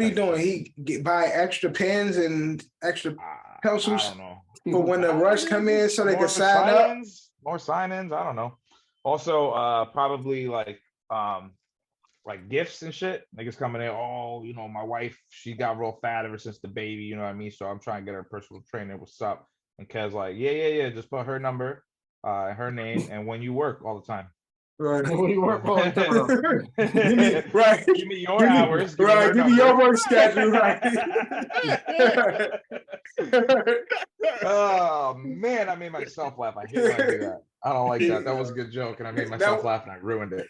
What he doing? He buy extra pens and extra pencils I don't know. for when the rush come in so they can sign up. More sign-ins. I don't know. Also, probably like gifts and shit. Niggas coming in. Oh, my wife, she got real fat ever since the baby. You know what I mean? So I'm trying to get her a personal trainer. What's up? And Kev's like, yeah. Just put her number, her name, and when you work all the time. Right. When you work all the time. Give me your hours. Give me your work schedule. Right. Oh man, I made myself laugh. I hate when I do that. I don't like that. That was a good joke, and I made myself laugh, and I ruined it.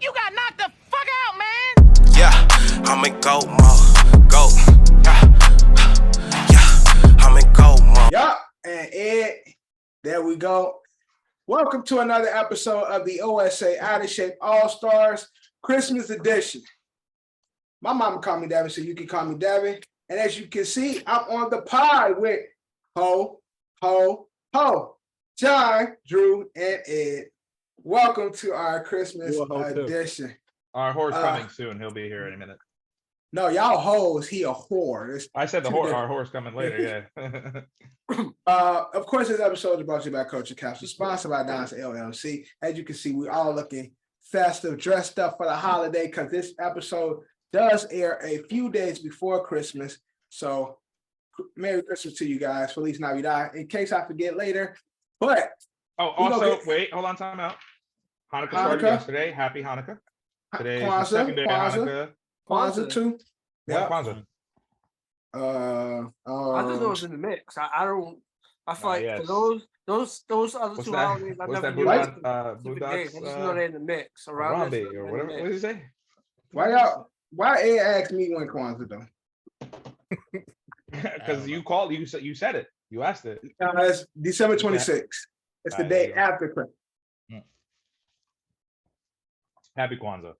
You got knocked the fuck out, man. Yeah, I'm in go mode. Go. Yeah, I'm in go mode. Yup, and Ed, there we go. Welcome to another episode of the OSA Out of Shape All-Stars Christmas edition. My mama called me Devin, so you can call me Devin. And as you can see, I'm on the pod with Ho, John, Drew, and Ed. Welcome to our Christmas edition. Our whore's coming soon. He'll be here in a minute. No, y'all hoes. He a whore. I said our whore's coming later. Yeah. Of course, this episode is brought to you by Culture Capsule, sponsored by Don's LLC. As you can see, we all looking festive, dressed up for the holiday because this episode does air a few days before Christmas. So, Merry Christmas to you guys. Feliz Navidad. In case I forget later, but wait, hold on, time out. Hanukkah started yesterday. Happy Hanukkah. Today is the second day of Hanukkah. Kwanzaa too. Yeah, Kwanzaa. I just know it's in the mix. I feel like for those other two holidays, I never do I just know they're in the mix around this. Or whatever. What did you say? Why Ed asked me when Kwanzaa though? Because you said it. You asked it. It's December 26th. It's the day after Christmas. Happy Kwanzaa.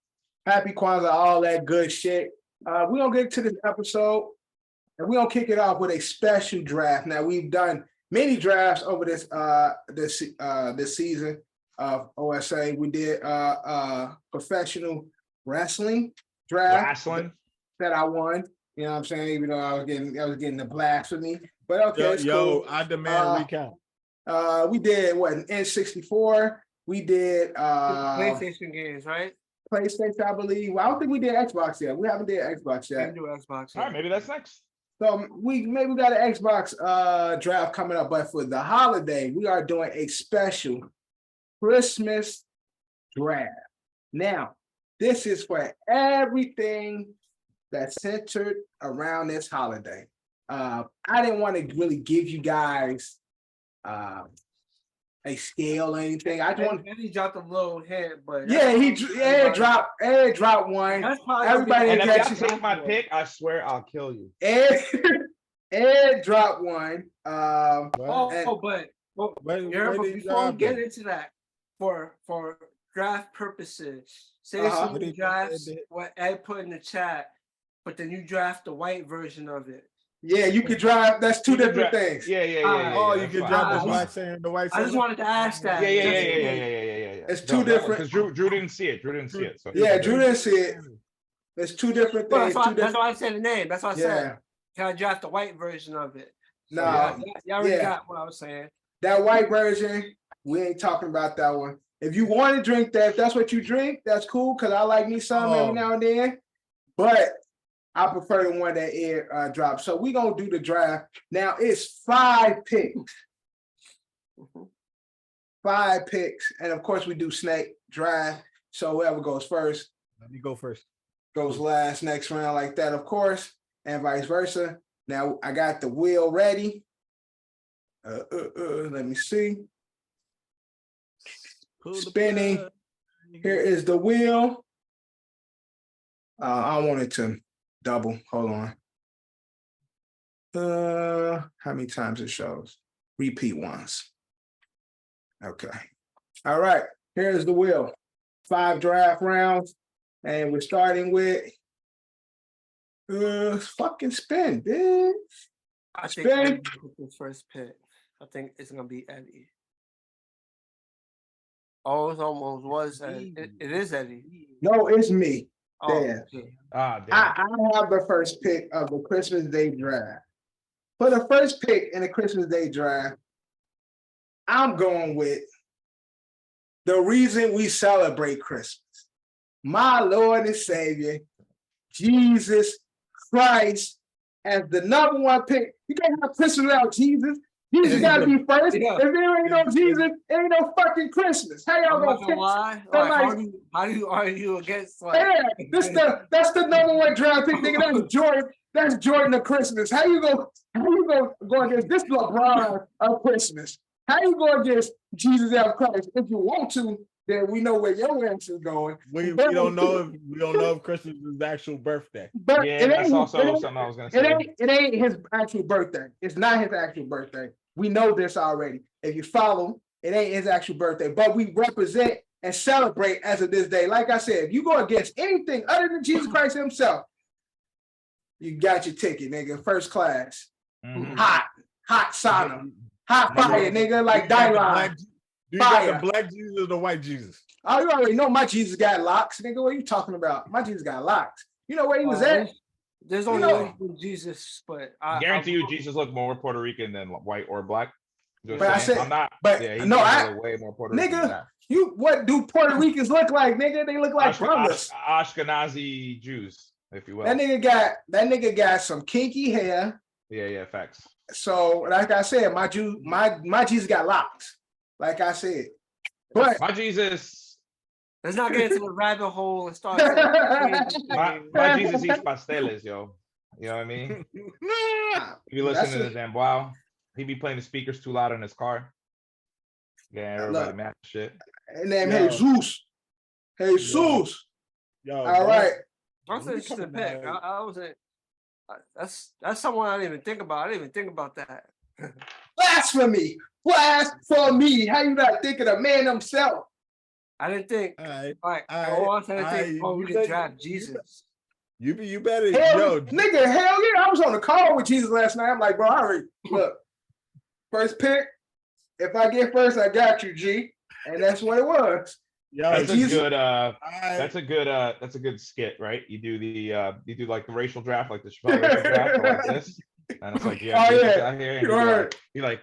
Happy Kwanzaa, all that good shit. We're going to get to this episode, and we're going to kick it off with a special draft. Now, we've done many drafts over this season of OSA. We did professional wrestling draft that I won. You know what I'm saying? Even though I was getting the blasphemy. But okay, cool. I demand recount. We did N64. We did PlayStation games, right? PlayStation, I believe. Well, I don't think we did Xbox yet. We haven't did Xbox yet. We do Xbox. All right, maybe that's next. So we got an Xbox draft coming up, but for the holiday, we are doing a special Christmas draft. Now, this is for everything that's centered around this holiday. I didn't want to really give you guys a scale or anything. I just want. He dropped a little hint, but he dropped one. Everybody, and if you take my pick, I swear I'll kill you. Ed dropped one. But before we get into that, for draft purposes, say some drafts what Ed put in the chat, but then you draft the white version of it. Yeah, you could drive. That's two different things. Yeah. You can drive the white. I just wanted to ask that. Yeah. It's two different. Because Drew didn't see it. So Drew didn't see it. It's two different things. That's why I said the name. That's why I said. Can I draft the white version of it? No. Y'all already got what I was saying. That white version, we ain't talking about that one. If you want to drink that, if that's what you drink, that's cool. Because I like me some every now and then. But I prefer the one that Ed dropped. So we're going to do the draft. Now, it's 5 picks. 5 picks. And, of course, we do snake draft. So whoever goes first. Let me go first. Goes last next round like that, of course. And vice versa. Now, I got the wheel ready. Let me see. Spinning. Here is the wheel. I wanted to double. Hold on. How many times it shows? Repeat once. Okay. All right. Here's the wheel. 5 draft rounds. And we're starting with fucking spin, bitch. I think Eddie the first pick. I think it's gonna be Eddie. Oh, it almost was Eddie. It is Eddie. No, it's me. Damn. Damn. I have the first pick of the Christmas Day draft. For the first pick in the Christmas Day draft, I'm going with the reason we celebrate Christmas. My Lord and Savior, Jesus Christ, as the number one pick. You can't have Christmas without Jesus. Jesus gotta be first. Yeah. If there ain't no Jesus, there ain't no fucking Christmas. How y'all gonna pick? Lie? Like, how do you argue against like? Yeah, that's the number one draft pick, nigga. That's Jordan. That's Jordan of Christmas. How you go against this LeBron of Christmas? How you go against Jesus of Christ? If you want to, then we know where your answer is going. We don't know if Christmas is his actual birthday. But Yeah, that's also something I was gonna say. It ain't his actual birthday. It's not his actual birthday. We know this already. If you follow, it ain't his actual birthday. But we represent and celebrate as of this day. Like I said, if you go against anything other than Jesus Christ himself, you got your ticket, nigga. First class. Mhm. Hot sauna. Hot fire, nigga, like Dylan. Do you got the black Jesus or the white Jesus? Oh, you already know my Jesus got locks, nigga. What are you talking about? My Jesus got locks. You know where he was at? There's only one Jesus, but I guarantee you, Jesus looked more Puerto Rican than white or black. Just But I saying. said- I'm not. but Yeah, no, way more Puerto Rican than Nigga, that. what do Puerto Ricans look like, nigga? They look like brothers. Ashkenazi Jews, if you will. That nigga got some kinky hair. Yeah, facts. So, like I said, my Jesus got locks. Like I said, but My Jesus. let's not get into the rabbit hole and start. my Jesus eats pasteles, yo. You know what I mean? If you listen to the damn wow, he be playing the speakers too loud in his car. Yeah, everybody mad shit. And then Jesus. Yo, all right. That's an interesting pick. I wasn't. That's someone I didn't even think about. I didn't even think about that. Blasphemy. How you not thinking of man himself? I didn't think. All right. We could draft Jesus. You better, nigga, hell yeah. I was on the call with Jesus last night. I'm like, bro, I already look. First pick. If I get first, I got you, G. And that's what it was. That's a good skit, right? You do like the racial draft, like the Chappelle racial draft, or like this, and it's like out here, and you're like,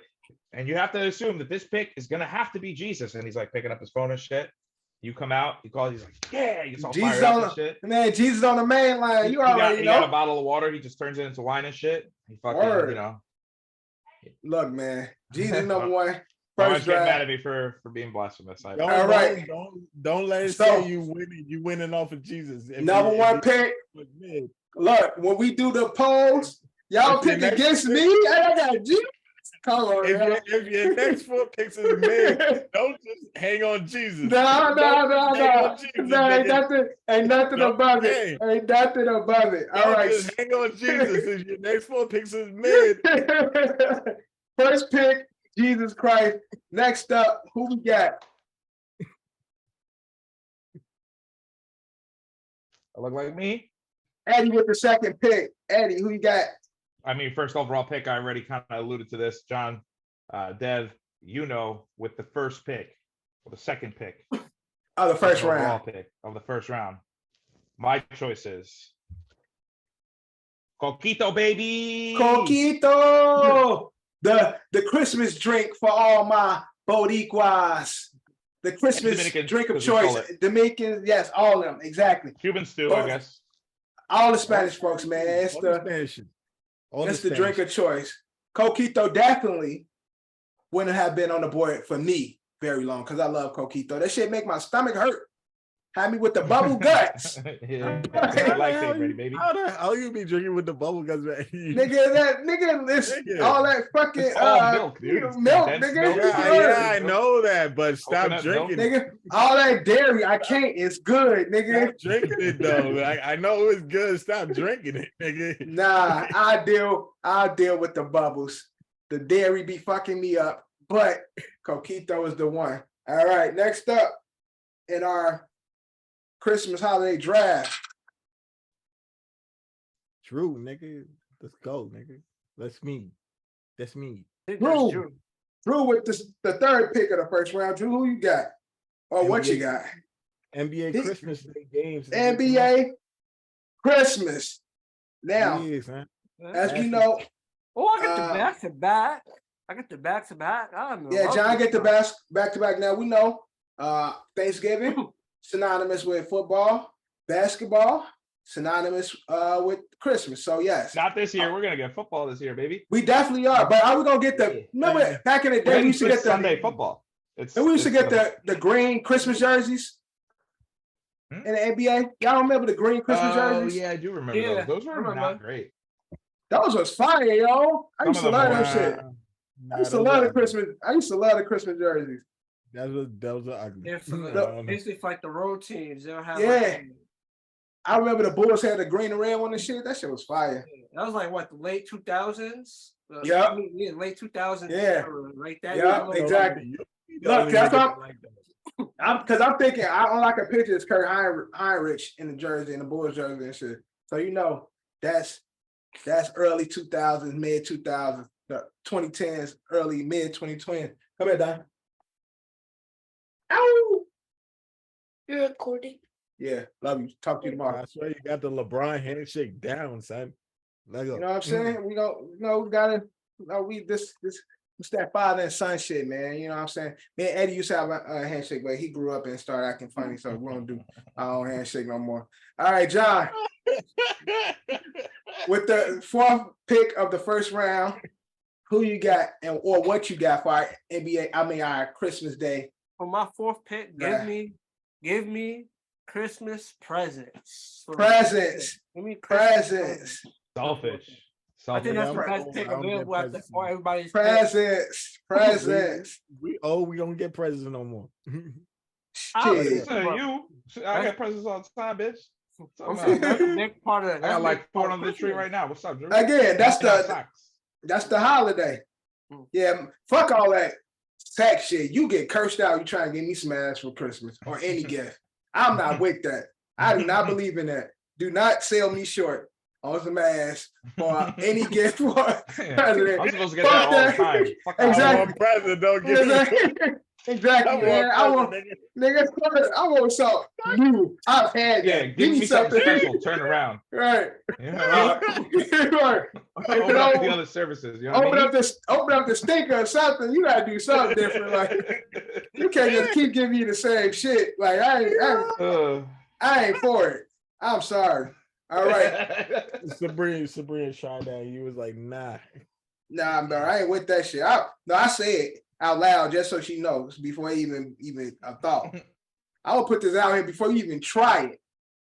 and you have to assume that this pick is gonna have to be Jesus, and he's like picking up his phone and shit. You come out, you call, he's like, yeah, he gets all Jesus fired up and shit. Man, Jesus on the main line. You already know. He got a bottle of water. He just turns it into wine and shit. He fucking, Look, man, Jesus number one. First get mad at me for being blasphemous. All right. Don't let it say you winning off of Jesus. Number one pick. Look, when we do the polls, y'all pick against me. I got Jesus. Come on, if your next 4 picks is mid, don't just hang on Jesus. No. Ain't nothing above it. Ain't nothing above it. All right. Just hang on Jesus if your next 4 picks is mid. First pick, Jesus Christ. Next up, who we got? I look like me. Eddie with the second pick. Eddie, who you got? I mean, first overall pick, I already kind of alluded to this. John, Dev, with the first pick, or the second pick. Oh, the first round. Pick of the first round. My choice is Coquito, baby. Coquito. The Christmas drink for all my Boricuas. The Christmas drink of choice. Dominicans, yes, all of them, exactly. Cuban stew, I guess. All the Spanish folks, man. It's the drink of choice. Coquito definitely wouldn't have been on the board for me very long because I love Coquito. That shit make my stomach hurt. Had me with the bubble guts. Baby. How the hell you be drinking with the bubble guts, man? All that fucking milk, dude. Milk, nigga. Yeah, I know that, but stop drinking milk, nigga. All that dairy, I can't. It's good, nigga. Stop drinking it though. I know it's good. Stop drinking it, nigga. Nah, I deal with the bubbles. The dairy be fucking me up, but Coquito is the one. All right, next up in our Christmas holiday draft. Drew, nigga. Let's go, nigga. That's me. Drew with the third pick of the first round. Drew, who you got? Or what you got? NBA Christmas Day games. NBA. Christmas. Now, as we know, I got the back to back. I got the back to back. Yeah, John get the back to back. Now we know Thanksgiving synonymous with football, basketball synonymous with Christmas. So yes, not this year. We're gonna get football this year, baby. We definitely are. But are we gonna get the? Remember back in the day, we used to get the Sunday football. We used to get the green Christmas jerseys in the NBA. Y'all remember the green Christmas jerseys? Oh yeah, I do remember those. Those were not great. Those was fire, yo. I used to love that shit. I used to love the Christmas. I used to love the Christmas jerseys. That was ugly. Yeah, basically like the road teams. They'll have I remember the Bulls had the green and red one and shit. That shit was fire. That was like what, the late 2000s? Yeah, late 2000s. Yeah, right. That. Yeah, exactly. Look, that's because I'm thinking all I can picture is Kerry Heinrich in the jersey, in the Bulls jersey and shit. So you know that's early 2000s, mid 2000s, the 2010s, early mid 2020s. Come here, Don. Ow! You're recording. Yeah, love you. Talk to you tomorrow. I swear you got the LeBron handshake down, son. Lego. You know what I'm saying? We gotta. It's that father and son shit, man. You know what I'm saying? Me and Eddie used to have a handshake, but he grew up and started acting funny, so we don't do our own handshake no more. All right, John. With the 4th pick of the first round, who you got or what you got for our our Christmas Day? For my 4th pick, give me Christmas presents. Give me presents. Selfish. I think that's the best pick available for everybody's presents. We gonna get presents no more. Shit. I got presents all the time, bitch. That's a big part of it. I got like 4 on the tree right now. What's up, Drew? Again, that's the holiday. Yeah, fuck all that tax shit. You get cursed out. You try and give me some ass for Christmas or any gift. I'm not with that. I do not believe in that. Do not sell me short on some ass for any gift for president. I'm supposed to get that all the time. Exactly. President don't give me. Exactly, man. I want something. I've had that. Give me something special. Turn around. Right. Yeah. Right. Open up the other services. You know open up the stinker or something. You gotta do something different. Like you can't just keep giving me the same shit. Like I ain't for it. I'm sorry. All right. Sabrina shot down. You was like, nah, bro. I ain't with that shit. I say it out loud just so she knows before even a thought. I will put this out here before you even try it.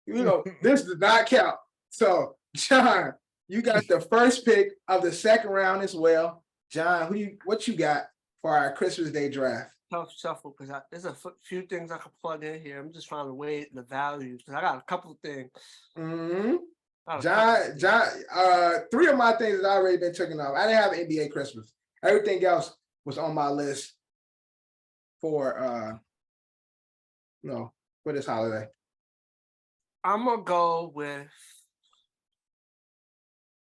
You know, this does not count. So, John, you got the first pick of the 2nd round as well. John, what you got for our Christmas Day draft? Tough shuffle because there's a few things I could plug in here. I'm just trying to weigh the values because I got a couple of things. Mm-hmm. John, 3 of my things that I already been taken off. I didn't have an NBA Christmas. Everything else was on my list for this holiday. I'm gonna go with.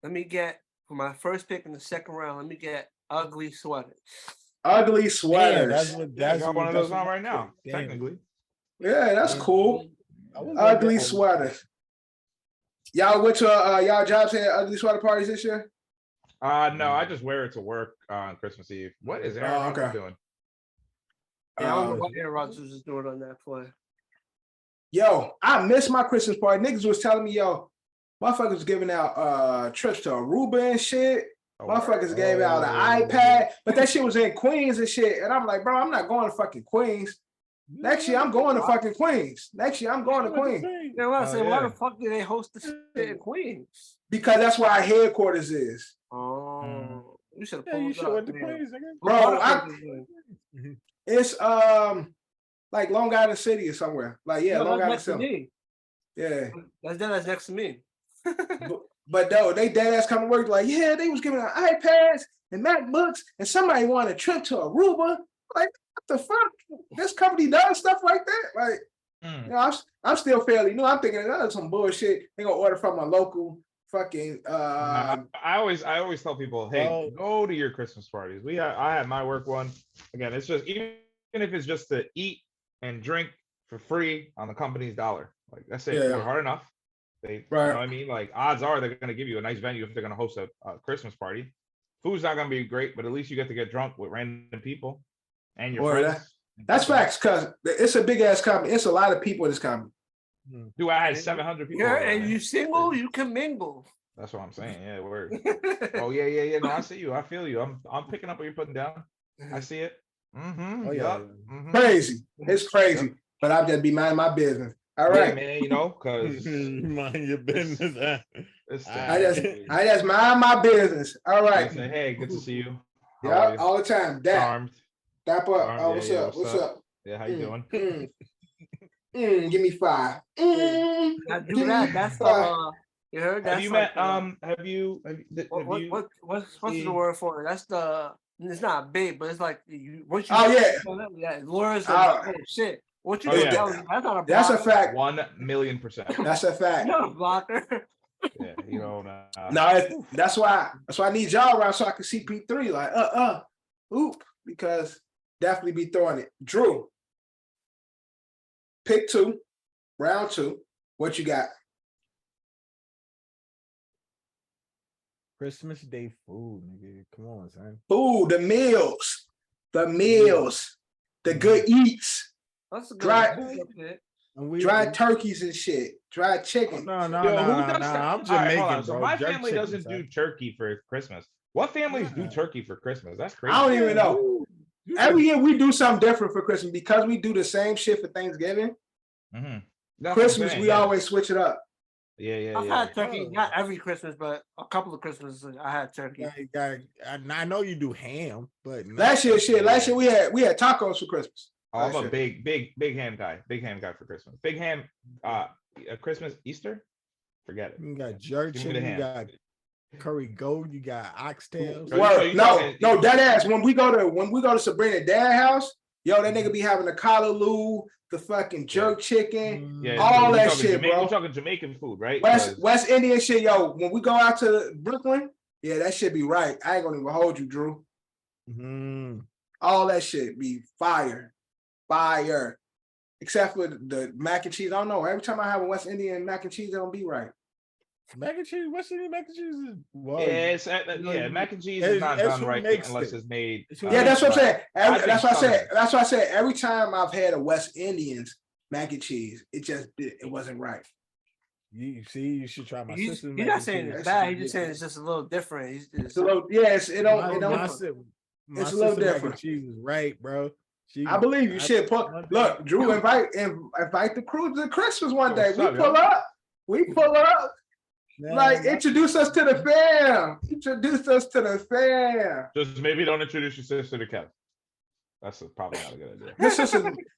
Let me get for my first pick in the 2nd round. Let me get ugly sweaters. Ugly sweaters. That's one of those on right now. Technically. Yeah, that's cool. Ugly sweaters. Y'all went to y'all jobs had ugly sweater parties this year? No, I just wear it to work on Christmas Eve. What is Aaron Rodgers doing? Yeah, I don't know what Aaron Rodgers is doing on that play. Yo, I missed my Christmas party. Niggas was telling me, yo, motherfuckers giving out trips to Aruba and shit. Motherfuckers gave out an iPad, but that shit was in Queens and shit. And I'm like, bro, I'm not going to fucking Queens. Next year, I'm going to fucking Queens. Yeah, what I'm saying, why the fuck did they host the shit in Queens? Because that's where our headquarters is. Oh, you should have pulled up. Went to Queens, bro. It's like Long Island City or somewhere. Like Long Island City. Yeah, that's next to me. But though they dead ass come to work like, yeah, they was giving out iPads and MacBooks, and somebody wanted a trip to Aruba. Like, what the fuck? This company does stuff like that? Like, you know, I'm still fairly new. I'm thinking that's some bullshit. They gonna order from a local fucking. I always tell people, hey, go to your Christmas parties. I had my work one. Again, it's just even if it's just to eat and drink for free on the company's dollar. Like that's it. They're hard enough. You Right. know what I mean? Like odds are they're gonna give you a nice venue if they're gonna host a Christmas party. Food's not gonna be great, but at least you get to get drunk with random people and your friends. That's facts, cause it's a big ass company. It's a lot of people in this company. Dude, I had 700 people. Yeah, and you single, you can mingle. That's what I'm saying. Yeah, word. Oh yeah. No, I see you. I feel you. I'm picking up what you're putting down. I see it. Oh yeah. Crazy. It's crazy. But I'll just be minding my business. All right, man. You know, cause mind your business. I just mind my business. All right. Say, hey, good to see you. Yeah, all the time. Charmed. Dap up. Charmed. Oh, what's up? What's up? Yeah, how you doing? Give me 5. I do that. That's you heard that. Have you met? What's the word for it? That's the. It's not big, but it's like what you. Oh yeah. Lawyers. Oh shit. What you doing? Yeah. That's not a blocker. That's a fact. 1,000,000%. That's a fact. You're not a blocker. Yeah, you know. No, that's why I need y'all around so I can see P3 like oop, because definitely be throwing it. Drew, pick 2, round 2. What you got? Christmas Day food, nigga. Come on, son. Food, the meals, the good eats. That's a good Dried turkeys and shit, dried chicken. No. I'm Jamaican, right, bro. My Jerk family chicken, doesn't son. do turkey for Christmas. What families do turkey for Christmas? That's crazy. I don't even know. Every year we do something different for Christmas because we do the same shit for Thanksgiving. Christmas, we always switch it up. Yeah. I've had turkey, not every Christmas, but a couple of Christmases I had turkey. I know you do ham, but Last year we had tacos for Christmas. I'm a big ham guy. Big ham guy for Christmas. Big ham, Christmas, Easter. Forget it. You got jerk chicken. You got curry goat. You got oxtails. No, that ass. When we go to Sabrina Dad's house, yo, that nigga be having the callaloo, the fucking jerk chicken, all that shit, bro. We're talking Jamaican food, right? West Indian shit, yo. When we go out to Brooklyn, yeah, that shit be right. I ain't gonna even hold you, Drew. All that shit be fire. Except for the mac and cheese. I don't know. Every time I have a West Indian mac and cheese, it don't be right. Mac and cheese, West Indian mac and cheese is mac and cheese is not done right unless it's made. Yeah, that's what I'm saying. That's why I said every time I've had a West Indian's mac and cheese, it wasn't right. You see, you should try my sister's. You're not saying it's bad. You're just saying it's just a little different. It's a little, it's a little different. Mac and cheese is right, bro. I believe you should look, Drew, invite the crew to Christmas one day. We pull up. Like, introduce us to the fam. Just maybe don't introduce your sister to Kev. That's probably not a good idea.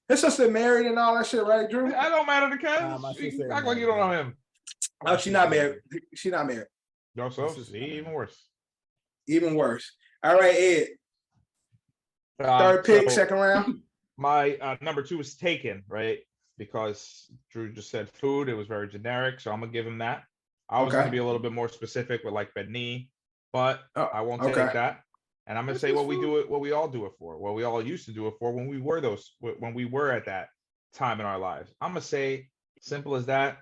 His sister married and all that shit, right, Drew? That don't matter to Kev. Act like you don't know him. No, she's not married. No, so even worse. All right, Ed. Third pick, second round. My number 2 was taken, right? Because Drew just said food. It was very generic, so I'm gonna give him that. I was gonna be a little bit more specific with like Benny, but I won't take that. And I'm gonna say what we all do it for, what we all used to do it for when we were at that time in our lives. I'm gonna say, simple as that,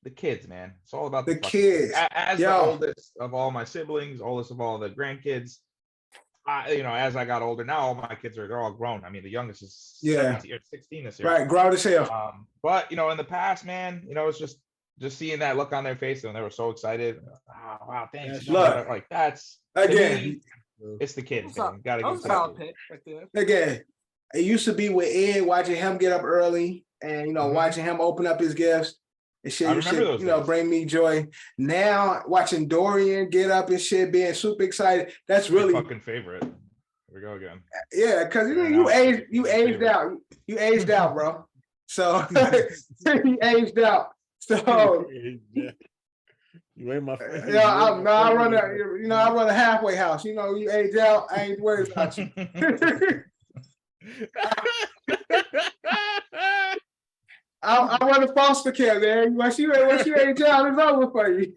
the kids, man. It's all about the kids. As the oldest of all my siblings, oldest of all the grandkids. As I got older, now all my kids they're all grown. I mean, the youngest is 17 or 16 this year. Right, grown as hell. But in the past, man, it's just seeing that look on their face and they were so excited. Oh, wow, thanks. Look, like that's again, it's the kids. Gotta give again. It used to be with Ed, watching him get up early and watching him open up his gifts. And shit, bring me joy. Now watching Dorian get up and shit, being super excited. That's really your fucking favorite. Here we go again. Yeah, because you aged out. You aged out, bro. So you aged out. So you ain't my favorite. I run a halfway house. You age out. I ain't worried about you. I run a foster care, man. Once you age out, it's over for you.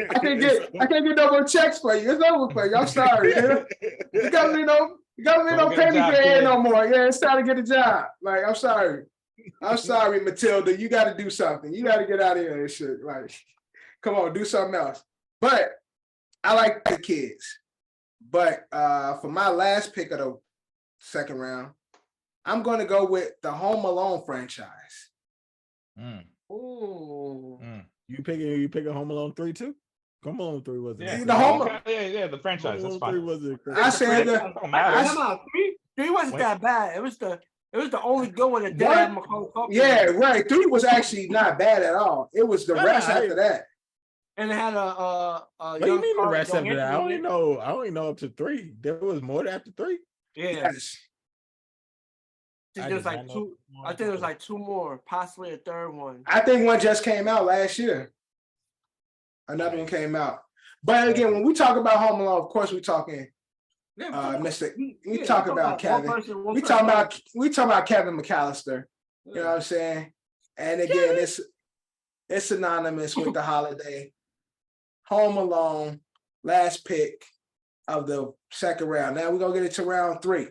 I can't get no more checks for you. It's over for you. I'm sorry, man. You don't pay me for Ed no more. Yeah, it's time to get a job. Like, I'm sorry, Matilda. You got to do something. You got to get out of here and shit. Like, Come on, do something else. But I like the kids. But for my last pick of the second round, I'm going to go with the Home Alone franchise. Ooh. You picking Home Alone 3 too? Home Alone 3 wasn't. Yeah, the franchise. That's fine. 3 wasn't. I said three wasn't that bad. It was the only good one that did have Macaulay Culkin. Yeah, right. 3 was actually not bad at all. It was the rest after that. And it had What do you mean the rest after that? I only know up to 3. There was more after 3. Yeah. Yes. There's like 2. I think there's like 2 more, possibly a third one. I think one just came out last year. Another one came out. But again, when we talk about Home Alone, of course we're talking Mr. We talk about Kevin. We talk about Kevin McAllister. You know what I'm saying? And again, it's synonymous with the holiday. Home Alone, last pick of the second round. Now we're gonna get into round 3.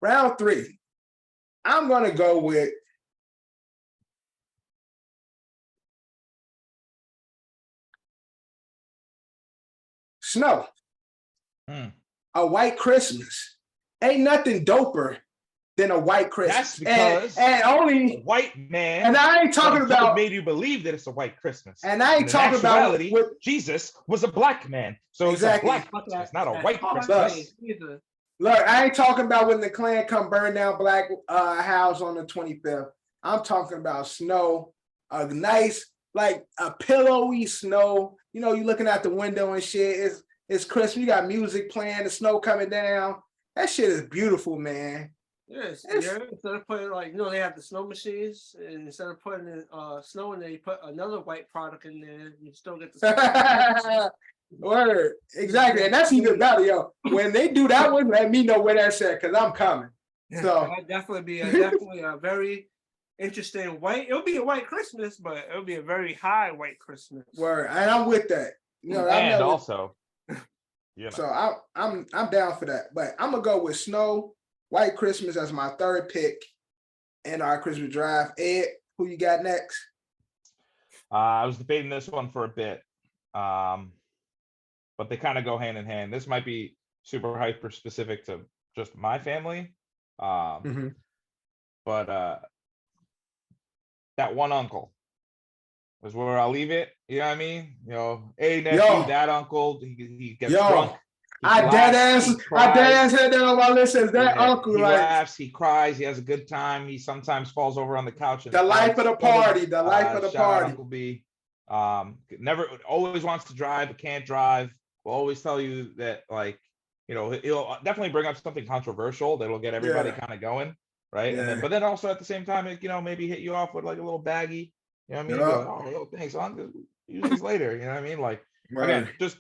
Round 3. I'm gonna go with Snow. A White Christmas. Ain't nothing doper than a white Christmas. That's because and only a white man. And I ain't talking about made you believe that it's a white Christmas. And I ain't talking about Jesus was a black man. So exactly. It's a black Christmas, not a white Christmas. Look, I ain't talking about when the Klan come burn down black house on the 25th. I'm talking about snow, a nice, like a pillowy snow. You know, you looking out the window and shit. It's Christmas. You got music playing, the snow coming down. That shit is beautiful, man. Yes, instead of putting they have the snow machines, and instead of putting snow in there, you put another white product in there, you still get the Word. Exactly. And that's even better, yo. When they do that one, let me know where that's at, because I'm coming. So that'd definitely be a very interesting white. It'll be a white Christmas, but it'll be a very high white Christmas. Word. And I'm with that. You know, and also. So I'm down for that. But I'm gonna go with Snow, White Christmas as my third pick in our Christmas draft. Ed, who you got next? I was debating this one for a bit. But they kind of go hand in hand. This might be super hyper specific to just my family. But that one uncle is where I'll leave it. You know what I mean? You know, hey nephew, that uncle, he gets drunk. I dead ass had that on my list as that uncle. He laughs, he cries, he has a good time. He sometimes falls over on the couch. The life of the party. The life of the party. Uncle B. Never always wants to drive, but can't drive. Will always tell you that, like, you know, he'll definitely bring up something controversial that'll get everybody kind of going, right? And then, but then also at the same time, you know, maybe hit you off with like a little baggie. You know what I mean? Like, oh, thanks, Uncle. Use these later. You know what I mean? Like, again, just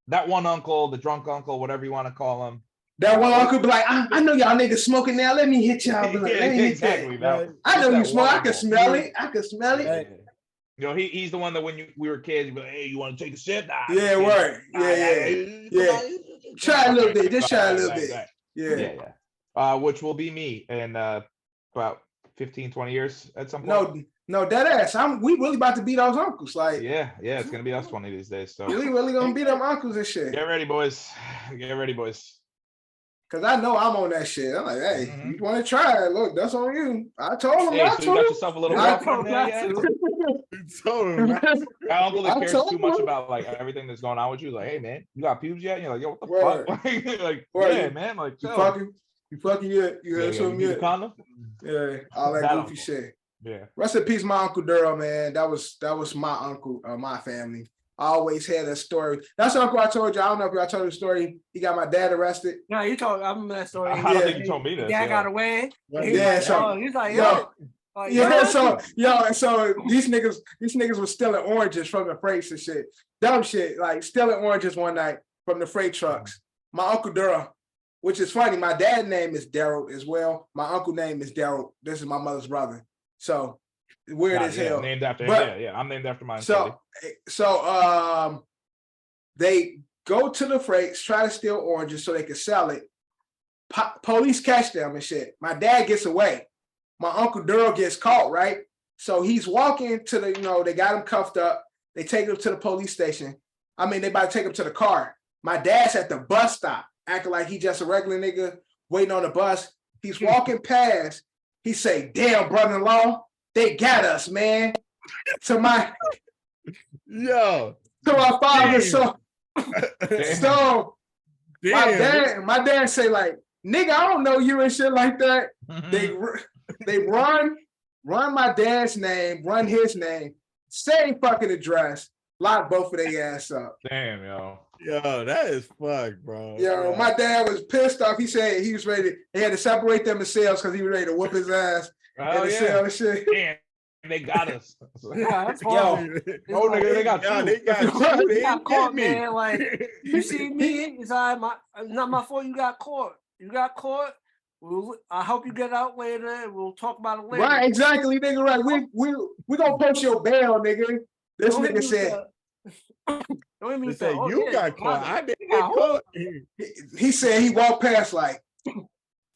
that one uncle, the drunk uncle, whatever you want to call him. That one uncle be like, I know y'all niggas smoking now. Let me hit y'all. Like, exactly. I know you smoke. I can smell it. I can smell it. You know, he's the one that when we were kids, he'd be like, hey, you want to take a sip? Nah, yeah, right. Yeah. Try a little bit. Just try a little bit. Yeah. Which will be me in about 15, 20 years at some point. No, dead ass. We really about to beat those uncles. Like, yeah, it's gonna be us one of these days. So we really gonna beat them uncles and shit. Get ready, boys. Get ready, boys. Cause I know I'm on that shit. I'm like, hey, you want to try it? Look, that's on you. I told him. Hey, so you got yourself a little girlfriend there yet? My uncle that cares too much about like everything that's going on with you. Like, hey man, you got pubes yet? And you're like, yo, what the fuck? Like, yeah, man. Like, you fucking yet? You got something yet? Condom? Yeah, all that goofy shit. Yeah. Rest in peace, my Uncle Daryl, man. That was my uncle, my family. I always had a story. That's the uncle I told you. I don't know if I told you the story. He got my dad arrested. No, you told. I remember that story. I don't think you told me that. Dad got away. He's like, yo. So these niggas was stealing oranges from the freights and shit. Dumb shit, like stealing oranges one night from the freight trucks. My Uncle Daryl, which is funny. My dad's name is Daryl as well. My uncle name is Daryl. This is my mother's brother. So weird as hell. Named after him. Yeah. I'm named after mine. So they go to the freights, try to steal oranges so they can sell it. Police catch them and shit. My dad gets away. My Uncle Daryl gets caught, right? So he's walking to they got him cuffed up. They take him to the police station. I mean, they about to take him to the car. My dad's at the bus stop, acting like he just a regular nigga waiting on the bus. He's walking past. He say, "Damn, brother-in-law, they got us, man." To my father. So my dad say like, "Nigga, I don't know you," and shit like that. They run my dad's name, run his name, same fucking address, lock both of their ass up. Damn, yo. Yo, that is fucked, bro. Yo, my dad was pissed off. He said he was ready. They had to separate them in cells because he was ready to whoop his ass in the cell and shit. Damn, they got us. Yeah, that's Yo, nigga, they got you. They got you. You got caught, man. Like, you see me, it's not my fault you got caught. You got caught. I hope you get out later and we'll talk about it later. Right, exactly, nigga. Right. We gonna post your bail, nigga. This nigga said. They say you got caught. I didn't get caught. He said he walked past like,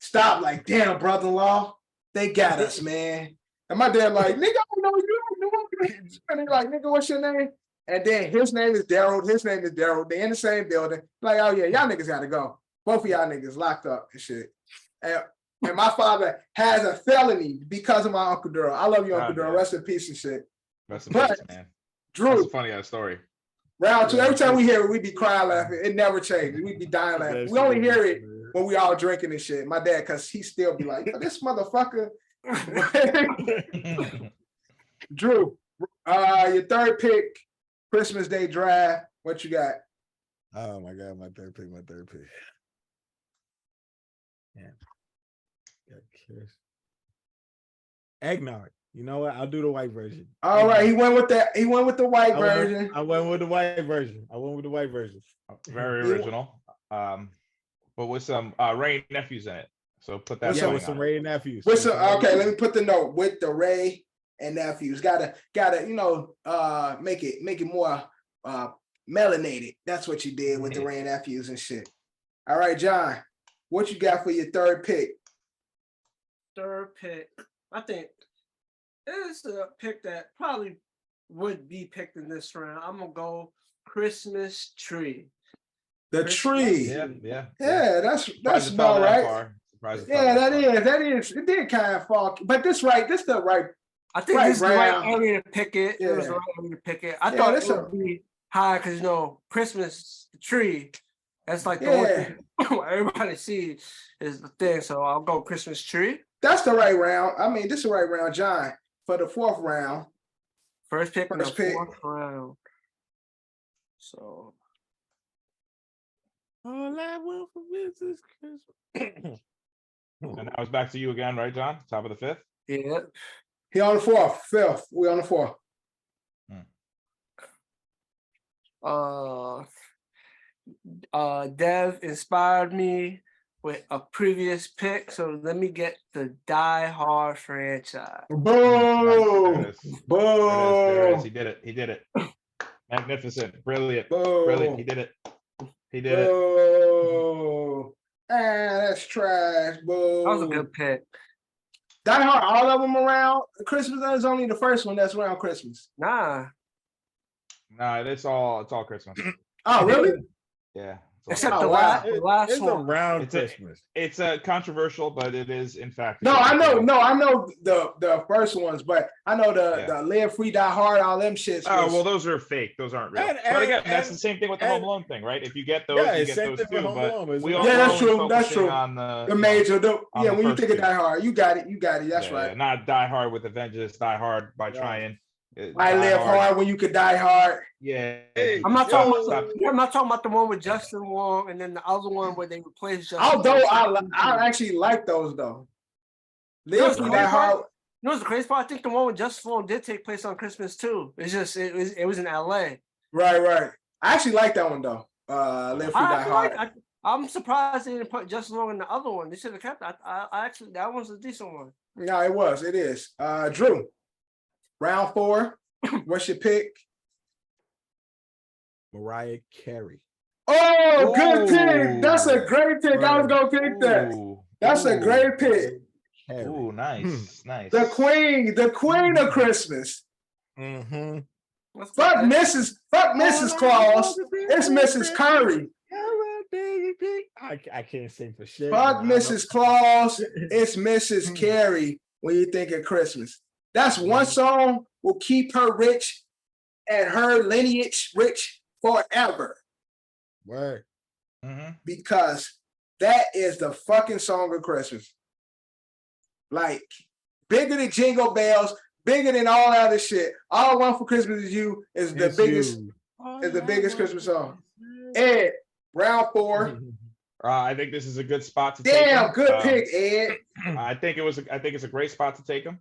stop, like, damn, brother-in-law, they got us, man. And my dad like, nigga, I don't know you. And he like, nigga, what's your name? And then his name is Daryl. His name is Daryl. They in the same building. Like, oh yeah, y'all niggas gotta go. Both of y'all niggas locked up and shit. And my father has a felony because of my Uncle Daryl. I love you, Uncle Daryl. Rest in peace and shit. Rest in peace, man. Drew. That's a funny ass story. Round two, every time we hear it, we be crying laughing. It never changes. We be dying laughing. We only hear it when we all drinking and shit. My dad, because he still be like, this motherfucker. Drew, your third pick, Christmas Day draft. What you got? Oh my God, my third pick. Yeah. Eggnog. You know what? I'll do the white version. All right, he went with the white version. I went with the white version. Very original. But with some Ray nephews in it. So put that. Yeah, with some Ray nephews. Okay, let me put the note with the Ray and nephews. Gotta make it more melanated. That's what you did with the Ray and nephews and shit. All right, John, what you got for your third pick? Third pick, I think it's a pick that probably would be picked in this round. I'm gonna go Christmas tree. The tree. Yeah. That's about right. Yeah, that is. It did kind of fall, but this the right. I think this is the right area to pick it. Yeah. It was the right area to pick it. I thought it would be high because Christmas the tree. That's like the one thing everybody sees is the thing. So I'll go Christmas tree. That's the right round. I mean, this is the right round, John. For the fourth round. First pick in the fourth round. So. All I want for is Christmas. And now it's back to you again, right, John? Top of the fifth? Yeah. He on the fifth. We on the fourth. Dev inspired me with a previous pick, so let me get the Die Hard franchise. Boom! Boom! He did it. Magnificent. Brilliant. Boom. Brilliant. He did it. Boom. That's trash. Boom. That was a good pick. Die Hard, all of them around Christmas. That is only the first one that's around Christmas. Nah, it's all Christmas. Oh, really? Yeah. Except the last it's one. Around Christmas. It's a controversial, but it is in fact. No, I know the first ones, but I know the Live Free Die Hard, all them shits. Oh well, those are fake. Those aren't real. But again, that's the same thing with the Home Alone thing, right? If you get those, you get those too. But we all that's true. That's true. On the major, when you think of Die Hard, you got it. That's right. Not Die Hard with a Vengeance. Die Hard by trying. I live hard when you could die hard. Yeah, I'm not talking about the one with Justin Wong and then the other one where they replaced Justin. Although I actually like those though. Live Free Die Hard. You know what's the crazy part? I think the one with Justin Wong did take place on Christmas too. It's just it was in LA. Right. I actually like that one though. Live Free Die Hard. I'm surprised they didn't put Justin Long in the other one. They should have kept it. I actually, that one's a decent one. No, it is. Drew, round 4. What's your pick? Mariah Carey. Oh, good pick. That's a great pick. Right. I was gonna pick that. That's a great pick. Oh, nice. The queen of Christmas. Mm-hmm. Fuck Mrs. Claus. It's Mrs. Carey. I can't sing for shit. Fuck Mrs. Claus. It's Mrs. Carey when you think of Christmas. That's one song will keep her rich and her lineage rich forever. Word. Because that is the fucking song of Christmas. Like, bigger than Jingle Bells, bigger than all that other shit. All I Want for Christmas Is You is the biggest Christmas song. Ed, round 4. I think this is a good spot to take him. Damn, good pick, Ed. I think it's a great spot to take him.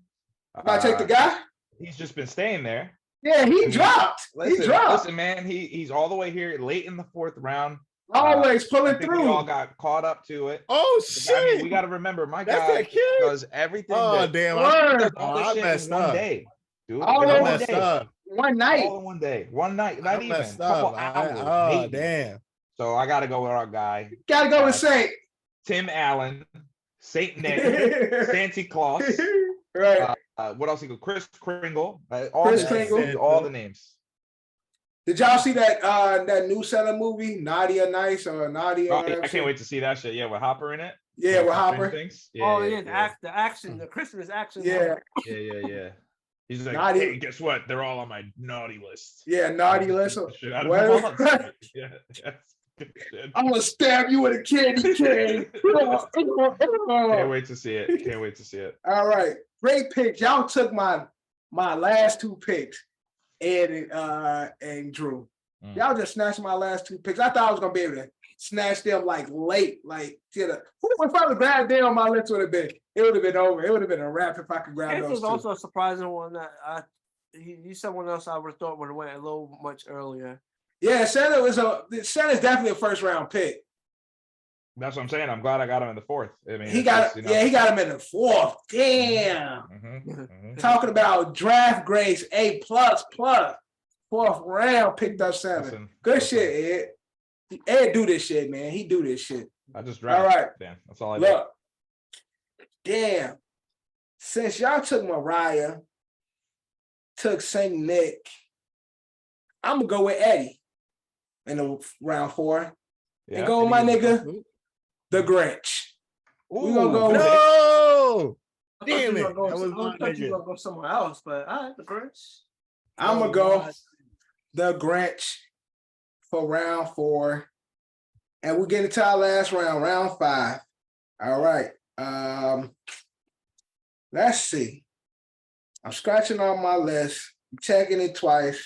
I take the guy. He's just been staying there. Yeah, he dropped. Listen, man, he's all the way here late in the 4th round. Always pulling through. We all got caught up to it. Oh shit! I mean, we got to remember, my guy does everything. Oh damn! I messed up. One day, dude. All I messed up. One night. All in one day. One night. Not even. Couple hours. Oh damn! So I got to go with our guy. Gotta go with Saint. Tim Allen, Saint Nick, Santa Claus. Right. What else? He go? Chris Kringle. Chris Kringle. All the names. Did y'all see that new Santa movie, Naughty or Nice or Naughty? Or I can't wait to see that shit. Yeah, with Hopper in it. Yeah, with Hopper. The action, the Christmas action. Yeah. He's like, naughty. Hey, guess what? They're all on my naughty list. Yeah, naughty list. I'm gonna stab you with a candy cane. Can't wait to see it. All right, great pick. Y'all took my last 2 picks. Ed and Drew. Y'all just snatched my last 2 picks. I thought I was gonna be able to snatch them like late, like if I would grab them on my list would have been over. It would have been a wrap if I could grab those. This is also a surprising one that you someone else I would have thought would have went a little much earlier. Yeah, Santa's definitely a 1st round pick. That's what I'm saying. I'm glad I got him in the 4th. I mean, he got him in the 4th. Damn. Talking about draft grades A++. 4th round picked up Santa. Good shit, Ed. Ed do this shit, man. He do this shit. I just drafted. All right. Dan. That's all I Look. Damn. Since y'all took Mariah, took Saint Nick, I'm gonna go with Eddie in the round 4. And go with my nigga, the Grinch. We're gonna go Damn it. I thought you were gonna go somewhere else, but all right, the Grinch. I'm gonna go the Grinch for round 4. And we get into our last round, round 5. All right. Let's see. I'm scratching on my list, checking it twice,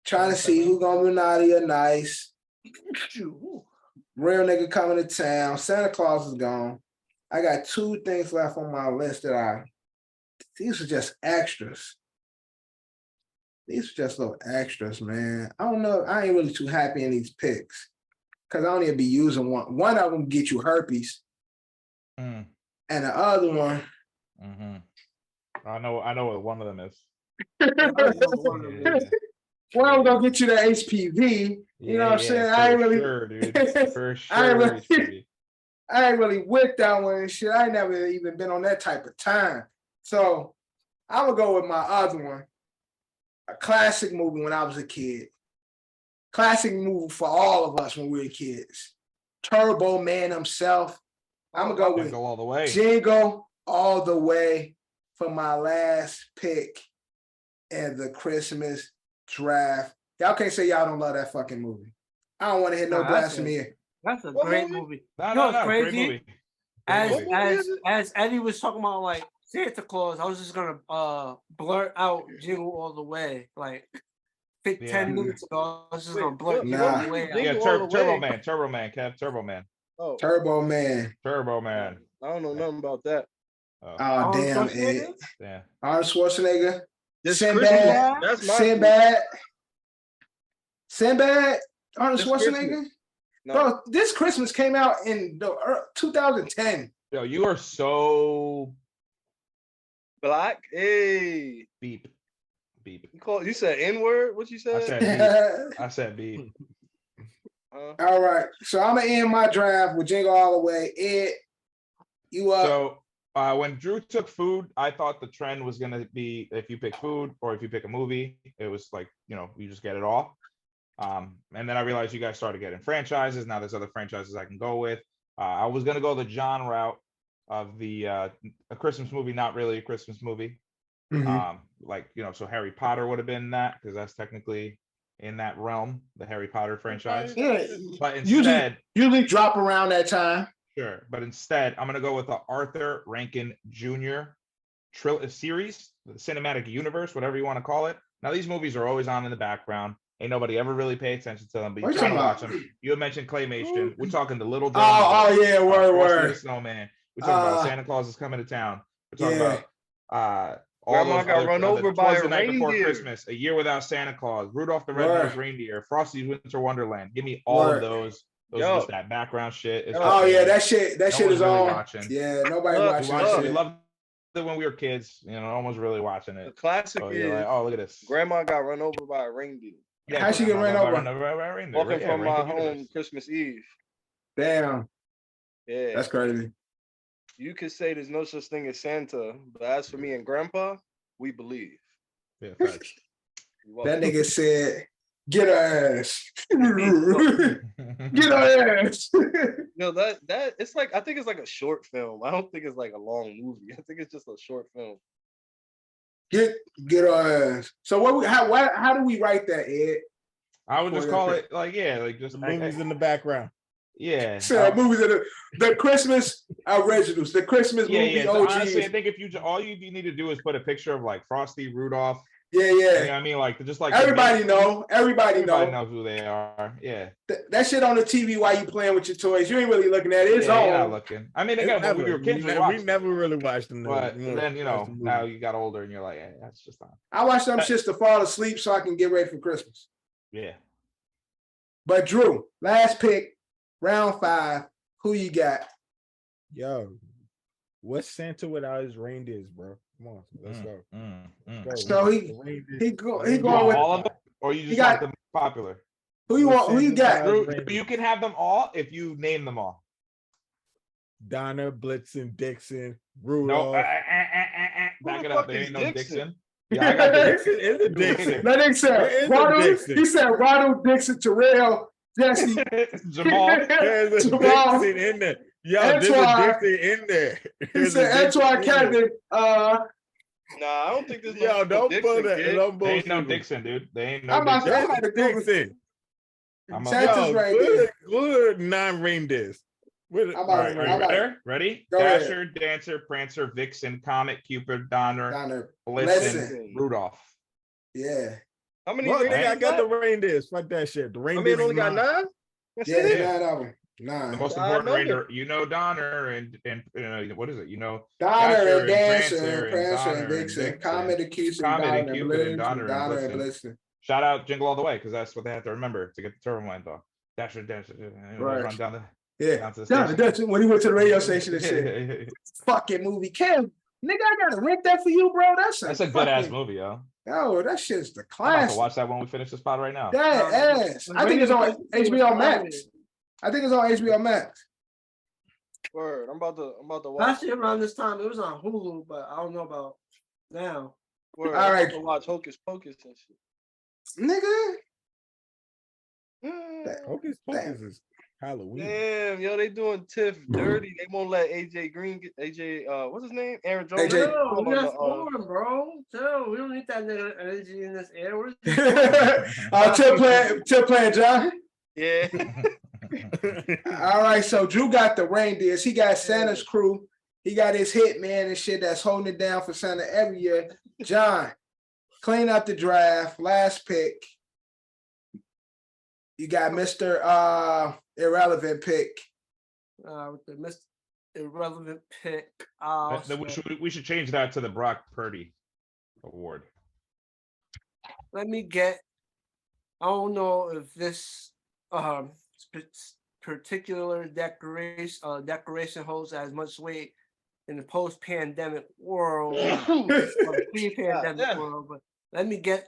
trying to see who's gonna be naughty or nice. Real nigga coming to town. Santa Claus is gone. I got 2 things left on my list these are just extras. These are just little extras, man. I don't know. I ain't really too happy in these picks because I don't even be using one. One of them get you herpes. And the other one. I know what one of them is. One of them gonna get you the HPV. You know what I'm saying? I ain't really sure, dude. For sure. I ain't really with that one and shit. I ain't never even been on that type of time. So I'm gonna go with my other one. A classic movie when I was a kid. Classic movie for all of us when we were kids. Turbo Man himself. I'm gonna go with Jingle All the Way. Jingle All the Way for my last pick in the Christmas draft. Y'all can't say y'all don't love that fucking movie. I don't want to hear no blasphemy. That's a great movie. No, crazy. As Eddie was talking about like Santa Claus, I was just gonna blurt out Jingle All the Way. Like 10 minutes ago, I was just gonna blurt Jingle All the Way out. Yeah, Turbo Man, Kev, Turbo Man. Oh, Turbo Man. I don't know nothing about that. Oh damn it. Yeah. Arnold Schwarzenegger. Sinbad. Sinbad. Arnold Schwarzenegger. No. Bro, this Christmas came out in 2010. Yo, you are so black. Hey. Beep. You said N-word? What you said? I said beep. All right. So I'm gonna end my draft with Jingle All the Way. Ed, you up? So When Drew took food, I thought the trend was gonna be if you pick food or if you pick a movie, it was like, you just get it all. And then I realized you guys started getting franchises. Now there's other franchises I can go with. I was gonna go the John route of the a Christmas movie, not really a Christmas movie. So Harry Potter would have been that because that's technically in that realm, the Harry Potter franchise. Yeah, but instead, usually drop around that time. Sure, but instead, I'm gonna go with the Arthur Rankin Jr. Series, the cinematic universe, whatever you want to call it. Now these movies are always on in the background. Ain't nobody ever really pay attention to them, but you try to watch them. You had mentioned claymation. We're talking the Little John. Oh yeah, word. The Snowman. We're talking about Santa Claus is coming to town. We're talking about all Grandma got run over by a Night Before reindeer. Christmas, A Year Without Santa Claus, Rudolph the Red-Nosed Reindeer, Frosty's Winter Wonderland. Give me all of those. Those are just that background shit. That shit is really on. Watching. Yeah, nobody watching. We loved it when we were kids. No one was really watching it. The classic is like, oh, look at this. Grandma got run over by a reindeer. Yeah, how she get ran over? Walking from my home Christmas Eve. Damn. Yeah. That's crazy. You could say there's no such thing as Santa, but as for me and Grandpa, we believe. Yeah, facts. That nigga said, "Get her ass, get her ass." That it's like I think it's like a short film. I don't think it's like a long movie. I think it's just a short film. Get her ass. So how do we write that, Ed? I would just call it just the movies in the background. Yeah, so movies in the Christmas originals, the Christmas movie OGs. Honestly, I think if you all you need to do is put a picture of like Frosty, Rudolph. Yeah. You know what I mean, like just like everybody knows who they are. Yeah, that shit on the TV while you playing with your toys. You ain't really looking at it. It's on. You're not looking. I mean, again, when we were kids, we never really watched them. But then now you got older and you're like, hey, that's just on. I watch them shits to fall asleep so I can get ready for Christmas. Yeah. But Drew, last pick. Round 5, who you got? Yo, what's Santa without his reindeers, bro? Come on, let's go. So he going with all of them, or you just got them popular? Who you want? Who you got? You can have them all if you name them all. Donner, Blitzen, Dixon, Rudolph. No, back it up. There ain't no Dixon. Yeah, I got Dixon. Is it Dixon? That nigga said Ronald. He said Ronald, Dixon, Jerellz, Jesse, Jamal. There's a Dixon in there. Yo, there's a Dixon in there. He said Antoine Camden. Nah, I don't think there's no. Yo, don't Dixon, put that. They ain't no Dixon, dude. They ain't no Dixon. I'm about to Dixon. Santa's right Good non-reindeers. Ready? Dasher, Dancer, Prancer, Vixen, Comet, Cupid, Donner, Blitzen, Rudolph. Yeah. How many? I got the reindeers. Fuck that shit. The reindeers. Only got 9. Yeah, 9 of them. 9. The most important reindeer, Donner and what is it? Donner and Dancer and Prancer and Vixen, Comet and Cupid, Donner and Blitzen. Shout out Jingle All the Way because that's what they have to remember to get the Turboland off. Dasher, run down the. Yeah, when he went to the radio station and shit. Fucking movie, Cam. Nigga, I gotta rent that for you, bro. That's a good ass movie, yo. Yo, that shit's the classic. I'm about to watch that when we finish this pod right now. That ass. I think it's on HBO Max. Word. I'm about to watch. Last year around this time, it was on Hulu, but I don't know about now. Word. All right. To watch Hocus Pocus and shit. Nigga. Hocus Pocus is Halloween. Damn, yo, they doing Tiff dirty. They won't let AJ Green get what's his name? Aaron Jones. No, we got scoring, bro. Chill. We don't need that energy in this air. Tip playing John. Yeah. All right, so Drew got the reindeers. He got Santa's crew. He got his hitman and shit that's holding it down for Santa every year. John, clean up the draft. Last pick. You got Mr. Irrelevant pick. With the Mr. Irrelevant pick. We should change that to the Brock Purdy Award. Let me get. I don't know if this particular decoration holds as much weight in the post-pandemic world or pre-pandemic world, but let me get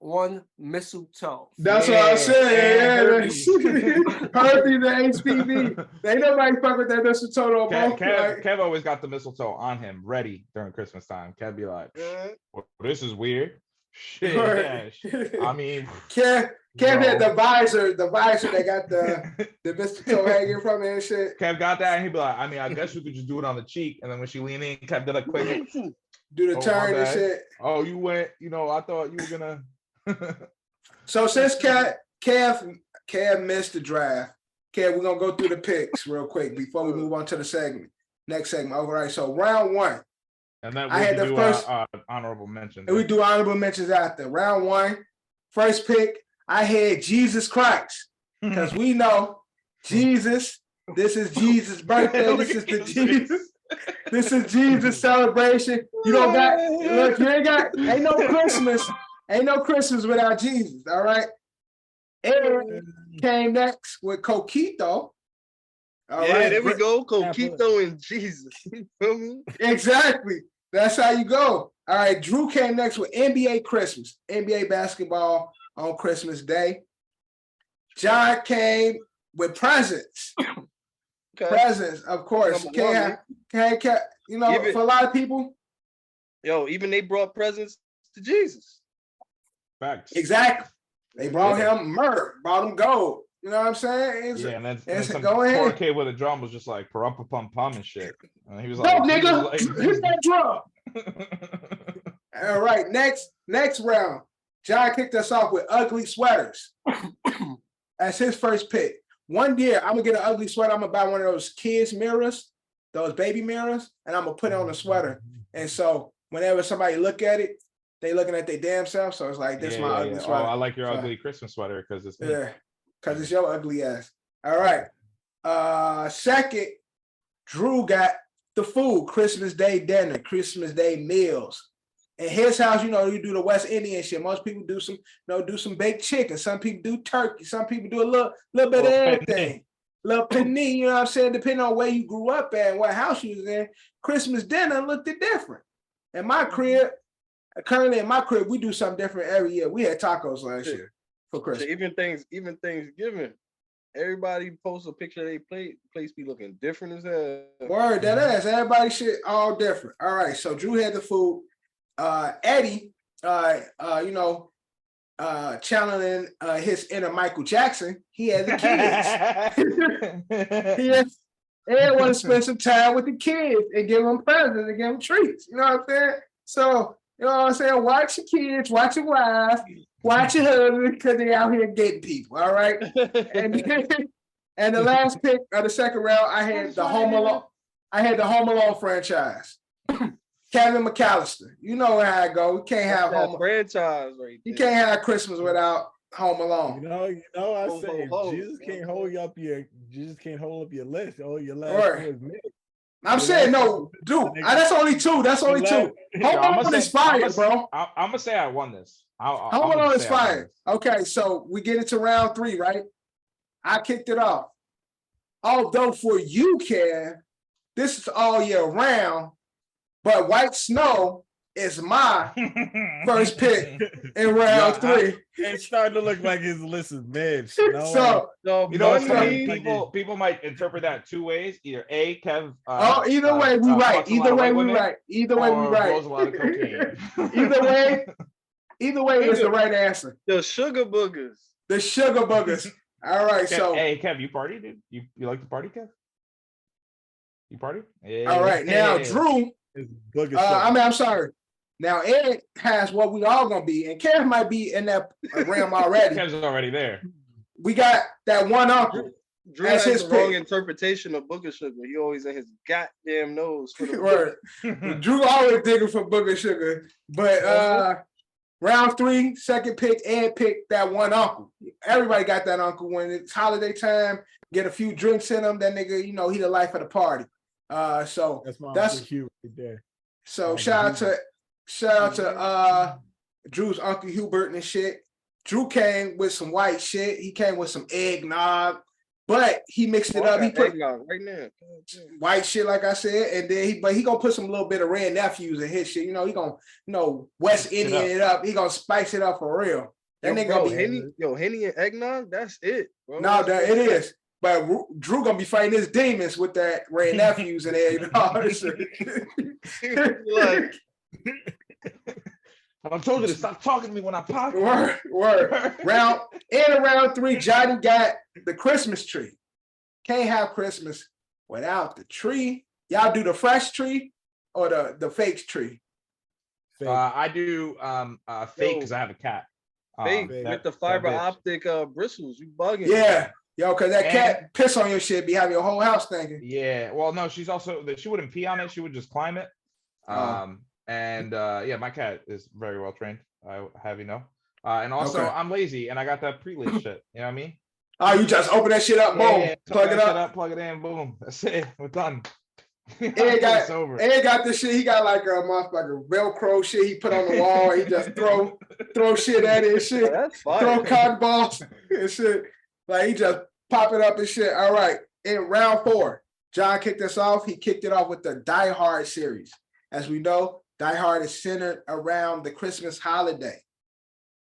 one mistletoe. That's what I said. Herpes and HPV. Ain't nobody fuck with that mistletoe no more. Kev always got the mistletoe on him, ready during Christmas time. Kev be like, well, "This is weird." Shit. I mean, Kev had the visor. They got the mistletoe hanging from it and shit. Kev got that, and he'd be like, "I mean, I guess we could just do it on the cheek." And then when she lean in, Kev did a quick. Do the turn and shit. Oh, you went, I thought you were gonna. So since Kev missed the draft, Kev, we're gonna go through the picks real quick before we move on to the next segment. All right, so round one. And then I had the first honorable mentions. And we do honorable mentions after. Round one, first pick, I had Jesus Christ. Because we know Jesus, this is Jesus' birthday. This is Jesus celebration. You don't got, look, ain't no Christmas without Jesus, all right? And came next with Coquito. All right. There we go, Coquito and Jesus. You feel me? Exactly. That's how you go. All right, Drew came next with NBA Christmas, NBA basketball on Christmas Day. John came with presents. Okay. Presents, of course. For a lot of people. Even they brought presents to Jesus. Facts. Exactly. They brought him myrrh, brought him gold. You know what I'm saying? And then some poor kid with a drum was just like pum and shit. And he was like, "No, nigga, hit that drum." All right, next round. John kicked us off with ugly sweaters. That's his first pick. One year, I'm gonna get an ugly sweater. I'm gonna buy one of those kids mirrors, those baby mirrors, and I'm gonna put it on the sweater. And so whenever somebody look at it, they looking at their damn self. So it's like, this is my ugly sweater. Oh, I like your ugly Christmas sweater because it's me. Because it's your ugly ass. All right. Second, Drew got the food, Christmas Day dinner, Christmas Day meals. In his house, you do the West Indian shit. Most people do some baked chicken. Some people do turkey. Some people do a little bit of everything. Little panini, you know what I'm saying? Depending on where you grew up at and what house you was in, Christmas dinner looked different. In my crib, currently in my crib, we do something different every year. We had tacos last year. For Christmas. Even Thanksgiving, everybody posts a picture of their place be looking different as hell. Word, that ass. Everybody shit all different. All right, so Drew had the food. Eddie, channeling his inner Michael Jackson, he had the kids. He want to spend some time with the kids and give them presents and give them treats. You know what I'm saying? So, you know what I'm saying? Watch your kids, watch your wife, watch your husband, because they out here getting people, all right? And the last pick of the second round, I had the Home Alone franchise. Kevin McAllister. You know how I go. We can't have Home franchise right there. You can't have Christmas without Home Alone. I say Jesus can't hold up your list. Oh, your last was me. I'm saying no, dude. That's only two. Home Alone is fire, bro. I'm gonna say I won this. Home Alone is fire. Okay, so we get into round 3, right? I kicked it off. Although for you, Kev, this is all year round, but White Snow is my first pick in round 3. It's starting to look like his list is mid. So you know what's funny? People might interpret that two ways. Either A, Kev. Either way we right. Either way we right. Either way we right. A lot of cocaine. Either way is the right answer. The sugar boogers. The sugar boogers. All right, Kev, so hey Kev, you party, dude? You like to party, Kev? You party? Yeah. All right, now Drew. I'm sorry. Now Ed has what we all gonna be, and Kev might be in that realm already. Kev's already there. We got that one uncle. Drew has his wrong interpretation of booger sugar. He always in his goddamn nose for the word. Drew always digging for booger sugar, but round 3, second pick, Ed picked that one uncle. Everybody got that uncle when it's holiday time. Get a few drinks in him. That nigga, he the life of the party. So that's cute right there. So shout out to Drew's Uncle Hubert and shit. Drew came with some white shit. He came with some eggnog. but he mixed it up. He put right now white shit, like I said, and then he gonna put some little bit of red nephews in his shit. He gonna West Indian it up. He gonna spice it up for real. That nigga gonna be Henny and eggnog. That's it, bro. No, it is. But Drew gonna be fighting his demons with that red nephews and everything. Like, I told you to stop talking to me when I pop. Word. Round 3, Johnny got the Christmas tree. Can't have Christmas without the tree. Y'all do the fresh tree or the fake tree? I do fake because I have a cat. Fake with the fiber optic bristles. You bugging? Yeah. Yo, because that cat piss on your shit, be having your whole house thinking. Yeah. Well, no, she wouldn't pee on it. She would just climb it. My cat is very well trained. I have and also I'm lazy and I got that pre-lit shit. You know what I mean? Oh, you just open that shit up, boom, plug it up, plug it in, boom. That's it. We're done. It's over. And got this shit. He got like a motherfucker Velcro shit he put on the wall. He just throw shit at it and shit. That's fine. Throw cotton balls and shit. Like he just pop it up and shit. All right. In round 4, John kicked us off. He kicked it off with the Die Hard series. As we know, Die Hard is centered around the Christmas holiday.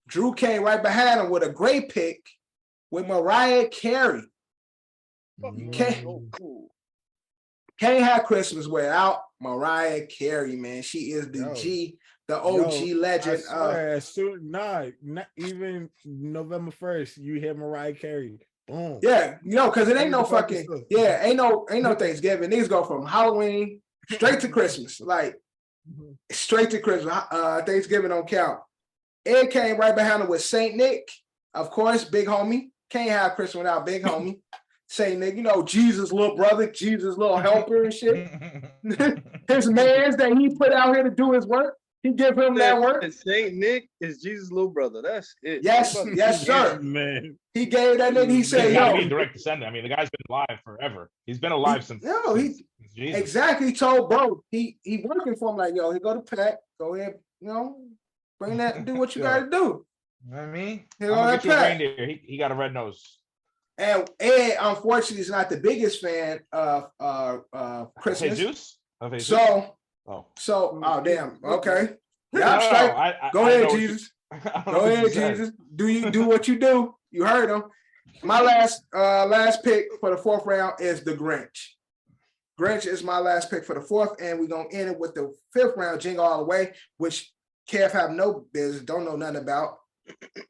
Drew came right behind him with a great pick with Mariah Carey. Can't have Christmas without Mariah Carey, man. She is the OG legend. Not even November 1st, you hear Mariah Carey. Boom. Yeah, because it ain't no fucking ain't no Thanksgiving. Niggas go from Halloween straight to Christmas, like straight to Christmas. Thanksgiving don't count. Ed came right behind him with Saint Nick, of course, big homie. Can't have Christmas without big homie. Saint Nick, Jesus' little brother, Jesus' little helper and shit. His mans that he put out here to do his work. He give him that work. Saint Nick is Jesus' little brother. That's it. Yes, sir. Man. He gave that nigga. He said, "Yo, be direct descendant." I mean, the guy's been alive forever. He's been alive since. Jesus. Exactly. Told bro, he working for him. Like, yo, he go to Pat. Go ahead, bring that. Do what you got to do. You know what I mean? I'm gonna get you a reindeer. He got a red nose. And Ed, unfortunately, is not the biggest fan of Christmas. Jesus? Oh damn. Okay. Yeah, Go ahead, Jesus. Go ahead, Jesus. Do what you do. You heard him. My last pick for the 4th round is the Grinch. Grinch is my last pick for the 4th, and we're gonna end it with the 5th round, Jingle All the Way, which Kev have no business, don't know nothing about.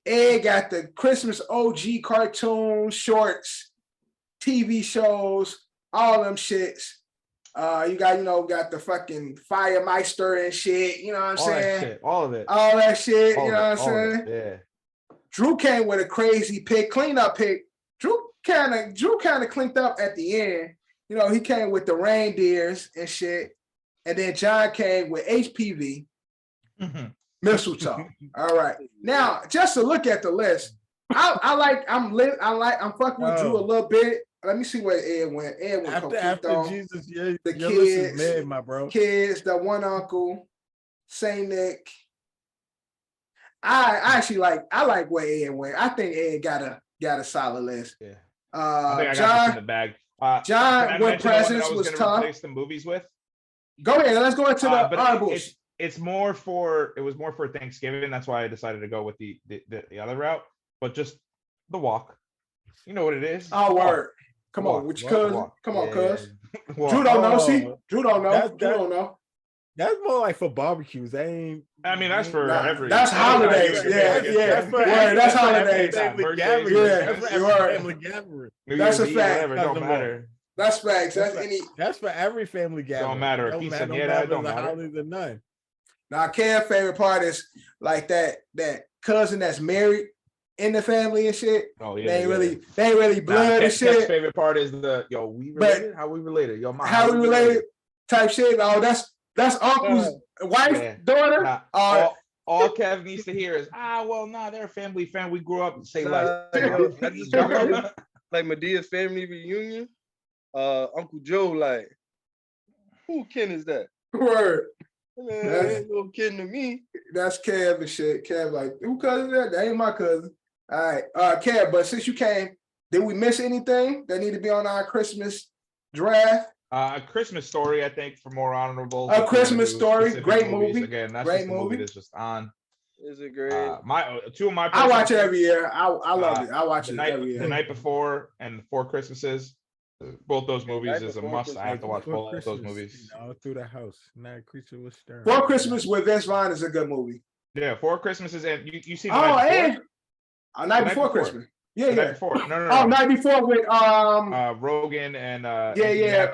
Ed got the Christmas OG cartoons, shorts, TV shows, all them shits. You got the fucking Firemeister and shit. You know what I'm saying? All of it. All that shit. You know what I'm saying? Yeah. Drew came with a crazy pick, cleanup pick. Drew kind of cleaned up at the end. He came with the reindeers and shit, and then John came with HPV. Mistletoe. All right. Now, just to look at the list, I'm fucking with Drew a little bit. Let me see where Ed went. Ed went after Jesus, the kids, mad, my bro. Kids, the one uncle, Saint Nick. I actually like where Ed went. I think Ed got a solid list. Yeah. I think I got John this in the bag. John, when presents was tough. Replace the movies with. Go ahead. Let's go into the honorables. It was more for Thanksgiving. That's why I decided to go with the other route. But just the walk. You know what it is. Oh, word. Come on, with your cousin. Come on, cuz. Drew don't know. See, Drew don't know. Drew don't know. That's more like for barbecues. That's for every. That's holidays. Yeah. That's holidays. Family gathering. That's a fact. Whatever, don't matter. That's facts. That's for every family gathering. Don't matter. That don't matter. None. Now, Cam's favorite part is like that cousin that's married in the family and shit. Oh yeah, they ain't really blood and shit. Cam's favorite part is we related. How we related? How we related? Type shit. Oh, that's uncle's wife, daughter. All Kev needs to hear is they're a family. We grew up and say like Medea's family reunion. Uncle Joe, like, who ken is that? Word. Man, ain't no kidding to me. That's Kev and shit. Kev like, who cousin is that? That ain't my cousin. All right, Kev. But since you came Did we miss anything that need to be on our Christmas draft? A Christmas Story, I think, for more honorable. A Christmas Story, great movies. movie. Again, that's great just the movie that's just on. Is it great? Two of my. I watch it every year. I love it. I watch it every year. The Night Before and Four Christmases. Both those movies is a must. I have to watch both of those movies. All through the house. Not a creature was stirring. Four Christmas with Vince Vaughn is a good movie. Yeah, Four Christmases, and you see. Night Before Christmas. Yeah, Night Before. No. Oh, Night Before with Rogan and yeah.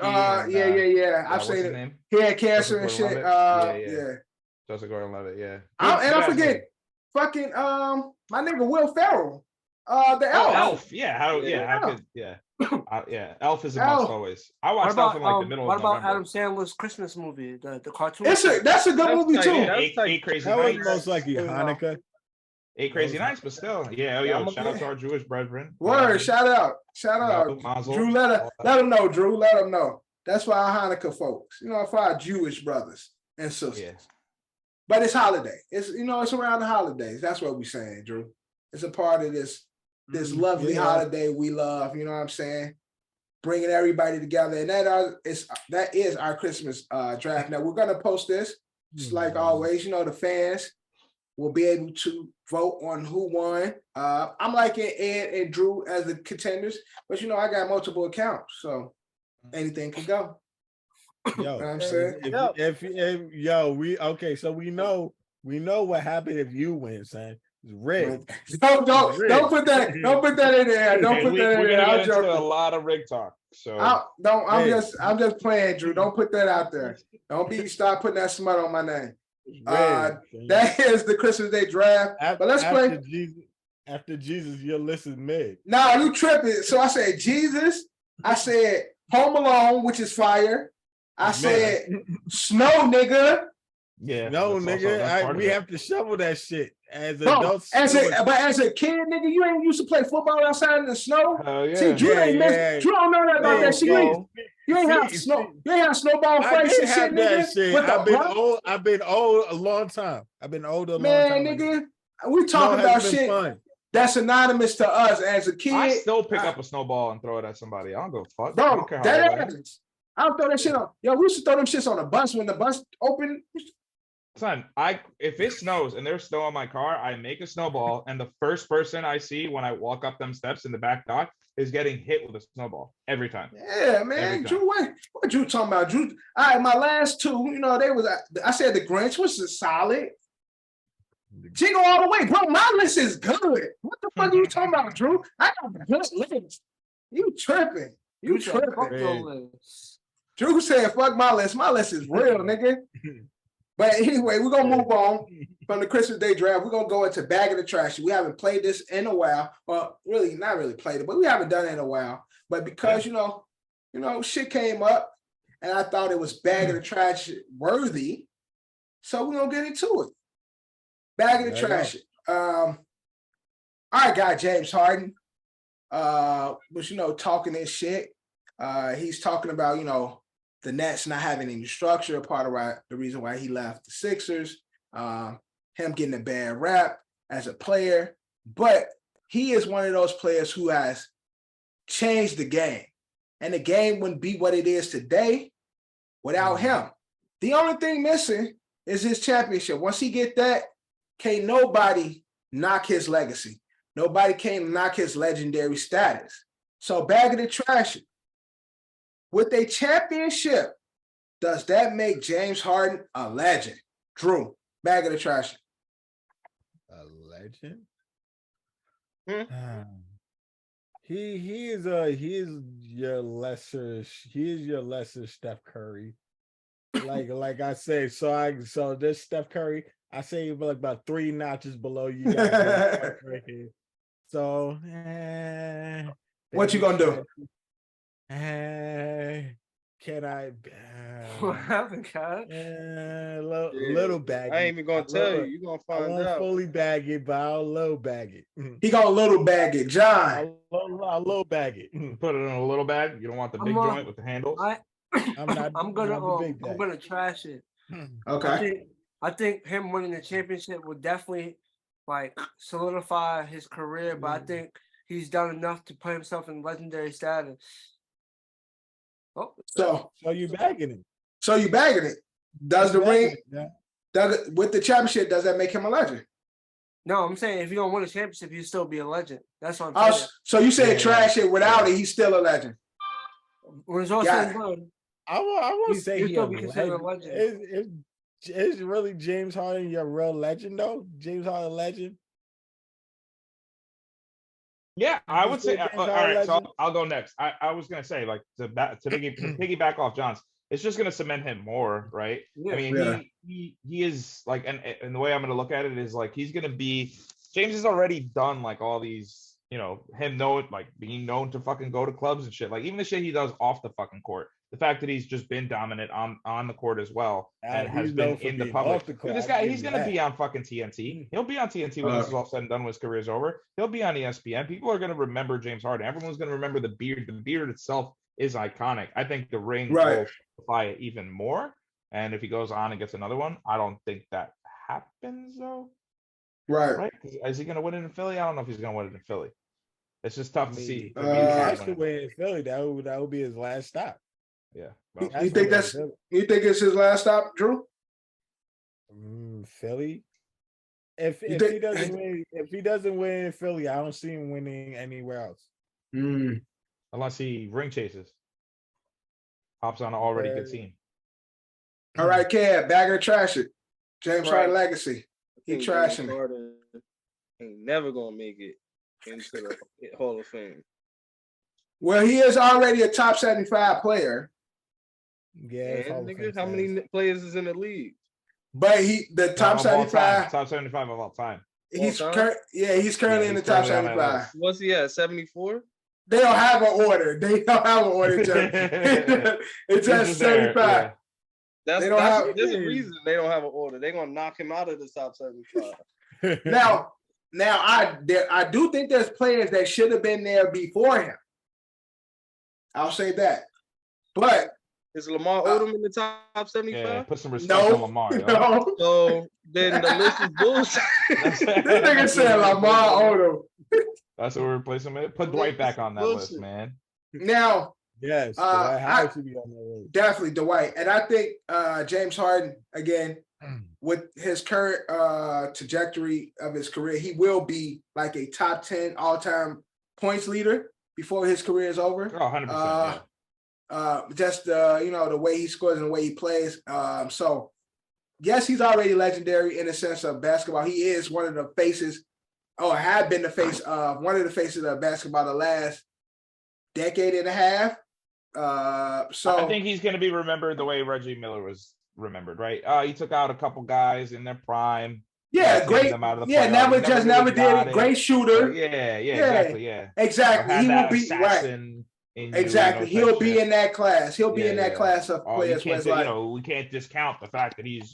I've seen it. He had cancer and shit. Yeah. Joseph Gordon-Levitt. Yeah. And I forget, fucking my nigga Will Ferrell. The Elf. Elf. Yeah. Elf is a must always. I watched Elf in like the middle of November. What about Adam Sandler's Christmas movie, the cartoon? That's a good movie too. Eight Crazy Nights. Most likely Hanukkah. 8 Crazy Nights, but still, shout out to our Jewish brethren. Word, shout out. Drew, let them know. Drew, let them know. That's for our Hanukkah folks. For our Jewish brothers and sisters. Yeah. But it's holiday. It's it's around the holidays. That's what we're saying, Drew. It's a part of this lovely holiday we love. You know what I'm saying? Bringing everybody together, and that is our Christmas draft. Now we're gonna post this, just like always. The fans will be able to vote on who won. I'm liking Ed and Drew as the contenders, but I got multiple accounts, so anything can go. Yo, you know what I'm saying? So we know what happened if you win, son. It's rigged. Don't put that in there. Don't put that in there. I'm joking. A lot of rig talk. So I'm just playing, Drew. Don't put that out there. Stop putting that smut on my name. That is the Christmas Day draft. But let's play. After Jesus, your list is mid. Nah, you tripping. So I said Jesus. I said Home Alone, which is fire. I said Snow, nigga. Yeah. No, nigga. We have to shovel that shit as adults. As a kid, nigga, you ain't used to play football outside in the snow. Yeah. See, Drew ain't Drew don't know that about that shit. You ain't have snowball fights and shit, nigga. I've been old a long time. Man, nigga, we talking about shit that's anonymous to us as a kid. I still pick up a snowball and throw it at somebody. I don't go fuck. Bro, I don't throw that shit on. Yo, we used to throw them shits on the bus when the bus opened. Son, if it snows and there's snow on my car, I make a snowball, and the first person I see when I walk up them steps in the back dock is getting hit with a snowball every time. Yeah, man. Drew, what Drew talking about? Drew, all right, my last two, I said the Grinch was solid. Jingle all the way, bro. My list is good. What the fuck are you talking about, Drew? I got a good list. You tripping. You tripping. Drew said, fuck my list. My list is real, nigga. But anyway, we're going to move on from the Christmas Day draft. We're going to go into Bag of the Trash. We haven't played this in a while. Well, really, not really played it, but we haven't done it in a while. But because, shit came up, and I thought it was Bag of the Trash worthy, so we're going to get into it. Bag of the Trash. All right, guy, James Harden was, talking this shit. He's talking about, the Nets not having any structure, part of the reason why he left the Sixers, him getting a bad rap as a player, but he is one of those players who has changed the game, and the game wouldn't be what it is today without him. The only thing missing is his championship. Once he get that, can't nobody knock his legacy. Nobody can knock his legendary status. So Bag of the Trash. With a championship, does that make James Harden a legend? Drew, Bag of the Trash. A legend? He is your lesser Steph Curry. Like I say, so this Steph Curry, I say like about 3 notches below you guys right here. So what you gonna do? Can I? What happened, Kyle? Little bag. I ain't even gonna tell you. You gonna find out. I won't fully bag it, but I'll low bag it. He gonna little bag it, John. I'll low bag it. Put it in a little bag. You don't want the big joint with the handles. I'm gonna trash it. Okay. I think him winning the championship would definitely solidify his career, but I think he's done enough to put himself in legendary status. Oh, So you bagging it. So you bagging it. Does the ring yeah. with the championship, does that make him a legend? No, I'm saying if you don't win a championship, you still be a legend. That's what I'm saying. So you said trash it without it, he's still a legend. When it's all said and done, I won't say he's still be considered a legend. Is really James Harden your real legend though? James Harden legend? Yeah, I would say. All right, so I'll go next. I was gonna say, like, to piggyback off John's, it's just gonna cement him more, right? Yeah. I mean, he is like, and the way I'm gonna look at it is like he's gonna be. James has already done like all these, you know, being known to fucking go to clubs and shit. Like even the shit he does off the fucking court. The fact that he's just been dominant on the court as well and has been in the public. Dude, this guy, he's gonna be on fucking TNT. He'll be on TNT when this is all said and done when his career is over. He'll be on ESPN. People are gonna remember James Harden. Everyone's gonna remember the beard. The beard itself is iconic. I think the ring will amplify it even more. And if he goes on and gets another one, I don't think that happens though. Right? Is he gonna win it in Philly? I don't know if he's gonna win it in Philly. It's just tough to see. He has to win in Philly. That would be his last stop. Yeah. Well, you think it's his last stop, Drew? Philly. If he doesn't win in Philly, I don't see him winning anywhere else. Unless he ring chases. Hops on an already good team. All right, Cab, bag or trash it. James Harden legacy. He trashing it. Ain't never gonna make it into the Hall of Fame. Well, he is already a top 75 player. Yeah, nigga, how many players is in the league? But the top 75. Top 75 of all time. He's currently in the top 75. What's he at? 74? They don't have an order. It's at 75. There's a reason they don't have an order. They're gonna knock him out of the top 75. Now I do think there's players that should have been there before him. I'll say that. But is Lamar Odom in the top 75? Yeah, put some respect on Lamar. No. So then the list is bullshit. This nigga said Lamar Odom. That's what we're replacing him. Put Dwight back on that list, man. Now, yes, Dwight Howard should be on that list. Definitely Dwight. And I think James Harden, again, with his current trajectory of his career, he will be like a top 10 all-time points leader before his career is over. Oh, 100%. Just the way he scores and the way he plays. So yes, he's already legendary in the sense of basketball. He is one of the faces, or have been the face of one of the faces of basketball the last decade and a half. So I think he's going to be remembered the way Reggie Miller was remembered, right? He took out a couple guys in their prime. Yeah, great. Never did it. Great shooter. Exactly. He will be right. Exactly. He'll be in that class. He'll be in that class of players. We can't discount the fact that he's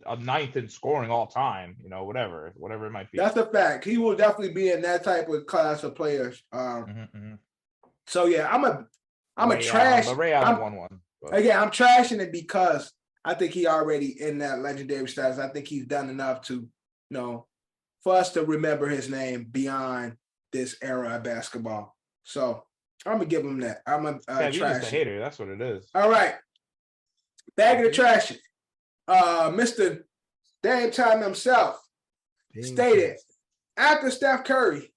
a ninth in scoring all time, whatever it might be. That's a fact. He will definitely be in that type of class of players. So yeah, I'm a trash. But Ray Allen won one. Again, I'm trashing it because I think he already in that legendary status. I think he's done enough to, for us to remember his name beyond this era of basketball. So I'm gonna give him that. I'm a trash. He's just a hater. That's what it is. All right, bag of the trash. Mr. Dame Time himself stated after Steph Curry,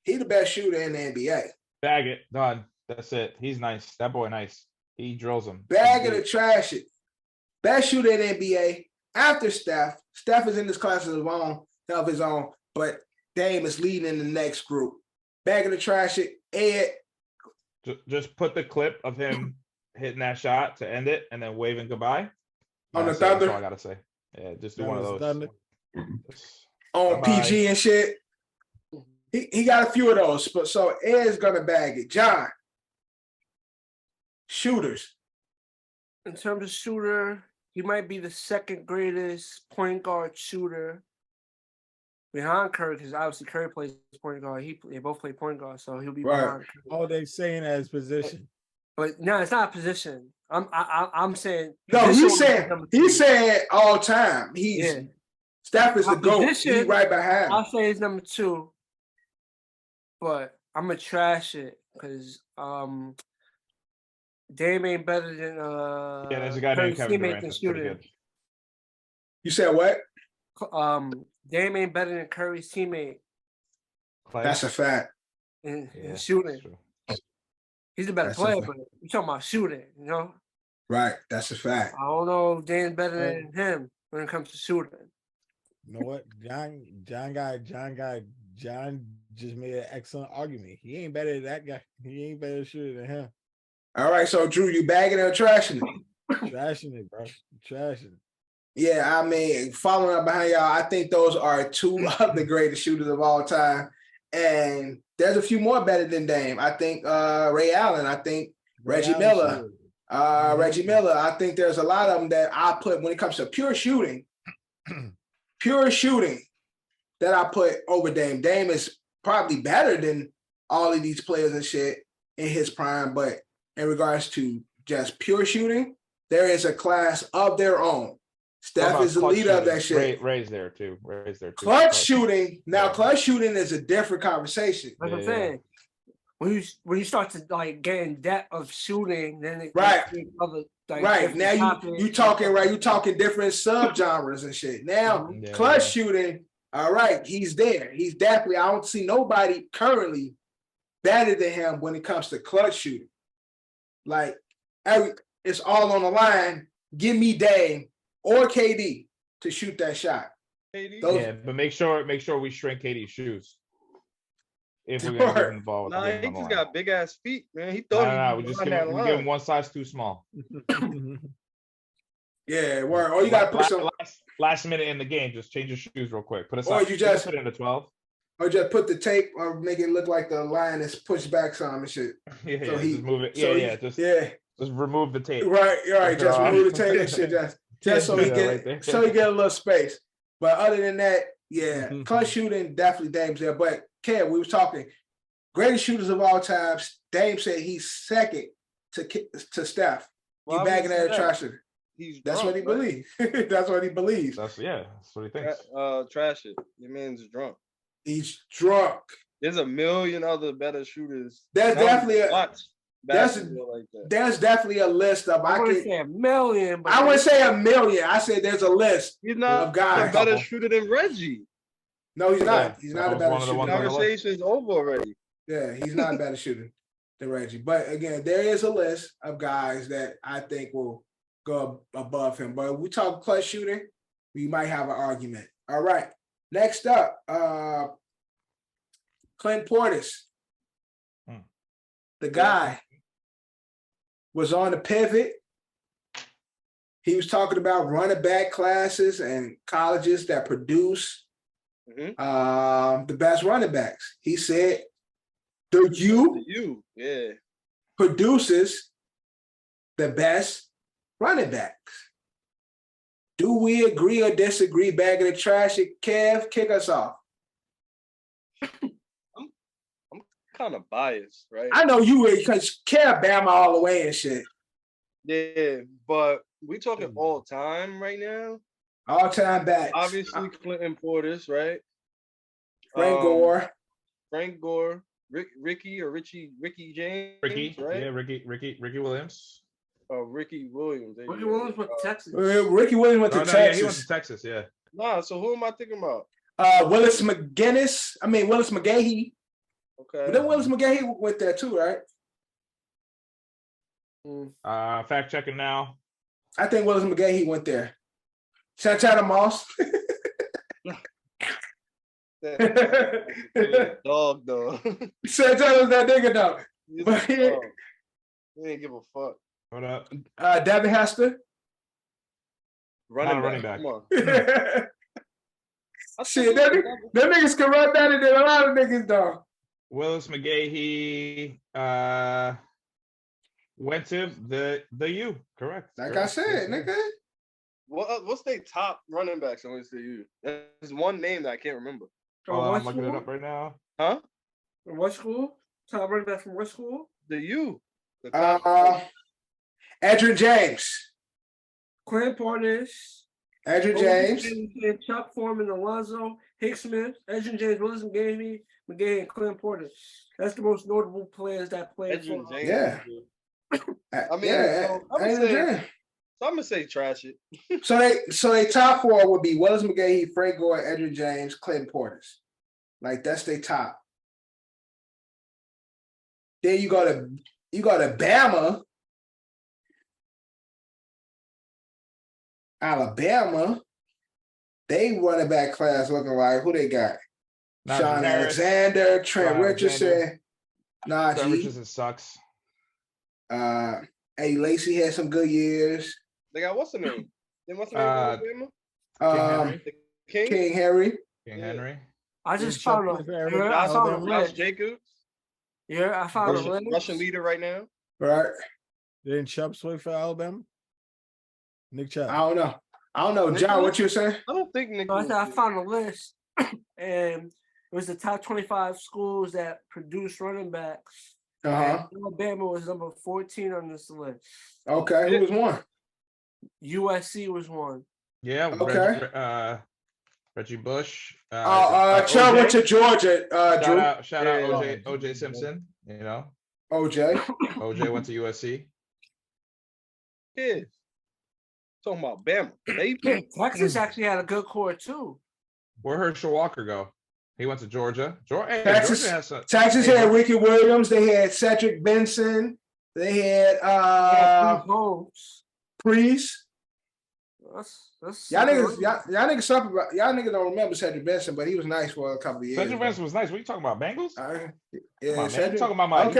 he the best shooter in the NBA. Bag it, done. That's it. He's nice. That boy nice. He drills him. Bag of the trash. Best shooter in the NBA after Steph. Steph is in this class of his own, but Dame is leading in the next group. Bag of the trash. Ed. Just put the clip of him hitting that shot to end it and then waving goodbye. On the Thunder. That's all I gotta say. Yeah, just do one of those. On PG and shit. He got a few of those, but so Ed's gonna bag it. John. Shooters. In terms of shooter, he might be the second greatest point guard shooter behind Curry, because obviously Curry plays point guard. They both play point guard, so he'll be behind Curry. Oh, they saying as position. But no, it's not a position. I'm saying no. He said all time. Steph is the GOAT. He's right behind. I'll say he's number 2. but I'm gonna trash it because Dame ain't better than Yeah, there's a guy named Curry's Kevin teammate Durant than that's pretty shooting. good. You said what? Dame ain't better than Curry's teammate Clay? That's a fact. in Yeah, shooting. that's true. He's a better That's a player, fact. but you talking about shooting, you know? Right. That's a fact. I don't know if Dame's better than him when it comes to shooting. You know what? John just made an excellent argument. He ain't better than that guy. He ain't better shooter than him. All right. So Drew, you bagging or trashing it? Trashing it, bro. Trashing it. Yeah, I mean, following up behind y'all, I think those are two of the greatest shooters of all time. And there's a few more better than Dame. I think Ray Allen. I think Reggie Miller. Reggie Miller. I think there's a lot of them that I put when it comes to pure shooting that I put over Dame. Dame is probably better than all of these players and shit in his prime. But in regards to just pure shooting, there is a class of their own. Steph is the leader of that shit. Ray's there too. Clutch shooting. Now, clutch shooting is a different conversation. Like I'm saying, when you start to like get in depth of shooting, then it right, other, like, right. Now you talking right. You talking different subgenres and shit. Now, clutch shooting. All right, he's there. He's definitely. I don't see nobody currently better than him when it comes to clutch shooting. Like, it's all on the line. Give me Dame or KD to shoot that shot. But make sure we shrink KD's shoes. If we're gonna get involved. Nah, he just got big ass feet, man. He thought we give him one size too small. Yeah, word. Or you gotta put some last minute in the game, just change your shoes real quick. Put or you just put it in the 12. Or just put the tape or make it look like the line is pushed back some and shit. Just move it. Just remove the tape. Right. Just remove the tape and shit. Just so he get a little space. But other than that, clutch shooting definitely Dame's there. But Kev, we was talking greatest shooters of all time. Dame said he's second to Steph. You bagging at a trasher. That's what he believes. That's what he believes. That's what he thinks. Trash it. Your man's drunk. He's drunk. There's a million other better shooters. There's definitely there's definitely a list of. I wouldn't say a million. But I wouldn't say a million. I said there's a list. He's not of guys. a better shooter than Reggie. No, he's not. He's not a better shooter. The conversation's over already. Yeah, he's not a better shooter than Reggie. But again, there is a list of guys that I think will go above him. But if we talk clutch shooting, we might have an argument. All right. Next up, Clint Portis. The guy was on the pivot. He was talking about running back classes and colleges that produce the best running backs. He said the U produces the best running backs. Do we agree or disagree? Bag of the trash. Kev, kick us off. I'm kind of biased, right? I know you would because Kev Bama all the way and shit. Yeah, but we talking all time right now. All time backs. Obviously, Clinton Portis, right? Frank Gore, Ricky James, right? Yeah, Ricky Williams. Ricky Williams. Ricky Williams went to Texas. Ricky Williams went to Texas. Yeah, he went to Texas. Yeah. Nah. So who am I thinking about? Willis McGahee. Okay. But then Willis McGahee went there too, right? Fact checking now. I think Willis McGahee went there. Santana Moss. Dog though. Santana's that nigga though. But he ain't give a fuck. What up? Devin Hester. Running back. Come on. Shit, them niggas can run better than a lot of niggas though. Willis McGahee went to the U, correct? Like I said, nigga. What's their top running backs on the U? There's one name that I can't remember. I'm looking it up right now. Huh? From what school? Top running back from what school? The U. Edgerrin James. Clint Portis. Edgerrin James. Chuck Foreman, Alonzo Hicksmith, Edgerrin James, Willis McGahee, McGahee, and Clinton Porter. That's the most notable players that played for. Yeah. I mean, yeah, so I'm gonna say trash it. so they top four would be Willis McGahee, Frank Gore, Edgerrin James, Clinton Portis. Like that's their top. Then you go to Bama, Alabama. They running back class looking like who they got? Sean Alexander, Trent Richardson. Trent Richardson sucks. Eddie Lacy had some good years. They got what's the name? What's the name? King Henry. I just found a list. Jacobs. Yeah, I found a list. Russian leader right now. Right. Didn't Chubb play for Alabama? Nick Chubb. I don't know. John, what you saying? I don't think Nick. I found a list, and it was the top 25 schools that produce running backs. Alabama was number 14 on this list. Okay, who was one? USC was one. Yeah. Okay. Reggie Bush. Chubb went to Georgia. Shout out OJ Simpson. You know. OJ went to USC. Yeah. Talking about Bama. Texas actually had a good core too. Where Herschel Walker go? He went to Georgia. Texas had Ricky Williams. They had Cedric Benson. They had Priest. Y'all niggas don't remember Cedric Benson, but he was nice for a couple of years. Cedric Benson was nice. What are you talking about? Bengals? Yeah, Cedric. Talking about my okay.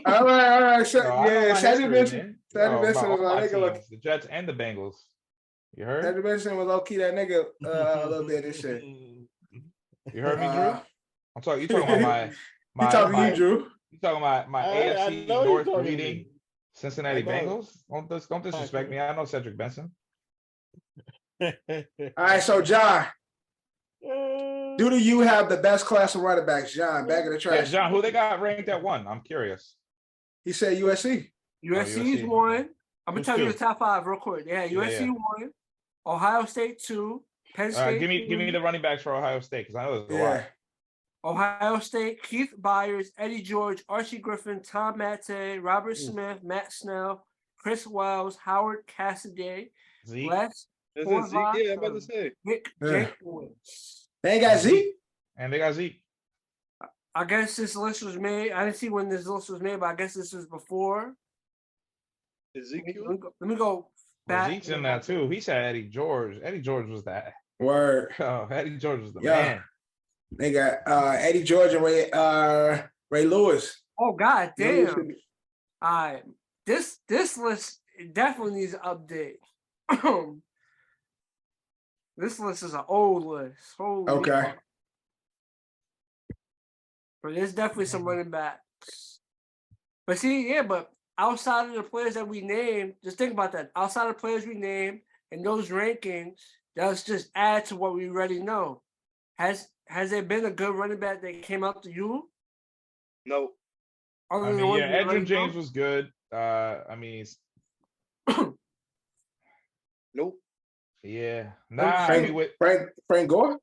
All right. Cedric Benson. Cedric Benson was my nigga. Look, the Jets and the Bengals. You heard? Cedric Benson was low key that nigga a little bit. This shit. You heard me, Drew? I'm talking. You talking about my? You talking to you, Drew? You talking about my AFC North leading Cincinnati Bengals? Don't disrespect me. I know Cedric Benson. All right, so John, do you have the best class of running backs, John? Back of the trash. Yeah, John, who they got ranked at 1? I'm curious. He said USC. USC's 1. I'm gonna tell you the top 5 real quick. Yeah, USC 1, Ohio State 2, Penn State. Give me the running backs for Ohio State because I know there's a lot. Ohio State: Keith Byers, Eddie George, Archie Griffin, Tom Matte, Robert Smith, Matt Snell, Chris Wells, Howard Cassidy, Zeke. Zeke, I'm about to say. Nick Jacobs. They got Zeke? And they got Zeke. I guess this list was made. I didn't see when this list was made, but I guess this was before. Ezekiel? Let me go back. Zeke's in that too. He said Eddie George. Eddie George was that. Word. Oh, Eddie George was the man. They got Eddie George and Ray Lewis. Oh, god damn. All right. This list definitely needs an update. This list is an old list. Holy fuck. But there's definitely some running backs. But see, but outside of the players that we named, just think about that. Outside of the players we named and those rankings, let's just add to what we already know. Has there been a good running back that came out to you? No. Edgerrin James was good. Nope. Yeah. Frank Gore?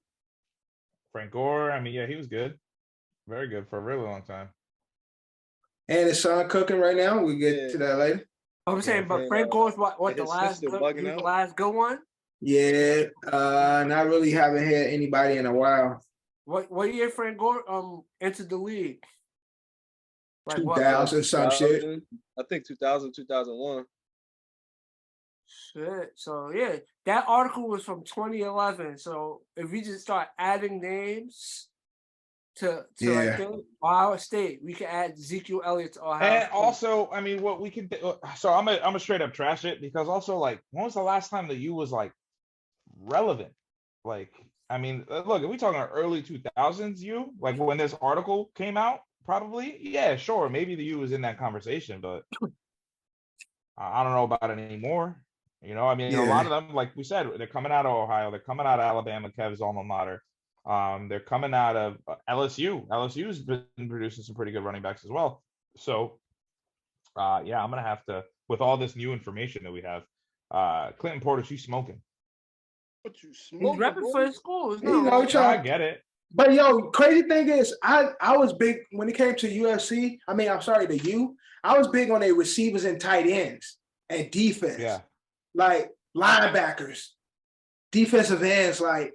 Frank Gore, he was good. Very good for a really long time. And his son cooking right now. We get to that later. I'm saying, but Frank Gore's what the last good one? Yeah, not really haven't had anybody in a while. What year Frank Gore entered the league? Like 2000 some shit. I think 2000, 2001. Shit. So yeah, that article was from 2011. So if we just start adding names to like Ohio State, we can add Ezekiel Elliott to Ohio and State. Also, what we can do, so I'm a straight up trash it because also like when was the last time the U was like relevant? Like, look, if we talking early 2000s U, like when this article came out, probably, yeah, sure, maybe the U was in that conversation, but I don't know about it anymore. A lot of them, like we said, they're coming out of Ohio, they're coming out of Alabama, Kev's alma mater. They're coming out of LSU. LSU's been producing some pretty good running backs as well. So, I'm gonna have to, with all this new information that we have, Clinton Portis, you smoking? What you smoking? He's repping for his school. I get it. But yo, crazy thing is, I was big when it came to UFC. I mean, I'm sorry, the U. I was big on their receivers and tight ends and defense. Yeah. Like linebackers, defensive ends. Like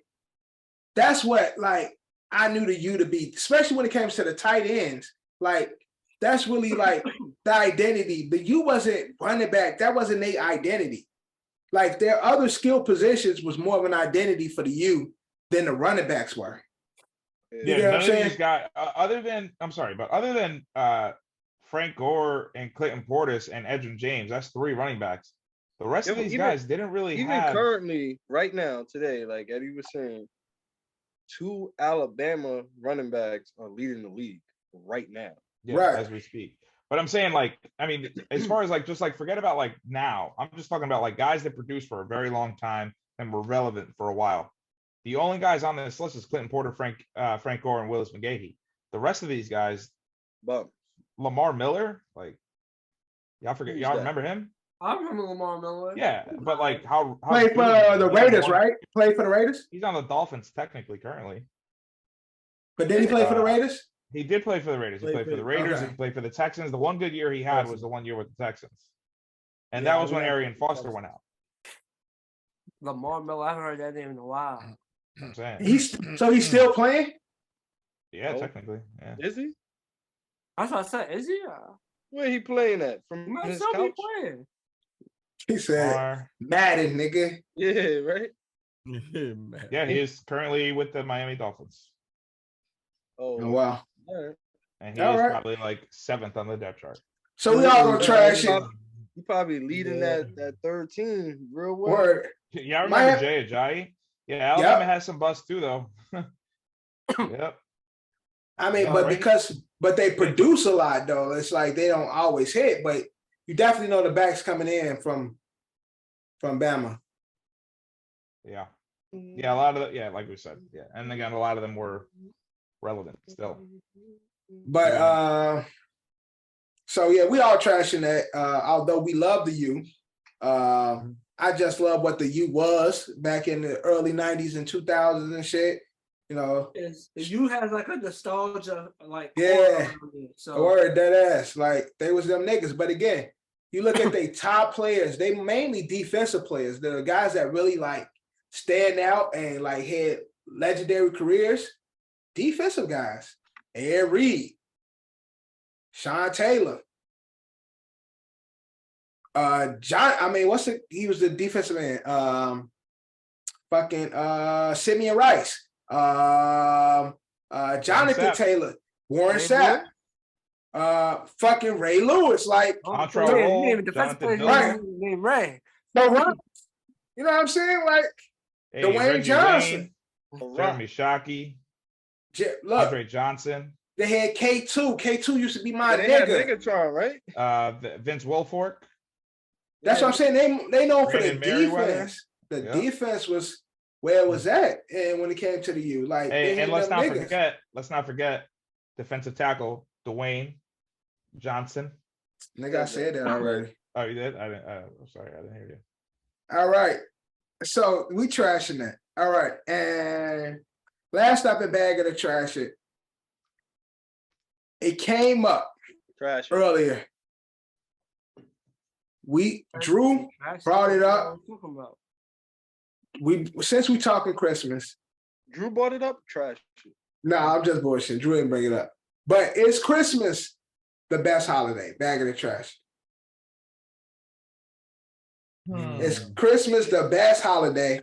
that's what like I knew the U to be, especially when it comes to the tight ends. Like that's really like the identity. The U wasn't running back. That wasn't their identity. Like their other skill positions was more of an identity for the U than the running backs were. Yeah, none of these guys, other than Frank Gore and Clinton Portis and Edgerrin James, that's 3 running backs. The rest of these guys didn't really have. Currently, right now, today, like Eddie was saying, 2 Alabama running backs are leading the league right now. Yeah, right. As we speak. But I'm saying, like, I mean, as far as like, just like forget about like now. I'm just talking about like guys that produced for a very long time and were relevant for a while. The only guys on this list is Clinton Porter, Frank Gore, and Willis McGahee. The rest of these guys, Lamar Miller, like, y'all remember him? I remember Lamar Miller. Yeah, but like how played for the Raiders, right? Played for the Raiders. He's on the Dolphins technically currently. But did he play for the Raiders? He did play for the Raiders. He played for the Raiders. Okay. He played for the Texans. The one good year he had was the one year with the Texans, and that was when Arian Foster went out. Lamar Miller, I haven't heard that name in a while. I'm saying he's still playing. Yeah, technically. Yeah. Is he? That's what I said. Is he? Where he playing at? From his couch? Playing. He said, Madden, nigga. Yeah, right? Yeah, he is currently with the Miami Dolphins. Oh, wow. Right. And he is probably like 7th on the depth chart. So we all gonna trash it. He probably leading that third team real well. Word. Yeah, I remember Jay Ajayi. Yeah, Alabama has some bust too, though. Yep. I mean, but they produce a lot though. It's like they don't always hit, but you definitely know the backs coming in from Bama. Yeah. Yeah, a lot of like we said. Yeah. And again, a lot of them were relevant still. But so yeah, we all trashing that. Although we love the U. I just love what the U was back in the early 90s and 2000s and shit. You know, the U has like a nostalgia, like so word that ass, like they was them niggas. But again, you look at the top players, they mainly defensive players. They're the guys that really like stand out and like had legendary careers. Defensive guys, Ed Reed, Sean Taylor, he was the defensive end. Simeon Rice. Jonathan Taylor, Warren Sapp, fucking Ray Lewis, like named Ray. No, right? You know what I'm saying? Like Dwayne Johnson, Jeremy Shockey, Andre Johnson. They had K2. K2 used to be my nigga. Niggatron, right? Vince Wilfork. That's what I'm saying. They known for the defense. The defense was where it was at, and when it came to the U, like, and let's not forget, defensive tackle Dwayne Johnson. Nigga, I said that already. Oh, you did? I didn't. I'm sorry, I didn't hear you. All right, so we trashing that. All right, and last up in bag of the trash it came up earlier. Drew brought it up. Since we talking Christmas. Drew brought it up? Trash. Nah, I'm just bullshitting. Drew didn't bring it up. But is Christmas the best holiday? Bag of the trash. Is Christmas the best holiday?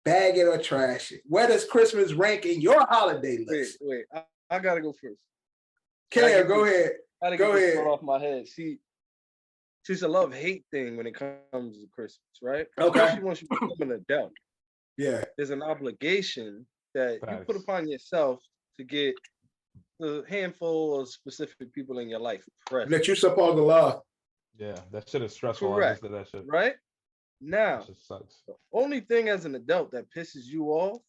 Bag it or trash it. Where does Christmas rank in your holiday list? Wait. I gotta go first. Carey, go ahead. Go ahead. Off my head. See, it's a love-hate thing when it comes to Christmas, right? Okay. Especially once you become an adult. Yeah. There's an obligation that you put upon yourself to get a handful of specific people in your life present. That you're supposed to love. Yeah, that shit is stressful. Correct. That shit. Right? Now, that just sucks. The only thing as an adult that pisses you off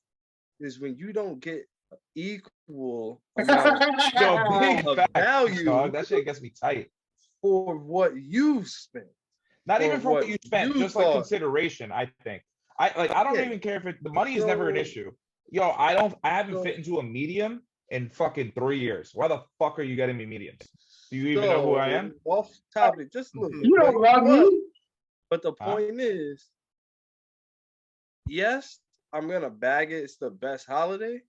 is when you don't get equal amount of value. Dog, that shit gets me tight. For what you spent. Not even for what you spent, just like consideration, I think. I don't even care if the money is never an issue. Yo, I haven't fit into a medium in fucking 3 years. Why the fuck are you getting me mediums? Do you even know who I am? Off topic, just look. You don't love me. But the point is, yes, I'm gonna bag it. It's the best holiday,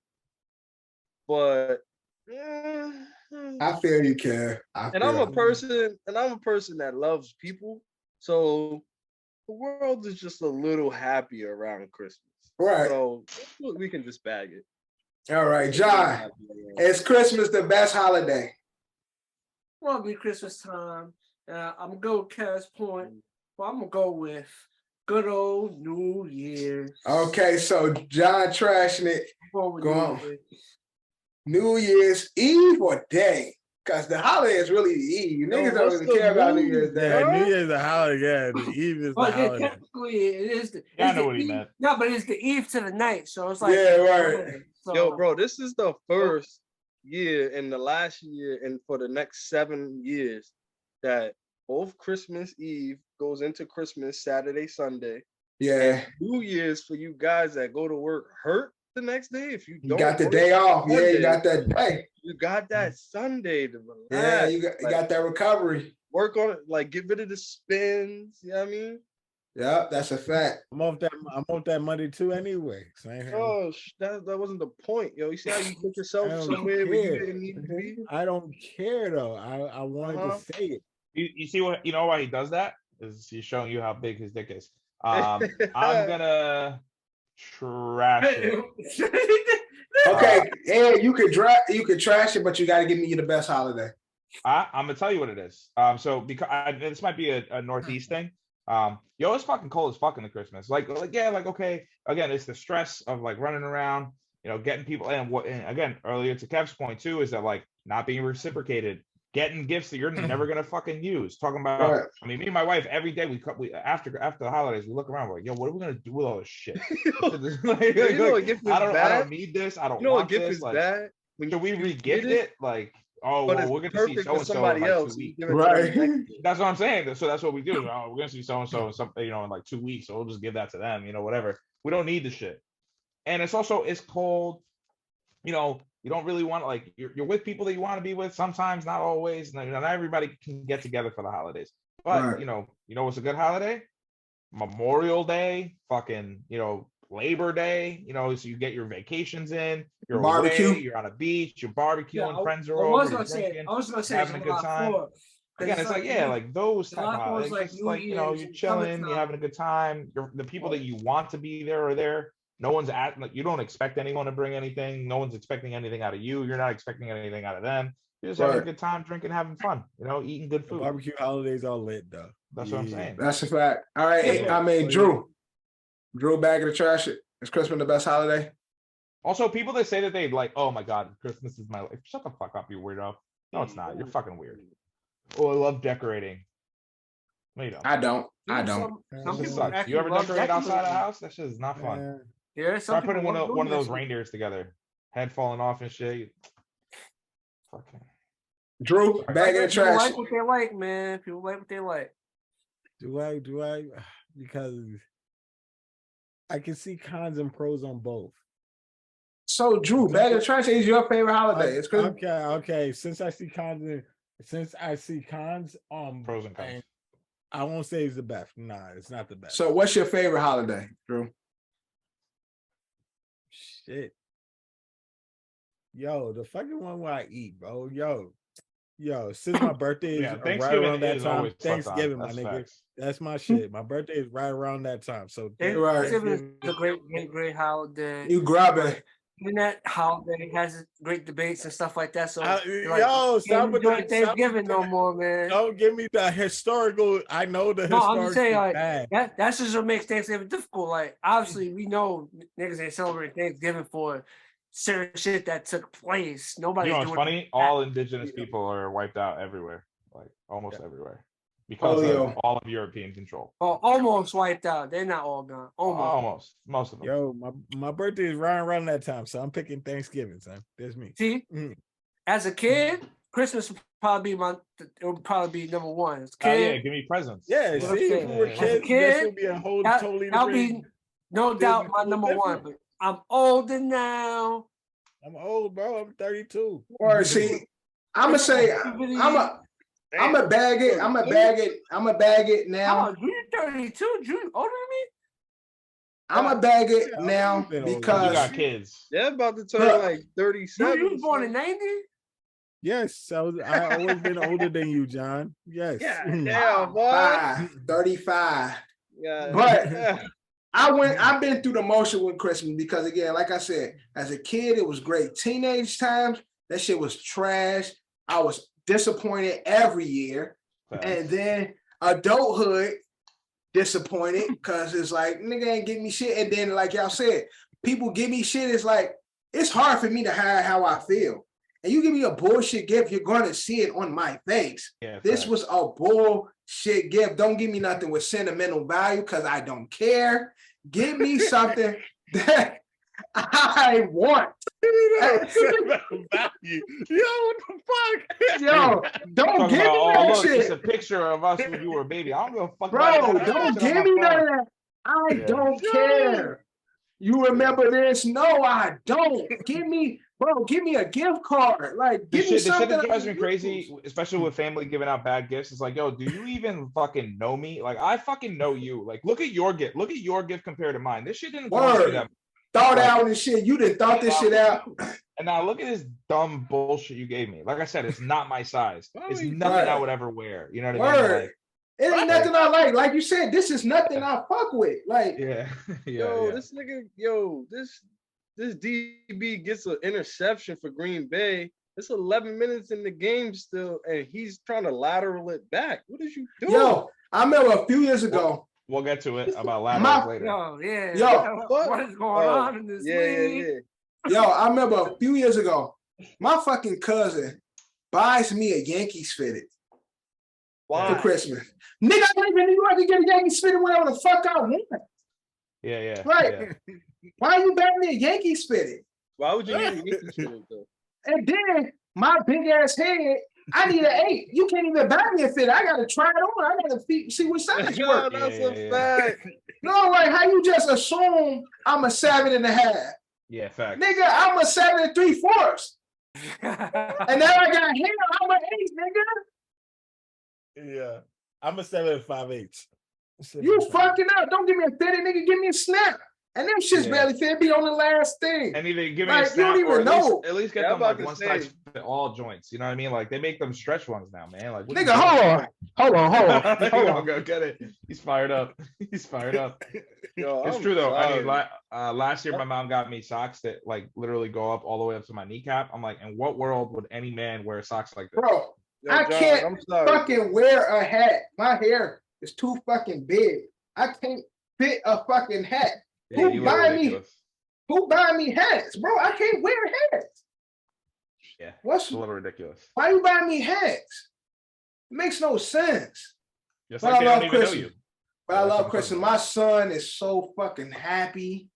but I feel you, Kev. I'm a person that loves people, so the world is just a little happier around Christmas. Right. So we can just bag it. All right, John. Is Christmas the best holiday? Well, it'll be Christmas time. I'm gonna go with Kev's point. Well, I'm gonna go with good old New Year's. Okay, so John trashing it. Go on. New Year's Eve or day? Because the holiday is really the Eve. You niggas don't even care about New Year's Day. Yeah, New Year's the holiday. Yeah, the Eve is the holiday. Technically, it is the. I know what he meant. No, but it's the Eve to the night, so it's like. Yeah, right. So, Yo, bro, this is the first year and the last year and for the next 7 years that both Christmas Eve goes into Christmas Saturday, Sunday. Yeah. New Year's for you guys that go to work hurt the next day. If you don't, got the day off. Yeah, you got that day. You got that Sunday to relax. Yeah, you got that recovery. Work on it, like get rid of the spins. You know what I mean? Yeah, that's a fact. I'm off that Monday too anyway. Oh, that wasn't the point, yo. You see how you put yourself somewhere where you didn't need to be? I don't care though. I wanted to say it. You see what, you know why he does that? Is he's showing you how big his dick is. I'm gonna trash it. Okay, and you could trash it, but you got to give me the best holiday. I'm gonna tell you what it is. So because this might be a Northeast thing. Yo, it's fucking cold as fuck in the Christmas. Like okay. Again, it's the stress of like running around, getting people and again earlier to Kev's point too is that like not being reciprocated, getting gifts that you're never gonna fucking use. Talking about, right. I mean, me and my wife every day we after the holidays we look around we're like, yo, what are we gonna do with all this shit? I don't need this. I don't want this. Gift is like, bad. Should we re-gift it? Like, oh, well, we're gonna see so and so in like else. 2 weeks. Right. That's what I'm saying. So that's what we do. Oh, we're gonna see so and so in like 2 weeks. So we'll just give that to them. Whatever. We don't need the shit. And it's cold. You don't really want like you're with people that you want to be with. Sometimes, not always. Not everybody can get together for the holidays. But right. you know what's a good holiday? Memorial Day, fucking Labor Day, so you get your vacations in, you're barbecue, away, you're on a beach, you're barbecuing, friends are over, I was gonna say having a good time. Again, it's like those type of holidays. Like you're chilling, you're having a good time. The people that you want to be there are there. No one's you don't expect anyone to bring anything. No one's expecting anything out of you. You're not expecting anything out of them. You're just having a good time, drinking, having fun. Eating good food. The barbecue holidays are lit though. That's what I'm saying. That's a fact. All right, I mean, Drew, bag of the trash. Is Christmas the best holiday? Also, people that say that they like, oh my God, Christmas is my life. Shut the fuck up, you weirdo. No, it's not. You're fucking weird. Oh, I love decorating. No, you don't. I don't. Some people sucks. You ever decorate outside the house? That shit is not fun. Yeah, try putting one of those reindeers together, head falling off and shit. Fucking. Drew, bag of the trash. People like what they like, man. People like what they like. Do I? Because I can see cons and pros on both. So, Drew, bag of the trash is your favorite holiday. It's good. Okay. Since I see cons, pros and cons. I won't say it's the best. Nah, it's not the best. So, what's your favorite holiday, Drew? Shit. Yo, the fucking one where I eat, bro. Yo, since my birthday is right around that time, Thanksgiving, my nigga. Facts. That's my shit. My birthday is right around that time. So Thanksgiving is a great holiday. You grab it. And that holiday has great debates and stuff like that. So, stop with that. Thanksgiving no more, man. Don't give me the historical. I know the historical. I'm saying like that's just what makes Thanksgiving difficult. Like obviously, we know niggas ain't celebrating Thanksgiving for certain shit that took place. Nobody's doing. It's funny. All indigenous people are wiped out everywhere, like almost everywhere, because of all of European control. Oh, almost wiped out. They're not all gone. Almost, most of them. Yo, my birthday is right around that time, so I'm picking Thanksgiving, son. That's me. See, as a kid, Christmas would probably be number one. As a kid, give me presents. Yeah, see, if we were kids, this would be a whole totally different. That'll be no doubt my number one. But I'm older now. I'm old, bro. I'm 32. Or see, I'ma say I'm a bag it. I'm a bag it now. Oh, you 32? You older than me? I'm a bag it now because you got kids. They're about to turn like 37. You was born in 90? Yes, I always been older than you, John. Yes. Yeah, boy. 35. Yeah. But I've been through the motion with Christmas because again, like I said, as a kid, it was great. Teenage times, that shit was trash. I was disappointed every year. And then adulthood, disappointed because it's like, nigga ain't give me shit. And then, like y'all said, people give me shit. It's like, it's hard for me to hide how I feel. And you give me a bullshit gift, you're going to see it on my face. Yeah, this was a bullshit gift. Don't give me nothing with sentimental value because I don't care. Give me something that I want. Sentimental value. Yo, what the fuck? Yo, don't give me that shit. It's a picture of us when you were a baby. I don't give a fuck. Bro, don't give me none of that. I don't care. You remember this? No, I don't. Give me a gift card. Like, give me something. The shit that drives me crazy, especially with family giving out bad gifts. It's like, yo, do you even fucking know me? Like, I fucking know you. Like, look at your gift. Look at your gift compared to mine. This shit didn't cost me that much. Thought out and shit. You done thought this shit out. And now look at this dumb bullshit you gave me. Like I said, it's not my size. It's nothing I would ever wear. You know what I mean? Like, it ain't nothing I like. Like you said, this is nothing I fuck with. Like, this nigga, this DB gets an interception for Green Bay. It's 11 minutes in the game still, and he's trying to lateral it back. What is you doing? Yo, I remember a few years ago. We'll get to it about laterals later. What is going on in this league? Yo, I remember a few years ago, my fucking cousin buys me a Yankees fitted for Christmas. Nigga, I don't even know I can get a Yankees fitted whatever the fuck I want. Yeah. Right. Yeah. Why you buying me a Yankees fitted? Why would you need a Yankees fitted though? And then my big ass head, I need an 8. You can't even buy me a fit. I gotta try it on. I gotta see what size you work. That's a fact. No, like how you just assume I'm a 7.5. Yeah, fact. Nigga, I'm a 7 3/4. And now I got hair. I'm an 8, nigga. Yeah, I'm a 7 5/8. You fucking up. Don't give me a fitted, nigga. Give me a snap. And them shits barely fit. Be on the last thing. And either give me a snap you don't even know. At least get them like one size fit all joints. You know what I mean? Like they make them stretch ones now, man. Like nigga, hold on. Go get it. He's fired up. Yo, it's true though. Sorry. I mean, last year my mom got me socks that like literally go up all the way up to my kneecap. I'm like, in what world would any man wear socks like this? Bro, I can't fucking wear a hat. My hair is too fucking big. I can't fit a fucking hat. Yeah, who buy me hats, bro? I can't wear hats. Yeah, it's a little ridiculous. Why you buy me hats? It makes no sense. Just like they don't even know you. But I love Christmas. My son is so fucking happy.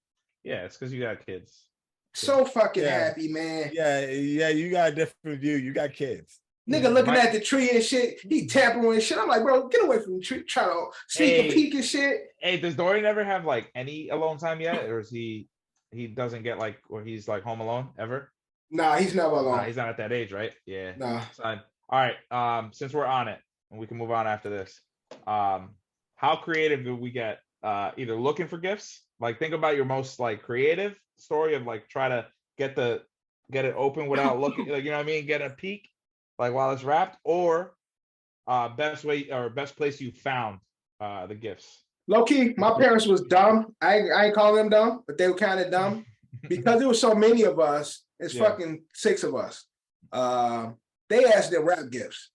Yeah, it's because you got kids. So fucking happy, man. Yeah, you got a different view. You got kids. Nigga looking at the tree and shit. He tapping and shit. I'm like, bro, get away from the tree. Try to sneak a peek and shit. Hey, does Dorian ever have like any alone time yet? Or is he doesn't get like, or he's like home alone ever? Nah, he's never alone. Nah, he's not at that age, right? Yeah. Nah. All right. Since we're on it, and we can move on after this. How creative do we get? Either looking for gifts, like think about your most like creative story of like try to get it open without looking, like you know what I mean, get a peek. Like while it's wrapped, or best place you found the gifts. Low key, my parents was dumb. I ain't calling them dumb, but they were kind of dumb because there was so many of us. It's fucking 6 of us. They asked them wrap gifts.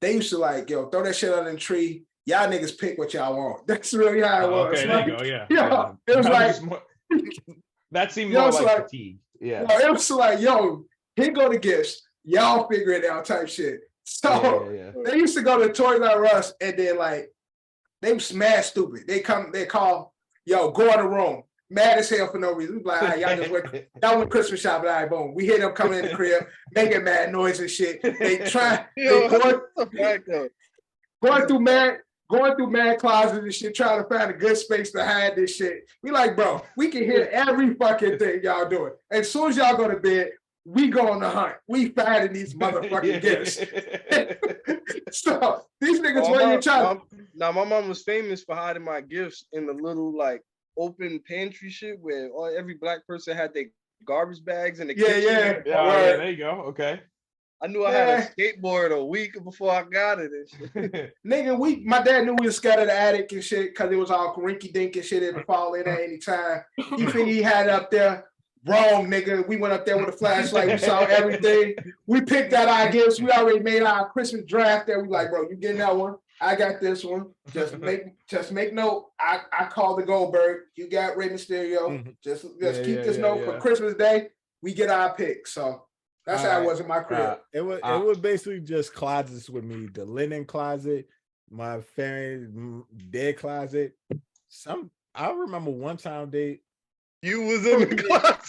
They used to like, yo, throw that shit under the tree. Y'all niggas pick what y'all want. That's really how it was. Okay, there you go. Yeah. It was like that seemed more like fatigue. Yeah. It was like, yo, here go the gifts. Y'all figure it out type shit. So they used to go to Toys R Us and then like they was mad stupid. They call, yo, go in the room. Mad as hell for no reason. We like, all right, y'all went Christmas shopping. All right, boom. We hear them coming in the crib, making mad noise and shit. They going through mad going through mad closets and shit, trying to find a good space to hide this shit. We like, bro, we can hear every fucking thing y'all doing. As soon as y'all go to bed, we go on the hunt. We finding these motherfucking gifts. So these niggas weren't even trying. Now my mom was famous for hiding my gifts in the little like open pantry shit where every black person had their garbage bags in the kitchen. Yeah, there you go. Okay. I knew I had a skateboard a week before I got it and shit. Nigga, my dad knew we was scared of the attic and shit because it was all rinky dink and shit in the fall in at any time. He figured he had it up there. Wrong, nigga. We went up there with a flashlight. We saw everything. We picked out our gifts. We already made our Christmas draft there. We like, bro, you getting that one? I got this one. Just make note. I called the Goldberg. You got Rey Mysterio. Just keep this note for Christmas Day. We get our pick. So that's how it was in my crib. It was basically just closets with me. The linen closet, my family dead closet. I remember one time you was in the closet.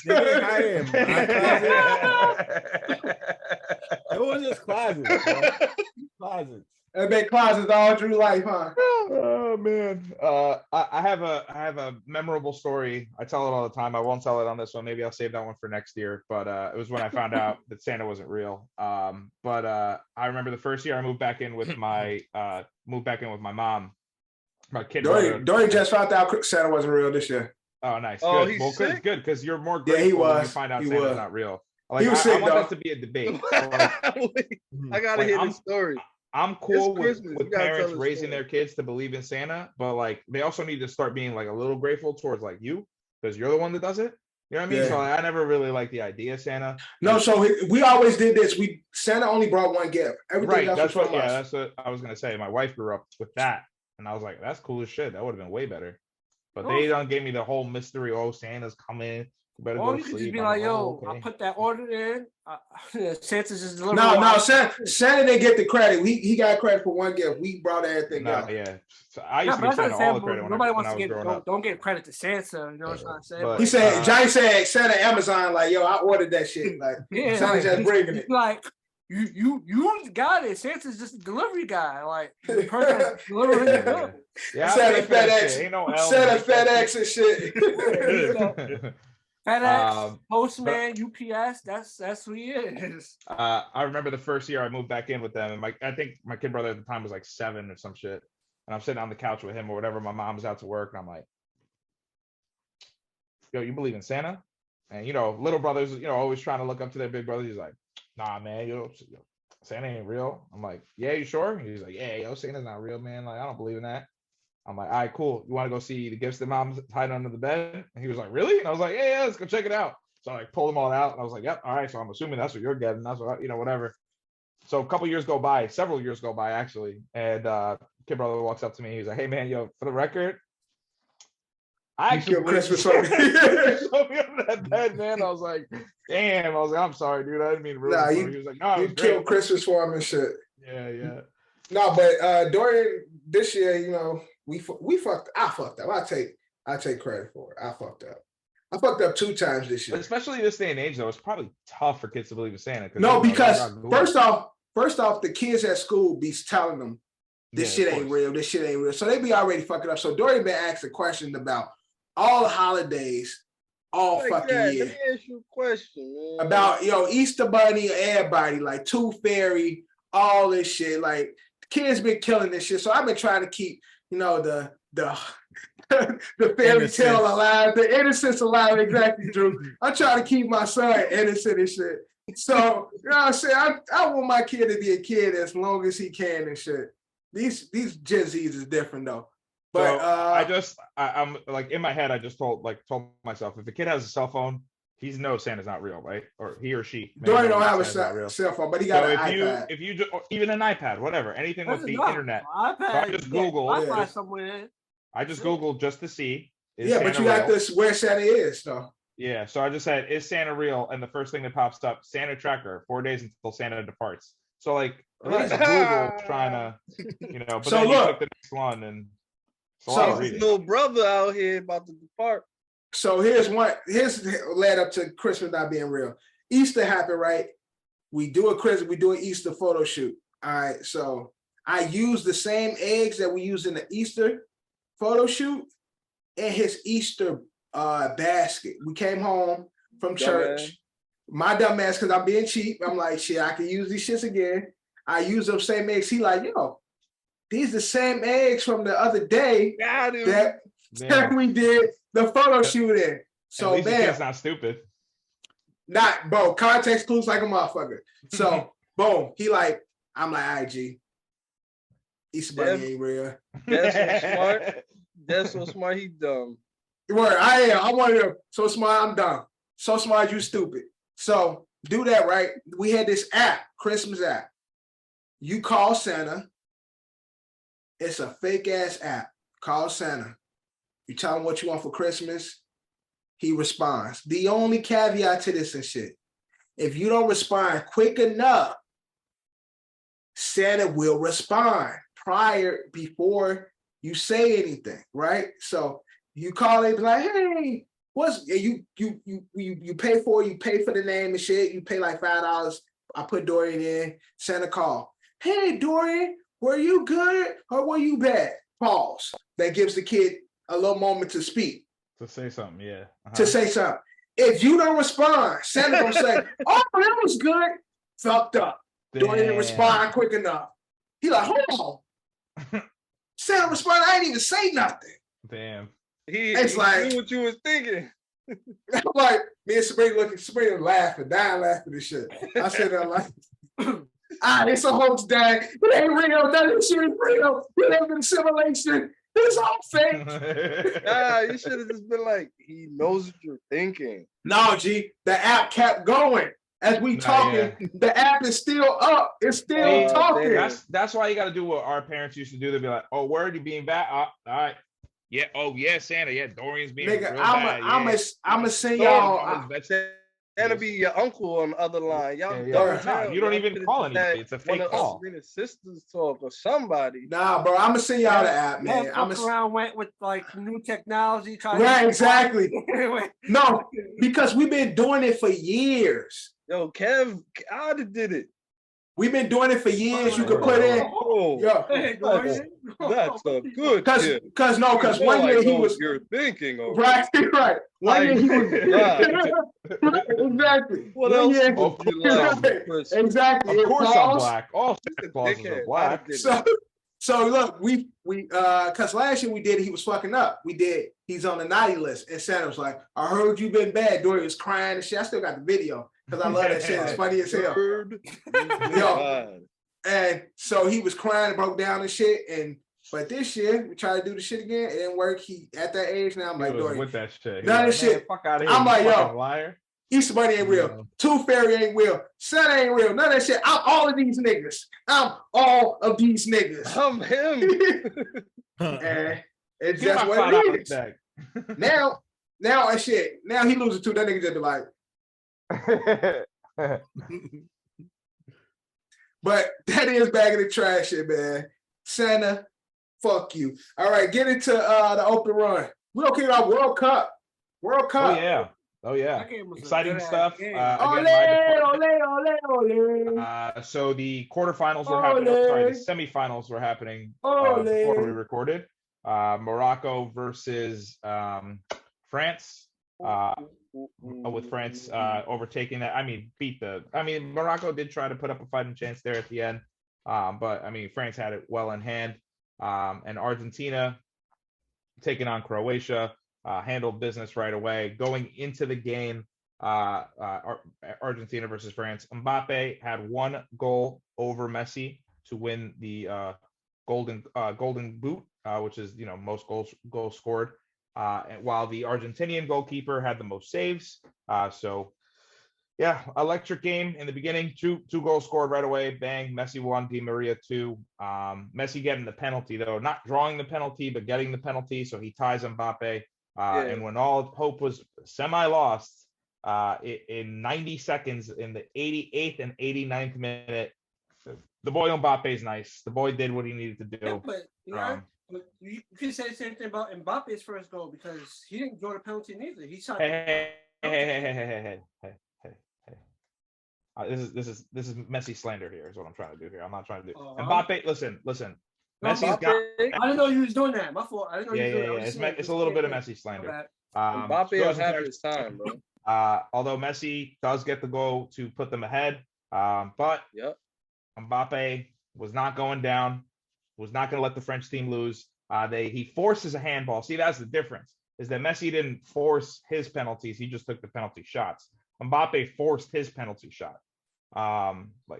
It was just closets. Closets. It been closets all through life, huh? Oh man. I have a memorable story. I tell it all the time. I won't tell it on this one. Maybe I'll save that one for next year. But it was when I found out that Santa wasn't real. But I remember the first year I moved back in with my mom. My kid. Dorian just found out Santa wasn't real this year. Oh, nice. Oh, good. Well, good because you're more grateful grateful when you find out Santa's not real. Like, he was sick, I want though. that to be a debate. Like, I gotta hear the story. I'm cool with parents the raising their kids to believe in Santa, but like they also need to start being like a little grateful towards like you because you're the one that does it. You know what I mean? Yeah. So I never really liked the idea of Santa. No, so we always did this. Santa only brought one gift. Everything else that's was what. from us. That's what I was gonna say. My wife grew up with that, and I was like, that's cool as shit. That would have been way better. But they don't give me the whole mystery. Oh, Santa's coming. You better go to You could sleep. just be like, yo, okay. I put that order in. Santa's just delivering. No, Santa didn't get the credit. He got credit for one gift. We brought everything else. Yeah. So I used to be Santa all the credit. Nobody wants to get don't get credit to Santa. You know what I'm trying to say? But, He said, Johnny said Santa Amazon, like, yo, I ordered that shit. Like, Santa's just bringing it. Like, you got it. Santa's just a delivery guy. Like, the person delivering it. Yeah, Santa FedEx. Ain't no Santa FedEx and shit. FedEx, Postman, UPS. That's who he is. I remember the first year I moved back in with them, and I think my kid brother at the time was like 7 or some shit. And I'm sitting on the couch with him or whatever. My mom was out to work, and I'm like, "Yo, you believe in Santa?" And little brothers, always trying to look up to their big brother. He's like, "Nah, man, Santa ain't real." I'm like, "Yeah, you sure?" He's like, "Yeah, Santa's not real, man. Like, I don't believe in that." I'm like, all right, cool. You want to go see the gifts that mom's hiding under the bed? And he was like, really? And I was like, yeah, let's go check it out. So I pulled them all out, and I was like, yep, all right. So I'm assuming that's what you're getting. That's what, whatever. So several years go by actually, and kid brother walks up to me. He's like, hey man, yo, for the record, I actually Christmas for me. Showed me under that bed, man. I was like, damn. I was like, I'm sorry, dude. I didn't mean to ruin it. He was like, no, you killed Christmas for him and shit. Yeah. No, but Dorian, this year, we fucked. I fucked up. I take credit for it. I fucked up. I fucked up 2 times this year. Especially this day and age, though, it's probably tough for kids to believe in Santa. No, because first off, the kids at school be telling them this shit ain't real. This shit ain't real. So they be already fucking up. So Dorian been asking questions about all the holidays, all fucking year. Let me ask you a question, man. About Easter Bunny, everybody, like Tooth Fairy, all this shit. Like kids been killing this shit. So I've been trying to keep, the fairy tale alive, the innocence alive. Exactly, Drew. I'm trying to keep my son innocent and shit. So what I'm saying, I want my kid to be a kid as long as he can and shit. These Gen Zs is different though. But I'm like in my head, I just told myself, if the kid has a cell phone, he knows Santa's not real, right? Or he or she. Dorian don't have a cell phone, but he got an iPad. If you even an iPad, whatever, anything with the internet. iPad, so I just Googled. Somewhere. I just Googled just to see. Yeah, but you got this where Santa is, though. Yeah, so I just said, is Santa real? And the first thing that pops up, Santa tracker, 4 days until Santa departs. So like, at least Google trying to, but so then look, you click the next one and his little brother out here about to depart. So here's led up to Christmas not being real. Easter happened, right? We do an Easter photo shoot. All right, so I used the same eggs that we used in the Easter photo shoot in his Easter basket. We came home from church. My dumb ass, because I'm being cheap. I'm like, shit, I can use these shits again. I use those same eggs. He like, yo, these the same eggs from the other day that we did the photo shoot in. So, at least the kid's not stupid. Not, bro, context clues like a motherfucker. So, boom, he like, I'm like, IG. Easter Bunny ain't real. That's so smart. That's so smart, he dumb. Word, I am. I wanted to, so smart, I'm dumb. So smart, you stupid. So, do that, right? We had this app, Christmas app. You call Santa. It's a fake ass app. Call Santa. You tell him what you want for Christmas. He responds. The only caveat to this and shit, if you don't respond quick enough, Santa will respond before you say anything, right? So you call it like, hey, you pay for the name and shit. You pay like $5. I put Dorian in. Santa call. Hey, Dorian, were you good or were you bad? Pause. That gives the kid a little moment to speak. To say something, yeah. To say something. If you don't respond, Santa gonna say, oh, that was good. Fucked up. Dorian didn't respond quick enough. He like, hold on. Santa responded, I didn't even say nothing. Damn. It's like what you was thinking. I'm like, me and Sabrina laughing, dying laughing and shit. I said that like, it's a hoax, Dad. It ain't real. None of this shit is real. We live in simulation. It's all fake. You should have just been like, he knows what you're thinking. No, G, the app kept going. As we talking, the app is still up. It's still talking. That's why you got to do what our parents used to do. They'd be like, "Oh, word, you being bad? All right, yeah. Oh, yeah, Santa. Yeah, Dorian's being real bad. I'm gonna send y'all. That'll be your uncle on the other line. Y'all, you don't even call anything. It's a fake call. Sabrina's sisters talk or somebody. Nah, bro, I'm gonna send y'all the app, man. I'm around went with like new technology. Right, exactly. No, because we've been doing it for years. Yo, Kev, I did it. We've been doing it for years. You could put in. That's a good. Because 1 year he was. You're thinking. Right. 1 year he was. Exactly. What else would you like? Exactly. Of course I'm black. All Santa Clauses are black. So look, we because last year we did, he was fucking up. He's on the naughty list, and Santa was like, I heard you been bad. Dorian was crying and shit. I still got the video because I love that shit. It's funny as hell. Yo. And so he was crying and broke down and shit. But this year we tried to do the shit again. It didn't work. He at that age now. I'm like, Dorian, with that shit. None of this shit. Fuck out of here. I'm like, yo, liar. Easter Bunny ain't real. Tooth Fairy ain't real. Santa ain't real. None of that shit. I'm all of these niggas. I'm all of these niggas. I'm him. And it's just what it is. Now that shit. Now he loses to that nigga just be like. But that is back in the trash shit, man. Santa, fuck you. All right, get into the open run. We don't care about World Cup. Oh yeah. Exciting stuff. So the quarterfinals were happening. The semifinals were happening before we recorded. Morocco versus France. With France overtaking that. Morocco did try to put up a fighting chance there at the end. But France had it well in hand. And Argentina taking on Croatia. Handled business right away. Going into the game, Argentina versus France, Mbappe had 1 goal over Messi to win the golden boot, which is most goals scored. While the Argentinian goalkeeper had the most saves. Electric game in the beginning. Two goals scored right away. Bang. Messi 1, Di Maria 2. Messi getting the penalty though, not drawing the penalty, but getting the penalty. So he ties Mbappe. And when all hope was semi-lost, in 90 seconds, in the 88th and 89th minute, the boy Mbappe's nice. The boy did what he needed to do. Yeah, but you can say the same thing about Mbappe's first goal because he didn't draw the penalty neither. He shot. Hey. This is Messi slander here. Is what I'm trying to do here. I'm not trying to do. Mbappe, listen. Messi's got. I didn't know you was doing that. My fault. I didn't know you was doing that. It's a little bit of Messi slander. Mbappe will have his time, bro. Although Messi does get the goal to put them ahead, but Mbappe was not going down. Was not going to let the French team lose. He forces a handball. See, that's the difference. Is that Messi didn't force his penalties. He just took the penalty shots. Mbappe forced his penalty shot.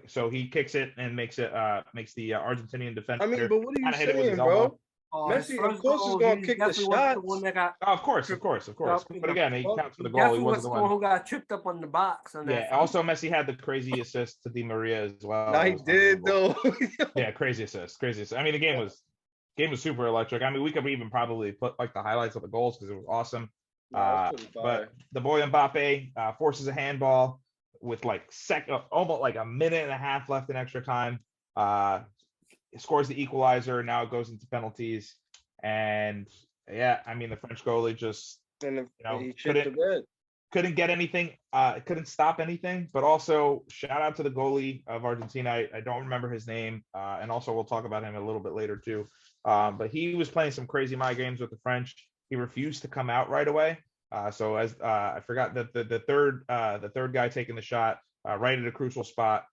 So he kicks it and makes the Argentinian defender. I mean, but what are you saying, bro? Messi, of course, is going to kick the shots. Of course. But again, he counts for the goal. He wasn't the one who got tripped up on the box. Also, Messi had the crazy assist to Di Maria as well. No, he did though. Yeah, crazy assist. I mean, the game was super electric. I mean, we could even probably put like the highlights of the goals because it was awesome. But the boy Mbappe forces a handball with like almost like a minute and a half left in extra time. Scores the equalizer. Now it goes into penalties, and I mean the French goalie just couldn't get anything. Couldn't stop anything. But also shout out to the goalie of Argentina. I don't remember his name, and also we'll talk about him a little bit later too. But he was playing some crazy mind games with the French. He refused to come out right away. So as I forgot that the third guy taking the shot right at a crucial spot.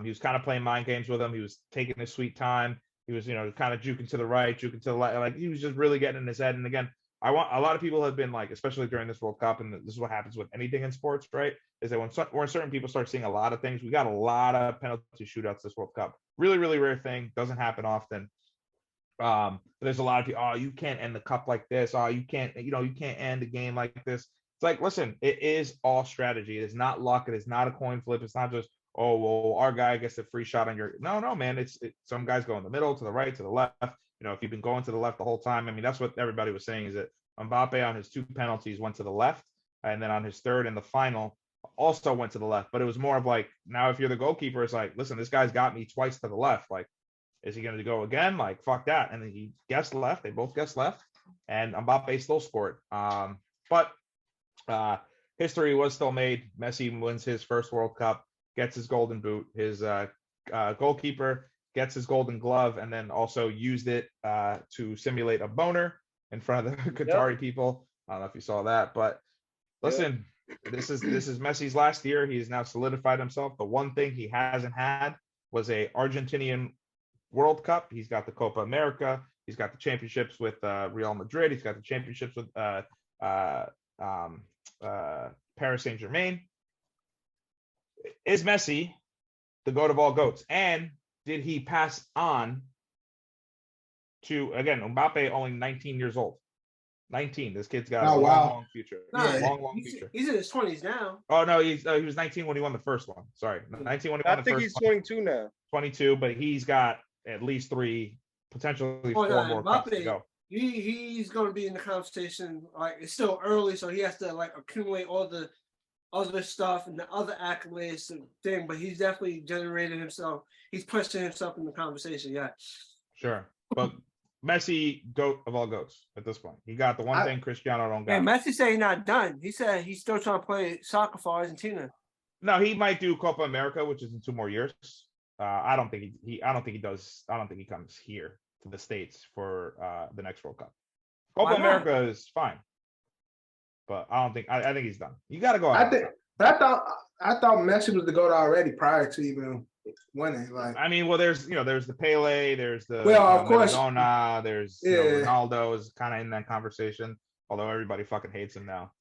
He was kind of playing mind games with him. He was taking his sweet time. He was, kind of juking to the right, juking to the left. Like he was just really getting in his head. And again, a lot of people have been like, especially during this World Cup, and this is what happens with anything in sports, right? Is that when certain people start seeing a lot of things, we got a lot of penalty shootouts this World Cup. Really, really rare thing. Doesn't happen often. But there's a lot of people, you can't end the cup like this. You can't end a game like this. It's like, listen, it is all strategy. It is not luck. It is not a coin flip. It's not just, oh, well, our guy gets a free shot on your. No, man. It's some guys go in the middle, to the right, to the left. If you've been going to the left the whole time, I mean, that's what everybody was saying is that Mbappe on his 2 penalties went to the left, and then on his third and the final also went to the left. But it was more of like, now if you're the goalkeeper, it's like, listen, this guy's got me twice to the left. Like, is he going to go again? Like, fuck that. And then he guessed left. They both guessed left, and Mbappe still scored. But history was still made. Messi wins his first World Cup, gets his golden boot. His goalkeeper gets his golden glove, and then also used it to simulate a boner in front of the Qatari people. I don't know if you saw that, but listen, this is Messi's last year. He has now solidified himself. The one thing he hasn't had was a Argentinian World Cup. He's got the Copa America. He's got the championships with Real Madrid. He's got the championships with Paris Saint-Germain. Is Messi the GOAT of all GOATs? And did he pass on to, again, Mbappe only 19 years old. 19. This kid's got a long future. Long future. He's in his 20s now. Oh, no, he was 19 when he won the first one. Sorry. 19 when he won the first one. I think he's 22 now. 22, but he's got at least 3, potentially 4 more cups to go. He's going to be in the conversation. Like, it's still early, so he has to like accumulate all the other stuff and the other accolades and thing, but he's definitely generated himself. He's pushing himself in the conversation. Yeah. Sure. But Messi, GOAT of all GOATs at this point. He got the one thing Cristiano don't got. And Messi said he's not done. He said he's still trying to play soccer for Argentina. No, he might do Copa America, which is in 2 more years. I don't think he does. I don't think he comes here to the States for the next World Cup. Copa America is fine, but I don't think. I think he's done. You got to go out. I thought Messi was the GOAT already prior to even winning. Like, I mean, well, there's the Pele, there's the of course, Maradona, there's Ronaldo is kind of in that conversation. Although everybody fucking hates him now.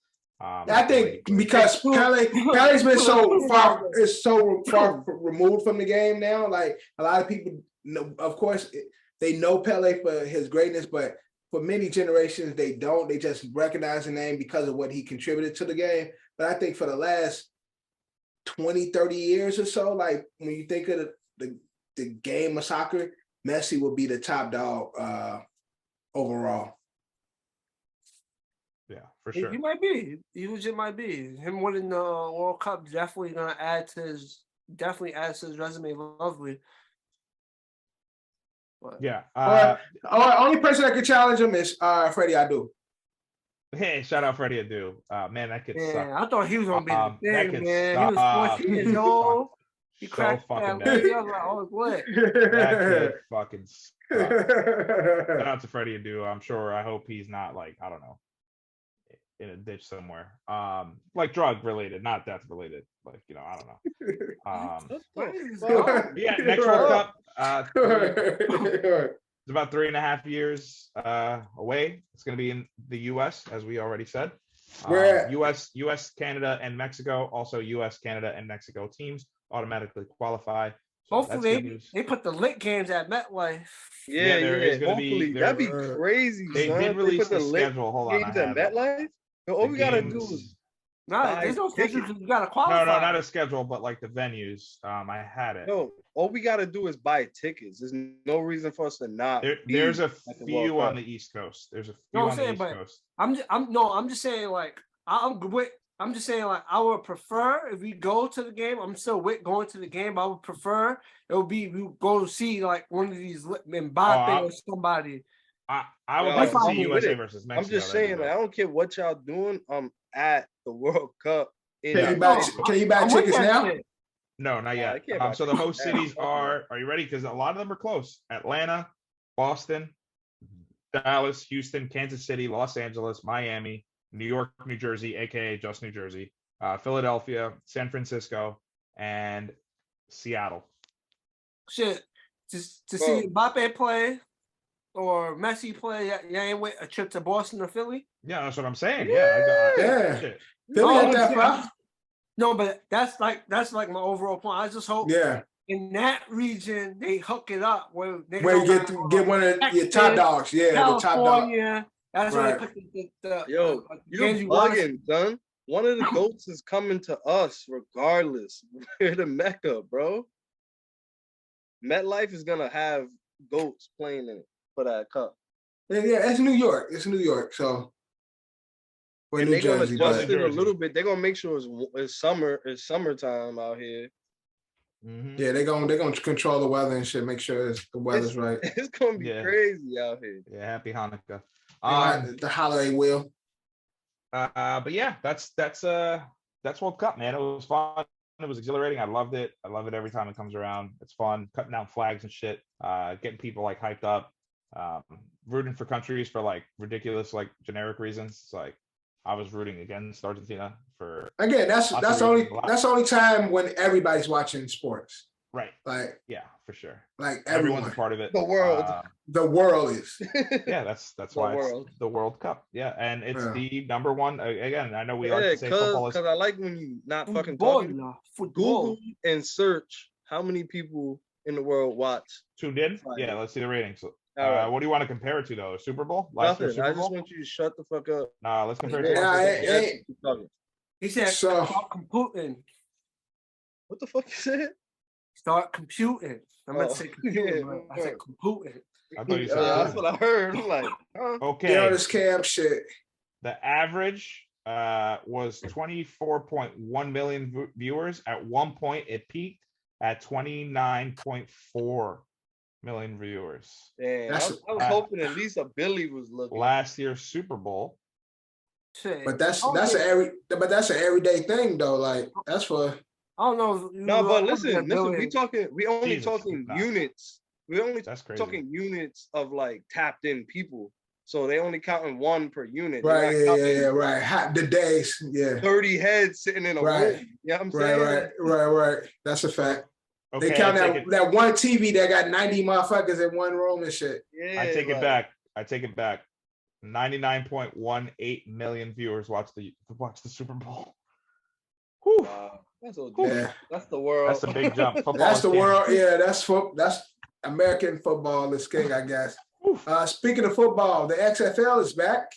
I think because Pele's been so far removed from the game now. Like, a lot of people know, of course, they know Pele for his greatness, but for many generations, they don't. They just recognize the name because of what he contributed to the game. But I think for the last 20, 30 years or so, like when you think of the game of soccer, Messi will be the top dog overall. Yeah, for sure. He might be. He legit might be. Him winning the World Cup definitely gonna add to his resume lovely. But, yeah. Only person that could challenge him is Freddie Adu. Hey, shout out Freddie Adu. Man, that kid sucked. I thought he was gonna be the thing, man. He was 14 years old. He So cracked fucking that bad. way. I was like, oh, what? That kid fucking sucks. Shout out to Freddie Adu. I'm sure. I hope he's not like, I don't know, in a ditch somewhere. Like drug related, not death related. Like, you know, I don't know. Yeah, next World Cup. It's about 3.5 years away. It's going to be in the U.S., as we already said. U.S., Canada, and Mexico. Also, U.S., Canada, and Mexico teams automatically qualify. So hopefully, they put the lit games at MetLife. Yeah, there is going to be. That'd be crazy. They did release the schedule. Hold on, games at MetLife. All we gotta do is. There's no schedule. You gotta qualify. No, not a schedule, but like the venues. I had it. No, all we gotta do is buy tickets. There's no reason for us to not. There's a few on the East Coast. There's a few on the East Coast. I'm just saying like I'm just saying like I would prefer if we go to the game. I'm still with going to the game. I would prefer it would be we go see like one of these Mbappe or somebody. I would like to see USA versus Mexico. I'm just saying, like, I don't care what y'all doing. I'm at the World Cup. Can you buy tickets now? No, not yet. So the host cities are you ready? Because a lot of them are close. Atlanta, Boston, Dallas, Houston, Kansas City, Los Angeles, Miami, New York, New Jersey, aka just New Jersey, Philadelphia, San Francisco, and Seattle. Shit, to see Mbappe play or Messi play, you ain't with a trip to Boston or Philly? Yeah, that's what I'm saying. Yeah. Philly ain't that far. No, but that's like my overall point. I just hope in that region they hook it up where you get one of your top dogs. Yeah, California. The top dog. That's where they put the you're bugging, son. One of the goats is coming to us regardless. We're the Mecca, bro. MetLife is gonna have goats playing in it for that cup. Yeah, it's New York. It's New York, so. And they're gonna adjust it a little bit. They're gonna make sure it's summertime out here. Mm-hmm. Yeah, they're gonna control the weather and shit. Make sure the weather's right. It's gonna be crazy out here. Yeah, happy Hanukkah. The holiday wheel. But yeah, that's World Cup, man. It was fun. It was exhilarating. I loved it. I love it every time it comes around. It's fun, cutting down flags and shit, getting people like hyped up, rooting for countries for like ridiculous, like generic reasons. It's like I was rooting against Argentina for. Again, that's the only time when everybody's watching sports. Right. Like yeah, for sure. Like everyone's a part of it. The world. The world is. Yeah, that's why it's the World Cup. Yeah, and it's the number one. Again, I know we like to say football is. Because I like when you not fucking talking. Google and search how many people in the world watch. Tuned in? Yeah, let's see the ratings. What do you want to compare it to though? Super Bowl? Nothing. Super Bowl? I just want you to shut the fuck up. Nah, let's compare it to. He said start computing. What the fuck you said? Start computing. I meant to say computing, but I said computing. I thought you said that's what I heard. I'm like, okay. Yeah, this cam shit. The average was 24.1 million viewers. At one point, it peaked at 29.4 million viewers. Damn, I was hoping at least a Billy was looking. Last year's Super Bowl. But that's an everyday thing though. Like that's for. I don't know. No, but listen. We only talking units. We only talking units of like tapped in people. So they only counting one per unit. Right, right. The days, 30 heads sitting in a room. Yeah, I'm saying. Right. That's a fact. Okay, they count that one TV that got 90 motherfuckers in one room and shit. Yeah, I take it back. 99.18 million viewers watch the Super Bowl. Whew. Wow. That's the world. That's a big jump. That's the world. Yeah, that's American football is king, I guess. Speaking of football, the XFL is back.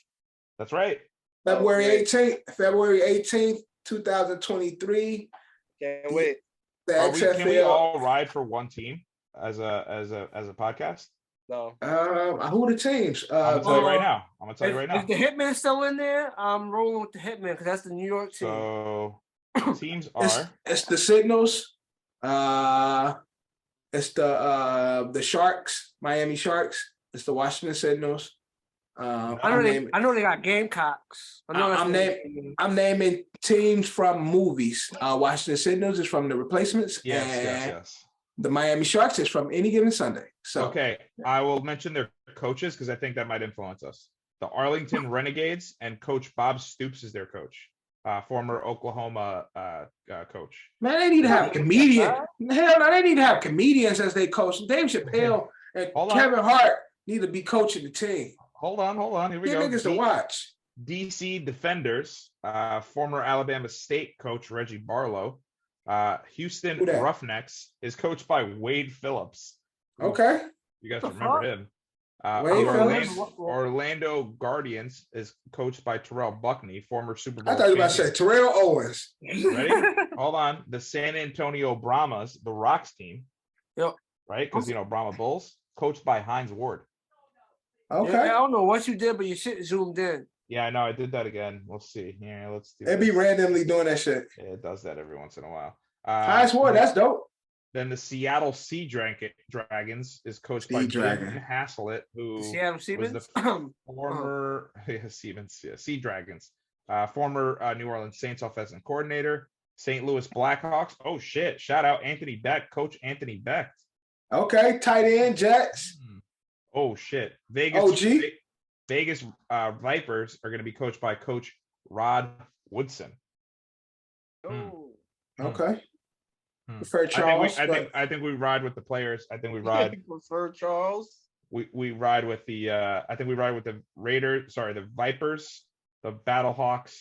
That's right. February 18th, 2023. Can't wait. The XFL. Can we all ride for one team as a podcast? No. Who are the teams? I'm gonna tell you right now. Is the Hitman still in there? I'm rolling with the Hitman because that's the New York team. So teams are. It's the Signals. It's the Sharks, Miami Sharks. It's the Washington Signals. I know they got Gamecocks. I'm naming teams from movies. Washington Sentinels is from The Replacements. Yes. The Miami Sharks is from Any Given Sunday. So okay, I will mention their coaches because I think that might influence us. The Arlington Renegades and Coach Bob Stoops is their coach. Former Oklahoma coach. Man, they need to have comedians. Hell no, they need to have comedians as they coach. Dave Chappelle and Kevin Hart need to be coaching the team. Hold on. Here we go. Niggas to watch. DC Defenders, former Alabama State coach Reggie Barlow. Houston Roughnecks is coached by Wade Phillips. Okay. You guys remember him. Orlando Guardians is coached by Terrell Buckney, former Super Bowl. I thought you were about to say Terrell Owens. Ready? Hold on. The San Antonio Brahmas, the Rocks team. Yep. Right? Because, Brahma Bulls, coached by Hines Ward. Okay. Yeah, I don't know what you did, but your shit zoomed in. Yeah, I know. I did that again. Let's see. Yeah, let's do it. Be randomly doing that shit. Yeah, it does that every once in a while. Hines Ward, that's dope. Then the Seattle Sea Dragons is coached by Jim Haslett, who was the former Sea Dragons, former New Orleans Saints offensive coordinator, St. Louis Blackhawks. Oh shit! Shout out Anthony Beck, Coach Anthony Beck. Okay, tight end Jets. Oh shit! Vegas Vipers are going to be coached by Coach Rod Woodson. Oh, okay. Prefer Charles. I think we ride with the players. I think we ride. Prefer Charles. We ride with the. I think we ride with the Raiders. Sorry, the Vipers, the Battlehawks,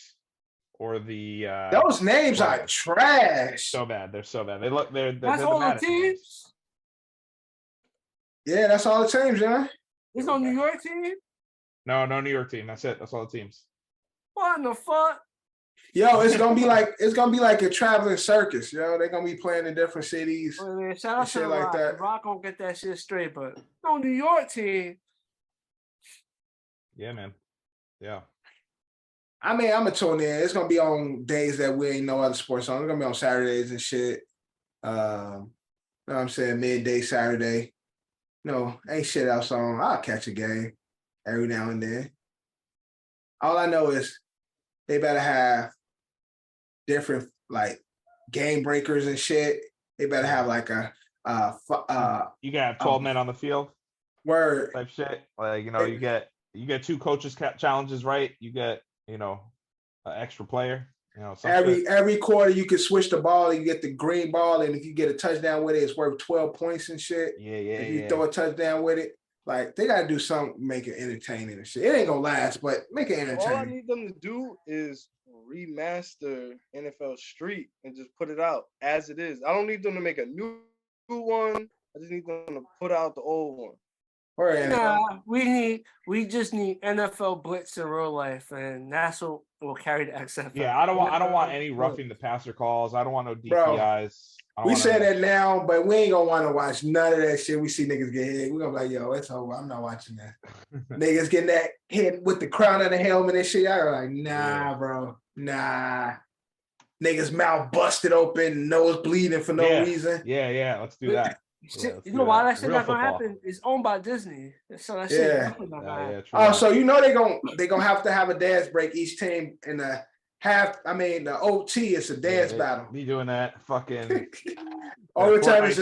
or the. Those names are trash. So bad. They're so bad. They look. That's all the teams. Yeah, that's all the teams, yeah. There's no New York team. No New York team. That's it. That's all the teams. What in the fuck? Yo, it's gonna be like a traveling circus. Yo, they're gonna be playing in different cities. Well, man, shout out to the Rock. The Rock gonna get that shit straight, but no New York team. Yeah, man. Yeah. I mean, I'm gonna tune in. It's gonna be on days that we ain't no other sports on. It's gonna be on Saturdays and shit. You know what I'm saying? Midday Saturday. No, ain't shit else on. I'll catch a game every now and then. All I know is they better have different like game breakers and shit. They better have like you gotta have 12 men on the field. Word type shit. Like you get two coaches challenges, right? You get an extra player. Every quarter you can switch the ball and you get the green ball, and if you get a touchdown with it, it's worth 12 points and shit. Yeah. If you throw a touchdown with it, like they gotta do something, make it entertaining and shit. It ain't gonna last, but make it entertaining. All I need them to do is remaster NFL Street and just put it out as it is. I don't need them to make a new one. I just need them to put out the old one. We just need NFL Blitz in real life, and that's what will carry the XFL. Yeah, I don't want any roughing the passer calls. I don't want no DPIs. We say that now, but we ain't gonna want to watch none of that shit. We see niggas get hit. We're gonna be like, yo, it's over. I'm not watching that. Niggas getting that hit with the crown of the helmet and shit. Y'all are like, nah, bro. Nah. Niggas mouth busted open, nose bleeding for no reason. Yeah, let's do that. Shit, you know why that shit not gonna happen? It's owned by Disney, so that shit definitely not gonna happen. So they gonna have to have a dance break each team in the half. I mean, the OT is a dance battle. Be doing that fucking overtime is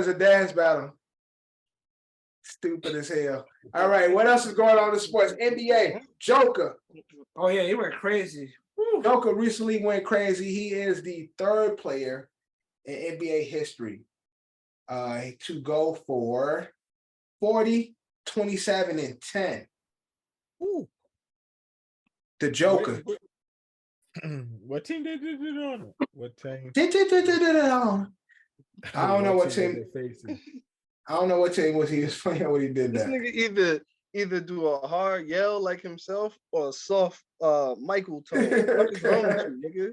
a dance battle. Stupid as hell. All right, what else is going on in sports? NBA Joker. Oh yeah, he went crazy. Joker recently went crazy. He is the third player in NBA history to go for 40, 27, and 10. Ooh. The Joker. What team did it on? What team? I don't know what team. I don't know what team was he was playing when he did that. This nigga either do a hard yell like himself or a soft Michael tone. What is wrong with you, nigga?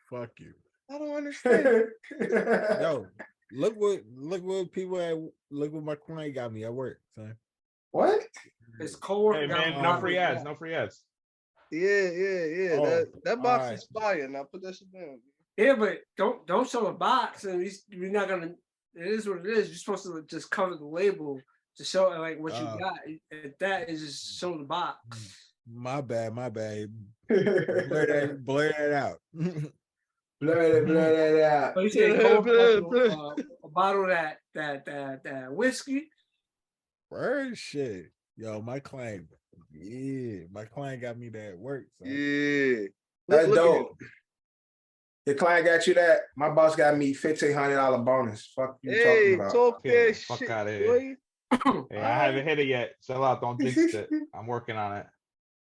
Fuck you. I don't understand. Yo, look what my client got me at work, son. What? It's cold. Hey man, no free ads. Yeah. That box is fire. Now put that shit down. Yeah, but don't show a box, and we're not gonna. It is what it is. You're supposed to just cover the label. to show like what you got. That is just show the box. My bad. Blur that out. Blur that out. But you said a bottle of that whiskey. Word shit. Yo, my client got me that work. So. Yeah. That's dope. The client got you that. My boss got me $1,500 bonus. Fuck you talking about? Talk that Fuck shit, out of here. boy. Hey, I haven't hit it yet. Chill out. Don't jinx it. I'm working on it.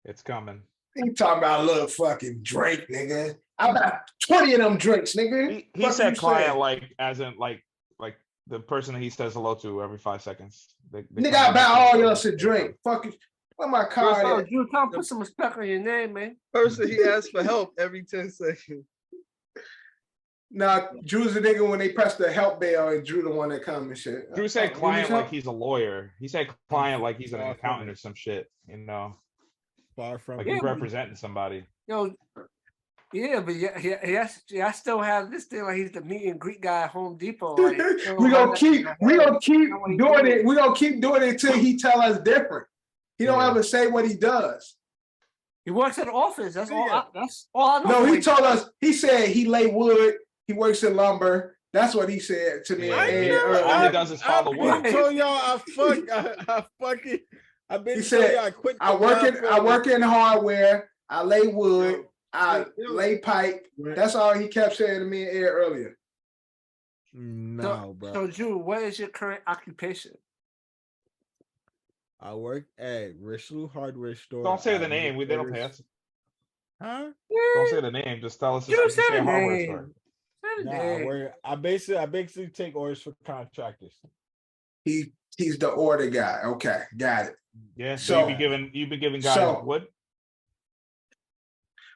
It's coming. You talking about a little fucking drink, nigga. I got 20 of them drinks, nigga. He said client like as in like the person that he says hello to every 5 seconds. Nigga, I buy all y'all a drink. Fuck you. Where my card at? You can't put some respect on your name, man. Person he asks for help every 10 seconds. Nah, Drew's the nigga when they press the help bell and Drew the one that come and shit. Drew said client like he's a lawyer. He said client like he's an accountant or some shit, you know. Far from like he's representing somebody. Yo, yeah, but I still have this thing like he's the meet and greet guy at Home Depot. Like, we gonna keep doing it. We gonna keep doing it until he tell us different. He don't ever say what he does. He works at the office. That's all. That's all I know. No, he told us. He said he lay wood. He works in lumber. That's what he said to me. All he does is follow wood. I told y'all He said I work in hardware. I lay wood. I lay pipe. That's all he kept saying to me and Yerr earlier. No, bro. So, Drew, what is your current occupation? I work at Richelieu Hardware Store. Don't say the name. They don't pay us. Huh? Don't say the name. Just tell us. You say the hardware name. store. I basically take orders for contractors. He's the order guy. Okay, got it. Yeah. So you've been giving guys wood.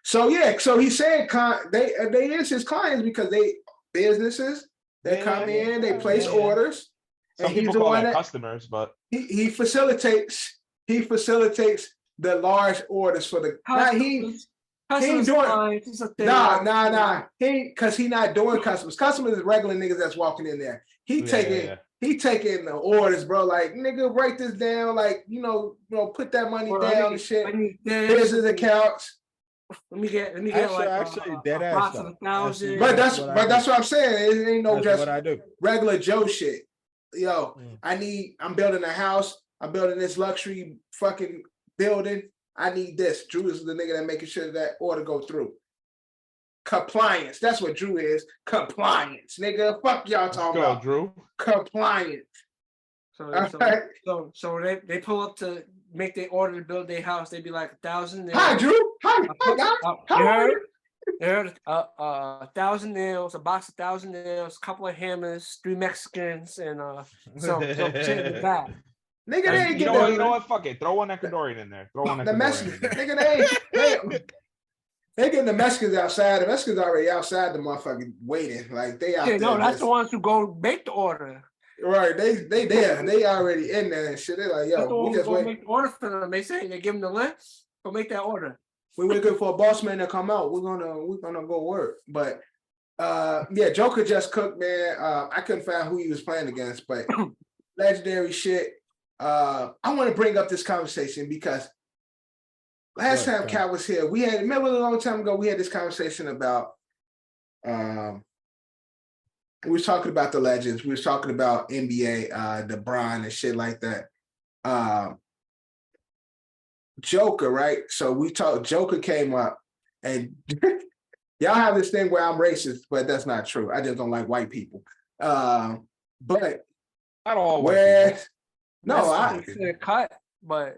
So he said they is his clients because they businesses. They come in, they place orders. Some people call that customers, but he facilitates the large orders for the. He ain't doing. Nah. Because he not doing customers. Customers is regular niggas that's walking in there. He taking the orders, bro. Like, nigga, write this down. Like, put that money down and shit. Business accounts. Let me get actually dead ass. But that's what I'm saying. It ain't no just regular Joe shit. Yo, I'm building a house. I'm building this luxury fucking building. I need this. Drew is the nigga that making sure that order go through. Compliance. That's what Drew is. Compliance, nigga. Fuck y'all talking about. Drew. Compliance. So they pull up to make their order to build their house. They be like 1,000 nails. Hi, Drew. Hi, guys. You heard? 1,000 nails, a box of 1,000 nails, a couple of hammers, 3 Mexicans, and some shit in the back. Nigga, they ain't get you know what? Fuck it. Throw one Ecuadorian in there. The Mexicans. Nigga, they getting the Mexicans outside. The Mexicans already outside the motherfucking waiting. Like they out there. No, that's the ones who go make the order. Right, they there. They already in there and shit. They like, yo, we just wait. Make the order for them. They say they give them the list. Go make that order. We waiting for a boss man to come out. We're gonna go work. But Joker just cooked, man. I couldn't find who he was playing against, but legendary shit. I want to bring up this conversation because last time Cal was here, remember a long time ago, we had this conversation about we was talking about the legends. We was talking about NBA, LeBron and shit like that. Joker, right? So Joker came up and y'all have this thing where I'm racist, but that's not true. I just don't like white people. But not all white people. No, cut, but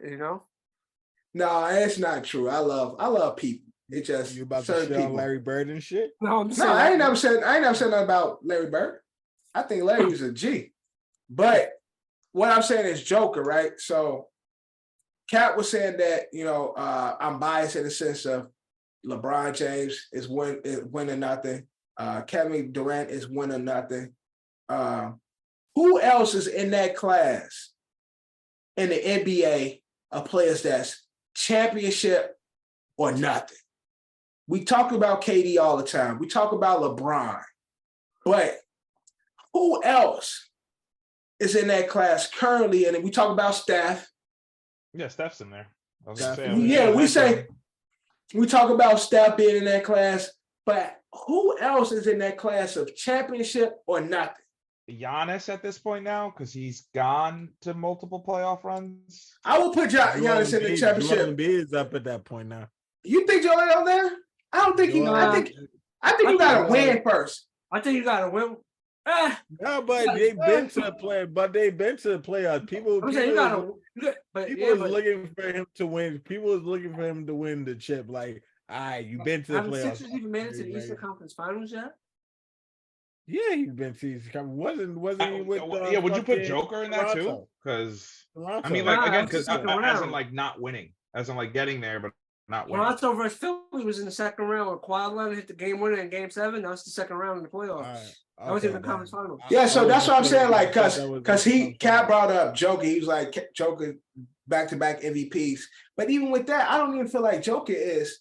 no, it's not true. I love people. It just you about to shit on Larry Bird and shit. No, I ain't never said nothing about Larry Bird. I think Larry's a G. But what I'm saying is Joker, right? So Cat was saying that I'm biased in the sense of LeBron James is winning nothing. Kevin Durant is winning nothing. Who else is in that class in the NBA of players that's championship or nothing? We talk about KD all the time. We talk about LeBron. But who else is in that class currently, and then we talk about Steph. Yeah, Steph's in there. We talk about Steph being in that class, but who else is in that class of championship or nothing? Giannis at this point now, because he's gone to multiple playoff runs. I will put Giannis in the championship. Embiid is up at that point now. You think Joel on there? I don't think you. I think you gotta win first. I think you gotta win. No, but they've been to the play. But they've been to the playoffs. People was looking for him to win. People was looking for him to win the chip. Like, all right, you've been to the playoffs. Have the Sixers even made it to the Eastern Conference Finals yet? Yeah, he's been to the Eastern Conference. Wasn't he with? Would you put Joker in that too? Because I mean, like again, because as in like not winning, as in like getting there, but not winning. Toronto versus Philly was in the second round when Kawhi Leonard hit the game winner in Game 7. That was the second round in the playoffs. That was in the conference finals. Yeah, so that's what I'm saying. Like, because Cat brought up Joker. He was like Joker back-to-back MVPs. But even with that, I don't even feel like Joker is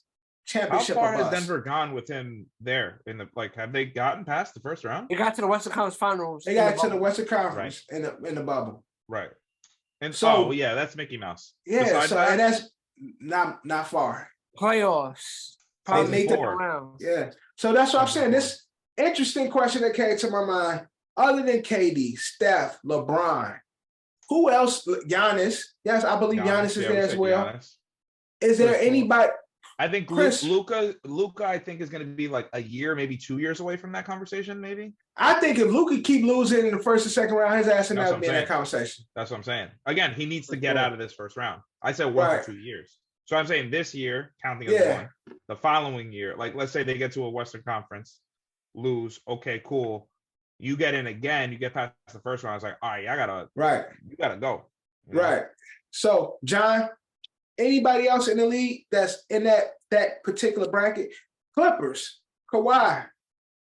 championship. How far has Denver gone with him there? In the have they gotten past the first round? They got to the Western Conference Finals. They got to the Western Conference in the bubble. Right. And so yeah, that's Mickey Mouse. Yeah, and that's not far. Playoffs. Probably make the round. Yeah. So that's what I'm saying. This interesting question that came to my mind. Other than KD, Steph, LeBron, who else? Giannis. Yes, I believe Giannis is there as well. Giannis. Is there anybody? I think Luka, I think, is going to be like a year, maybe 2 years away from that conversation, maybe. I think if Luka keep losing in the first and second round, his ass will never be in that conversation. That's what I'm saying. Again, he needs to get out of this first round. I said 1 to 2 years. So I'm saying this year, counting as one, the following year, like let's say they get to a Western Conference, lose, okay, cool. You get in again, you get past the first round. I was like, all right, you gotta go. Right. So, John, anybody else in the league that's in that particular bracket? Clippers, Kawhi.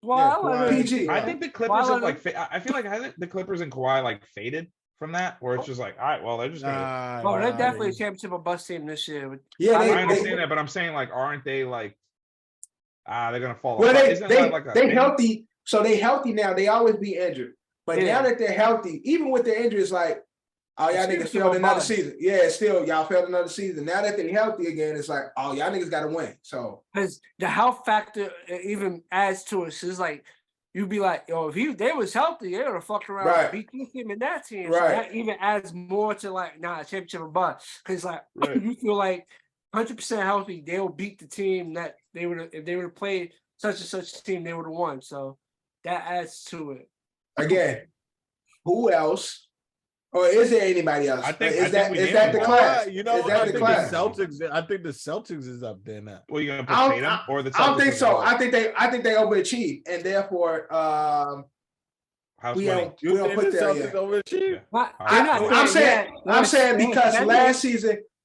PG. I think the Clippers have I feel like hasn't the Clippers and Kawhi like faded from that, where it's just like, all right, well, they're just gonna. They're definitely a championship or bust team this year. Yeah, I understand that, but I'm saying like, aren't they like, they're gonna fall? Well, they healthy, so they healthy now. They always be injured, but now that they're healthy, even with their injuries, like, oh, y'all niggas failed another season. Yeah, still y'all failed another season. Now that they're healthy again, it's like, oh, y'all niggas got to win. So because the health factor even adds to it. So it's like. You'd be like, yo, if they was healthy, they would have fucked around and beat this team and that team. So that even adds more to like, championship or bust. Because like you feel like 100% healthy, they will beat the team that they would have, if they would have played such and such team, they would have won. So that adds to it. Again, who else? Or is there anybody else? I think is that the class? You know, I think the Celtics. I think the Celtics is up there now. Well, you gonna put Tatum or the Celtics? I don't think so. I think they overachieved, and therefore, we don't put that yet. Overachieved. I'm saying because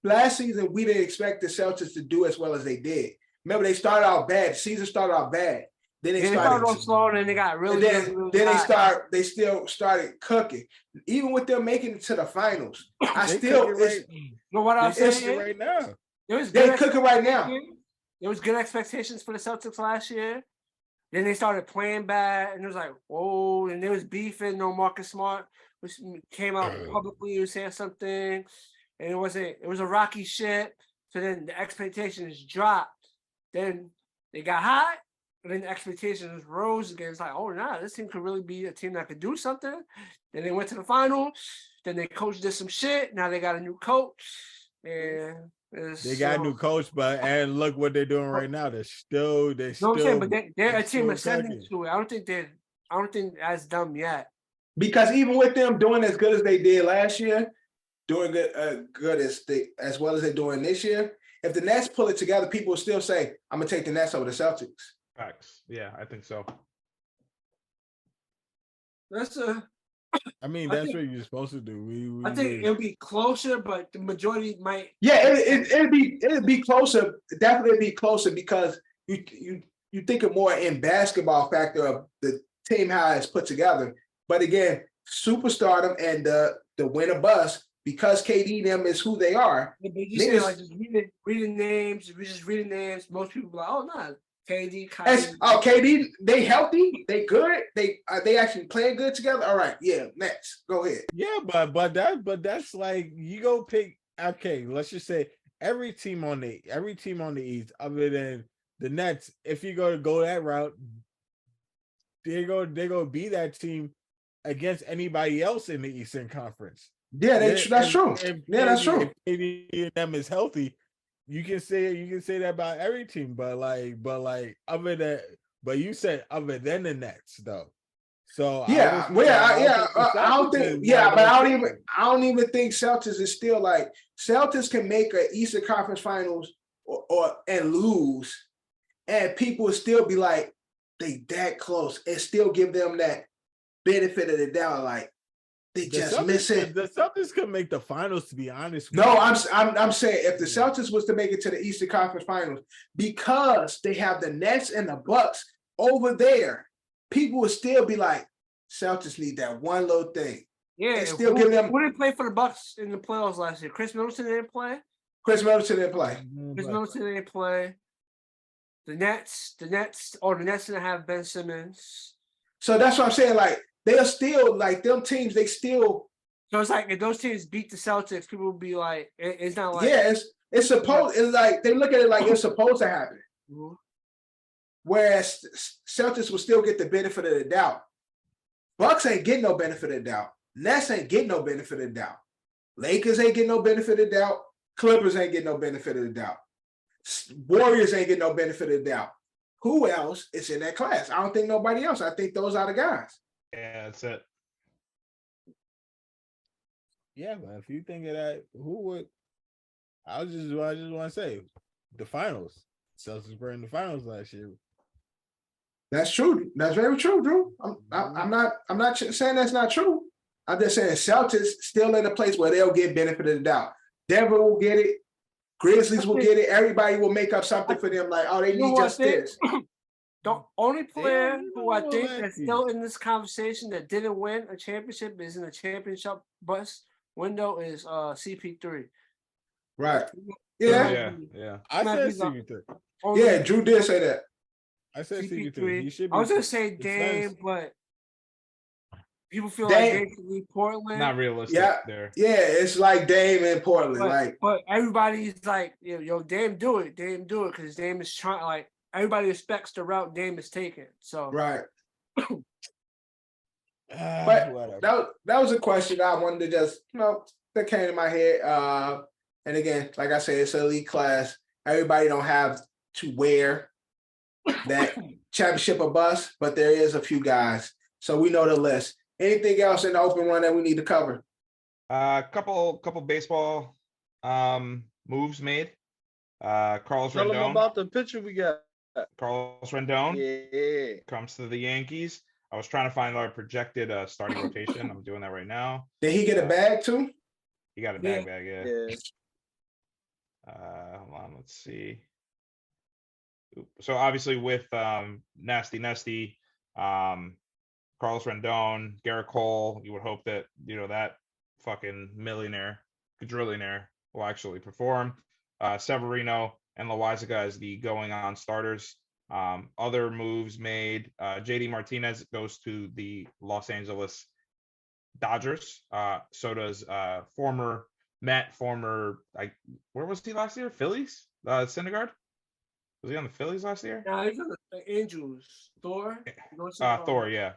last season we didn't expect the Celtics to do as well as they did. Remember, they started out bad. The season started out bad. Then they started off slow, and then they got really. They still started cooking. Even with them making it to the finals, what I'm saying right now. They're cooking right now. There was good expectations for the Celtics last year. Then they started playing bad, and it was like, whoa! And there was beefing. No Marcus Smart, which came out publicly and saying something, and it was a rocky shit. So then the expectations dropped. Then they got hot. And then the expectations rose again. It's like, oh, this team could really be a team that could do something. Then they went to the finals. Then their coach did some shit. Now they got a new coach. And they got a new coach, and look what they're doing right now. They're still. No, I'm saying, but they're a team ascending to it. I don't think that's dumb yet. Because even with them doing as good as they did last year, doing good as well as they're doing this year, if the Nets pull it together, people will still say, "I'm gonna take the Nets over the Celtics." Facts. Yeah, I think so. That's what you're supposed to do. I think it'll be closer, but the majority might. Yeah, it'll be closer. Definitely be closer because you think of more in basketball factor of the team how it's put together. But again, superstardom and the win or bust because KD them is who they are. Yeah, but you say like just reading names. If you're just reading names, most people are like, oh no. KD, KD, they healthy, they good, they actually playing good together. All right, yeah, next, go ahead. Yeah, but that's like you go pick. Okay, let's just say every team on the East, other than the Nets, if you go that route, they go be that team against anybody else in the Eastern Conference. Yeah, that's true. That's true. If KD and them is healthy, you can say that about every team, but you said other than the Nets though. So I don't even think Celtics is still like Celtics can make an Eastern Conference Finals or and lose, and people will still be like they that close and still give them that benefit of the doubt, like they just miss it. The Celtics could make the finals, to be honest. No, I'm saying if the Celtics was to make it to the Eastern Conference Finals, because they have the Nets and the Bucks over there, people would still be like, Celtics need that one little thing. Yeah, and still give them. Who didn't play for the Bucks in the playoffs last year? Chris Middleton didn't play. Chris Middleton didn't play. The Nets didn't have Ben Simmons. So that's what I'm saying. Like they're still like them teams. They still. So it's like if those teams beat the Celtics, people will be like, it's not like. Yeah, it's supposed. It's like they look at it like it's supposed to happen. Mm-hmm. Whereas Celtics will still get the benefit of the doubt. Bucks ain't getting no benefit of the doubt. Nets ain't getting no benefit of the doubt. Lakers ain't getting no benefit of the doubt. Clippers ain't getting no benefit of the doubt. Warriors ain't getting no benefit of the doubt. Who else is in that class? I don't think nobody else. I think those are the guys. Yeah, that's it. Yeah, but if you think of that, who would? I just want to say the finals. Celtics were in the finals last year. That's true. That's very true, Drew. I'm not saying that's not true. I'm just saying Celtics still in a place where they'll get benefit of the doubt. Denver will get it. Grizzlies will get it. Everybody will make up something for them. Like, oh, they need just this. The only player who I think is still in this conversation that didn't win a championship is in the championship bus window is CP3. Right. Yeah. I said CP3. Yeah, Drew did say that. I said CP3. He should be. I was gonna say Dame, but people feel like Dame should leave Portland. Not realistic there. Yeah, it's like Dame in Portland. But everybody's like, yo, Dame do it, because Dame is trying. Like everybody respects the route Dame is taking. So right. But that was a question I wanted to just that came to my head. And again, like I said, it's an elite class. Everybody don't have to wear that championship or bust, but there is a few guys. So we know the list. Anything else in the open run that we need to cover? Couple baseball moves made. Carlos Tell Rendon. them about the pitcher we got. Carlos Rendon comes to the Yankees. I was trying to find our projected starting rotation. I'm doing that right now. Did he get a bag too? He got a bag, yeah. Hold on, let's see. So obviously with Nasty, Carlos Rendon, Garrett Cole, you would hope that that fucking millionaire, quadrillionaire will actually perform. Severino and Loaizaga as the going on starters. Other moves made. JD Martinez goes to the Los Angeles Dodgers. So does former Met, where was he last year? Phillies? Syndergaard? Was he on the Phillies last year? No, he's on the Angels. Thor? Thor, yeah.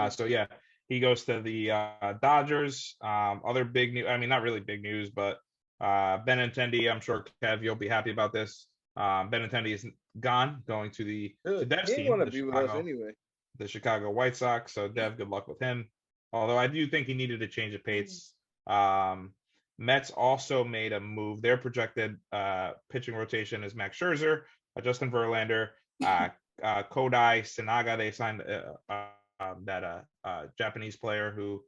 So yeah, he goes to the Dodgers. Other big news, I mean, not really big news, but Benintendi, I'm sure Kev, you'll be happy about this. Benintendi is gone, going to the Dev's team. Want to be with us anyway. The Chicago White Sox. So Dev, good luck with him. Although I do think he needed a change of pace. Mets also made a move. Their projected pitching rotation is Max Scherzer, Justin Verlander, Kodai Sinaga. They signed that Japanese player who,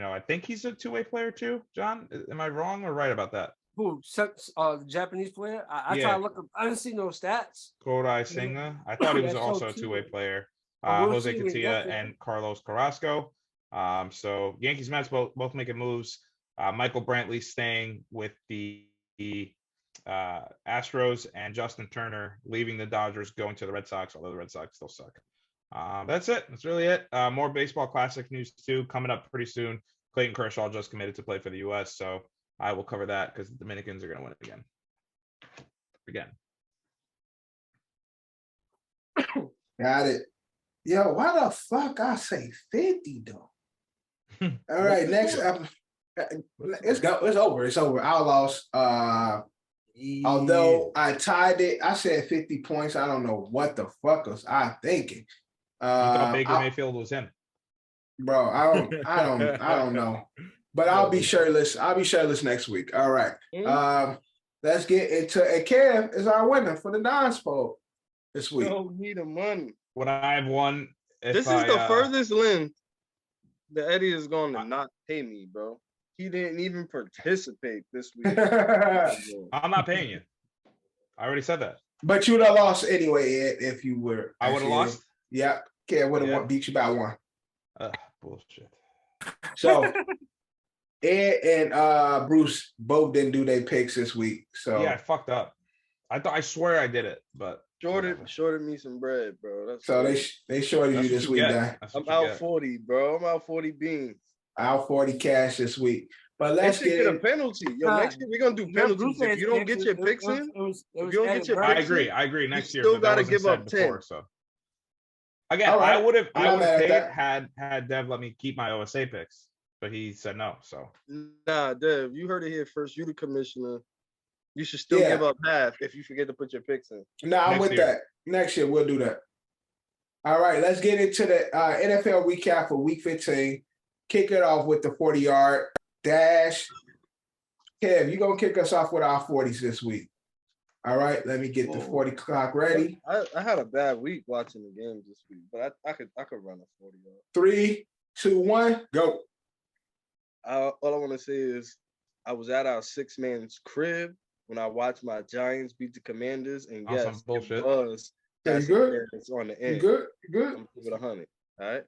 I think he's a two-way player too. John, am I wrong or right about that? Who? The Japanese player? I try to look up. I didn't see no stats. Kodai Senga. I thought he was also a two-way player. Jose Cantia and Carlos Carrasco. So Yankees, Mets both making moves. Michael Brantley staying with the Astros and Justin Turner leaving the Dodgers, going to the Red Sox, although the Red Sox still suck. That's it. That's really it. More baseball classic news too coming up pretty soon. Clayton Kershaw just committed to play for the U.S., so I will cover that because the Dominicans are going to win it again. Got it. Yo, why the fuck I say 50 though? All right, next up. It's over. It's over. I lost. Although I tied it, I said 50 points. I don't know what the fuck was I thinking. You thought Baker Mayfield was him, bro. I don't know. But I'll be shirtless. I'll be shirtless next week. All right. Let's get into it. Kev is our winner for the Don's poll this week. Don't need the money. Would I have won? This is the furthest length that Eddie is going to not pay me, bro. He didn't even participate this week. I'm not paying you. I already said that. But you would have lost anyway if you were. I would have lost? Yeah. Kev would have beat you by one. Bullshit. So Ed and Bruce both didn't do their picks this week. So yeah, I fucked up. I swear I did it, but shorted me some bread, bro. That's so they shorted you this week, guy. I'm out 40, bro. I'm out 40 beans. Out 40 cash this week. But let's get a penalty. Yo, next year we're gonna do penalties. If you don't get your picks in, if you don't get your picks in, I agree. Next year, still gotta give up 10. Before, so again, right. I would have paid had Dev let me keep my OSA picks, but he said no. So nah, Dev, you heard it here first. You the commissioner. You should still give up half if you forget to put your picks in. No, I'm with that. Next year we'll do that. All right, let's get into the NFL recap for Week 15. Kick it off with the 40-yard dash. Kev, you're going to kick us off with our 40s this week. All right, let me get the 40 clock ready. I had a bad week watching the games this week, but I could run a 40-yard. 3, 2, 1, go. All I want to say is I was at our 6-man's crib when I watched my Giants beat the Commanders, and yes, bullshit. It was. Yeah, good. It's on the end. Good. I'm giving it 100. All right.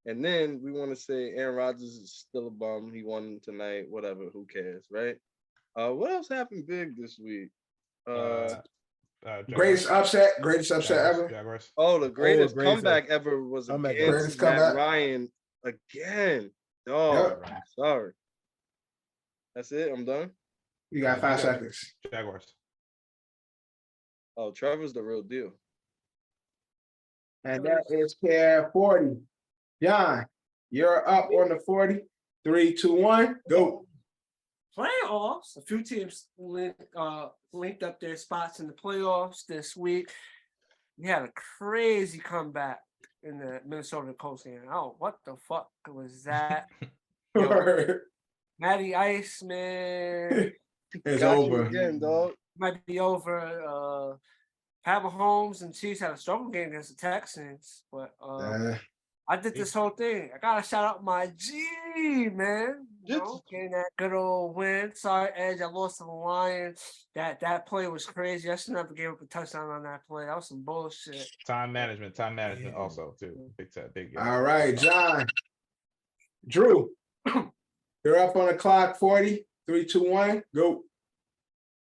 And then we want to say Aaron Rodgers is still a bum. He won tonight. Whatever. Who cares, right? What else happened big this week? Greatest upset ever. Jaguars. Oh, the greatest comeback ever was against Matt Ryan again. Oh, sorry. That's it. I'm done. You got 5 seconds. Jaguars. Oh, Trevor's the real deal. And that is Kev 40. John, you're up on the 40. 3, 2, 1, go. Playoffs. A few teams linked up their spots in the playoffs this week. We had a crazy comeback in the Minnesota Colts game. Oh, what the fuck was that? Matty Ice, man. It's over. Again, dog. Might be over. Pat Mahomes and Chiefs had a struggle game against the Texans, but I did this whole thing. I gotta shout out my G, man. You know, getting that good old win. Sorry, Edge, I lost to the Lions. That play was crazy. I should never gave up a touchdown on that play. That was some bullshit. Time management also too. Big game. All right, John. Drew, you're up on the clock. 40. 3, 2, 1, go. All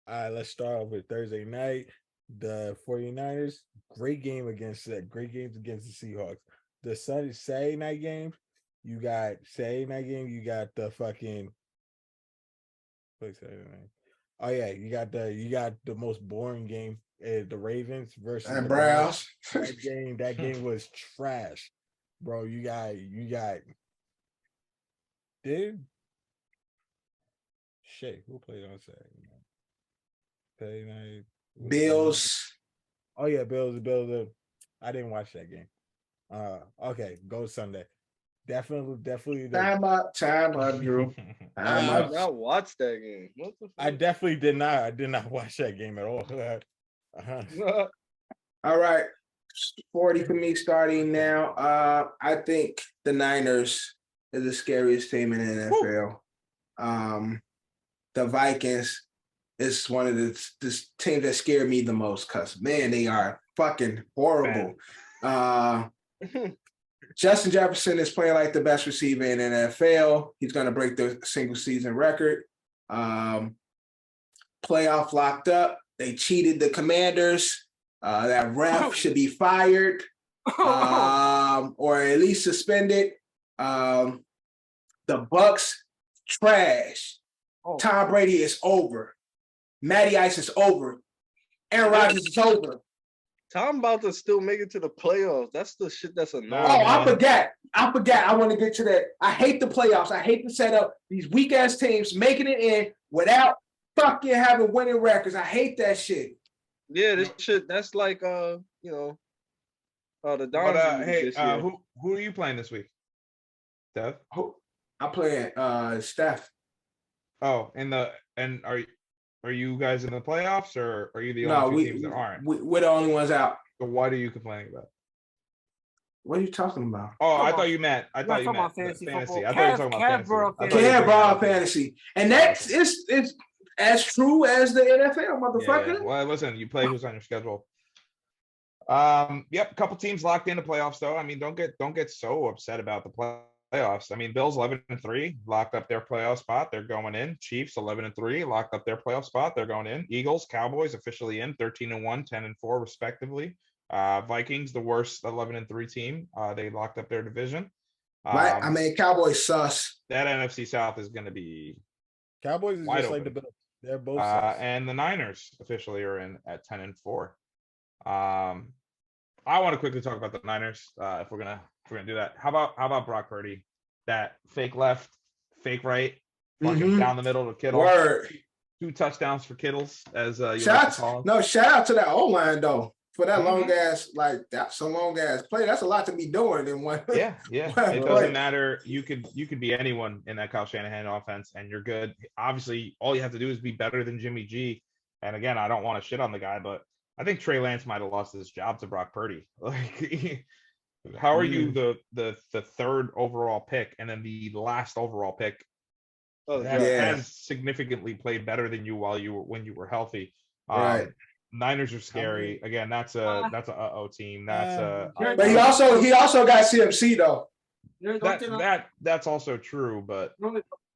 right, let's start off with Thursday night. The 49ers, great games against the Seahawks. The Saturday night game, you got the fucking oh yeah, you got the most boring game, the Ravens versus the Browns. That game was trash, bro. You got dude. Shit, who played on Saturday night? Bills. Oh yeah, Bills. I didn't watch that game. Okay, go Sunday. Definitely. Time up, Drew. I watched that game. What the fuck? I definitely did not. I did not watch that game at all. All right, 40 for me starting now. I think the Niners is the scariest team in the NFL. The Vikings is one of the teams that scare me the most because, man, they are fucking horrible. Justin Jefferson is playing like the best receiver in the NFL. He's going to break the single season record. playoff locked up. They cheated the Commanders. That ref should be fired, or at least suspended. The Bucks trash. Tom Brady is over. Matty Ice is over. Aaron Rodgers is over. Tom about to still make it to the playoffs. That's the shit that's annoying. I forgot. I want to get to that. I hate the playoffs. I hate the setup. These weak ass teams making it in without fucking having winning records. I hate that shit. Yeah, this shit. That's like the Dons. Hey, who are you playing this week? Steph? I'm playing Steph. Oh, and are you guys in the playoffs, or are you the only two teams that aren't? We're the only ones out. So what are you complaining about? What are you talking about? Oh, I thought you meant fantasy. I thought you were talking about fantasy. Cab fantasy, and that's it's as true as the NFL, motherfucker. Yeah. Well, listen, you play who's on your schedule. Yep, a couple teams locked into playoffs though. I mean, don't get so upset about the playoffs. I mean, Bills 11-3 locked up their playoff spot. They're going in. Chiefs 11-3 locked up their playoff spot. They're going in. Eagles, Cowboys officially in 13-1, 10-4 respectively. Vikings, the worst 11-3 team. They locked up their division. Right. I mean, Cowboys sus. That NFC South is going to be Cowboys is just open. Like the Bills. They're both and the Niners officially are in at 10-4. I want to quickly talk about the Niners. If we're gonna do that, how about Brock Purdy? That fake left, fake right, fucking down the middle to Kittle. Word. 2 touchdowns for Kittles, as shout out to that O-line though. For that long ass, like that's a long ass play. That's a lot to be doing in one. Yeah. It doesn't matter. You could be anyone in that Kyle Shanahan offense, and you're good. Obviously, all you have to do is be better than Jimmy G. And again, I don't want to shit on the guy, but I think Trey Lance might have lost his job to Brock Purdy. Like, how are you the third overall pick and then the last overall pick that has significally played better than you when you were healthy? Right. Niners are scary. Again, that's a team. But he also got CMC though. That's also true, but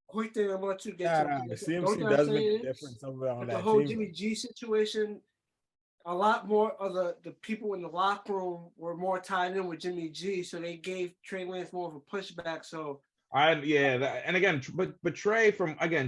quick thing I want you to get to. CMC does make a difference over on that the whole team. Jimmy G situation. A lot more of the people in the locker room were more tied in with Jimmy G, so they gave Trey Lance more of a pushback. So and again, but Trey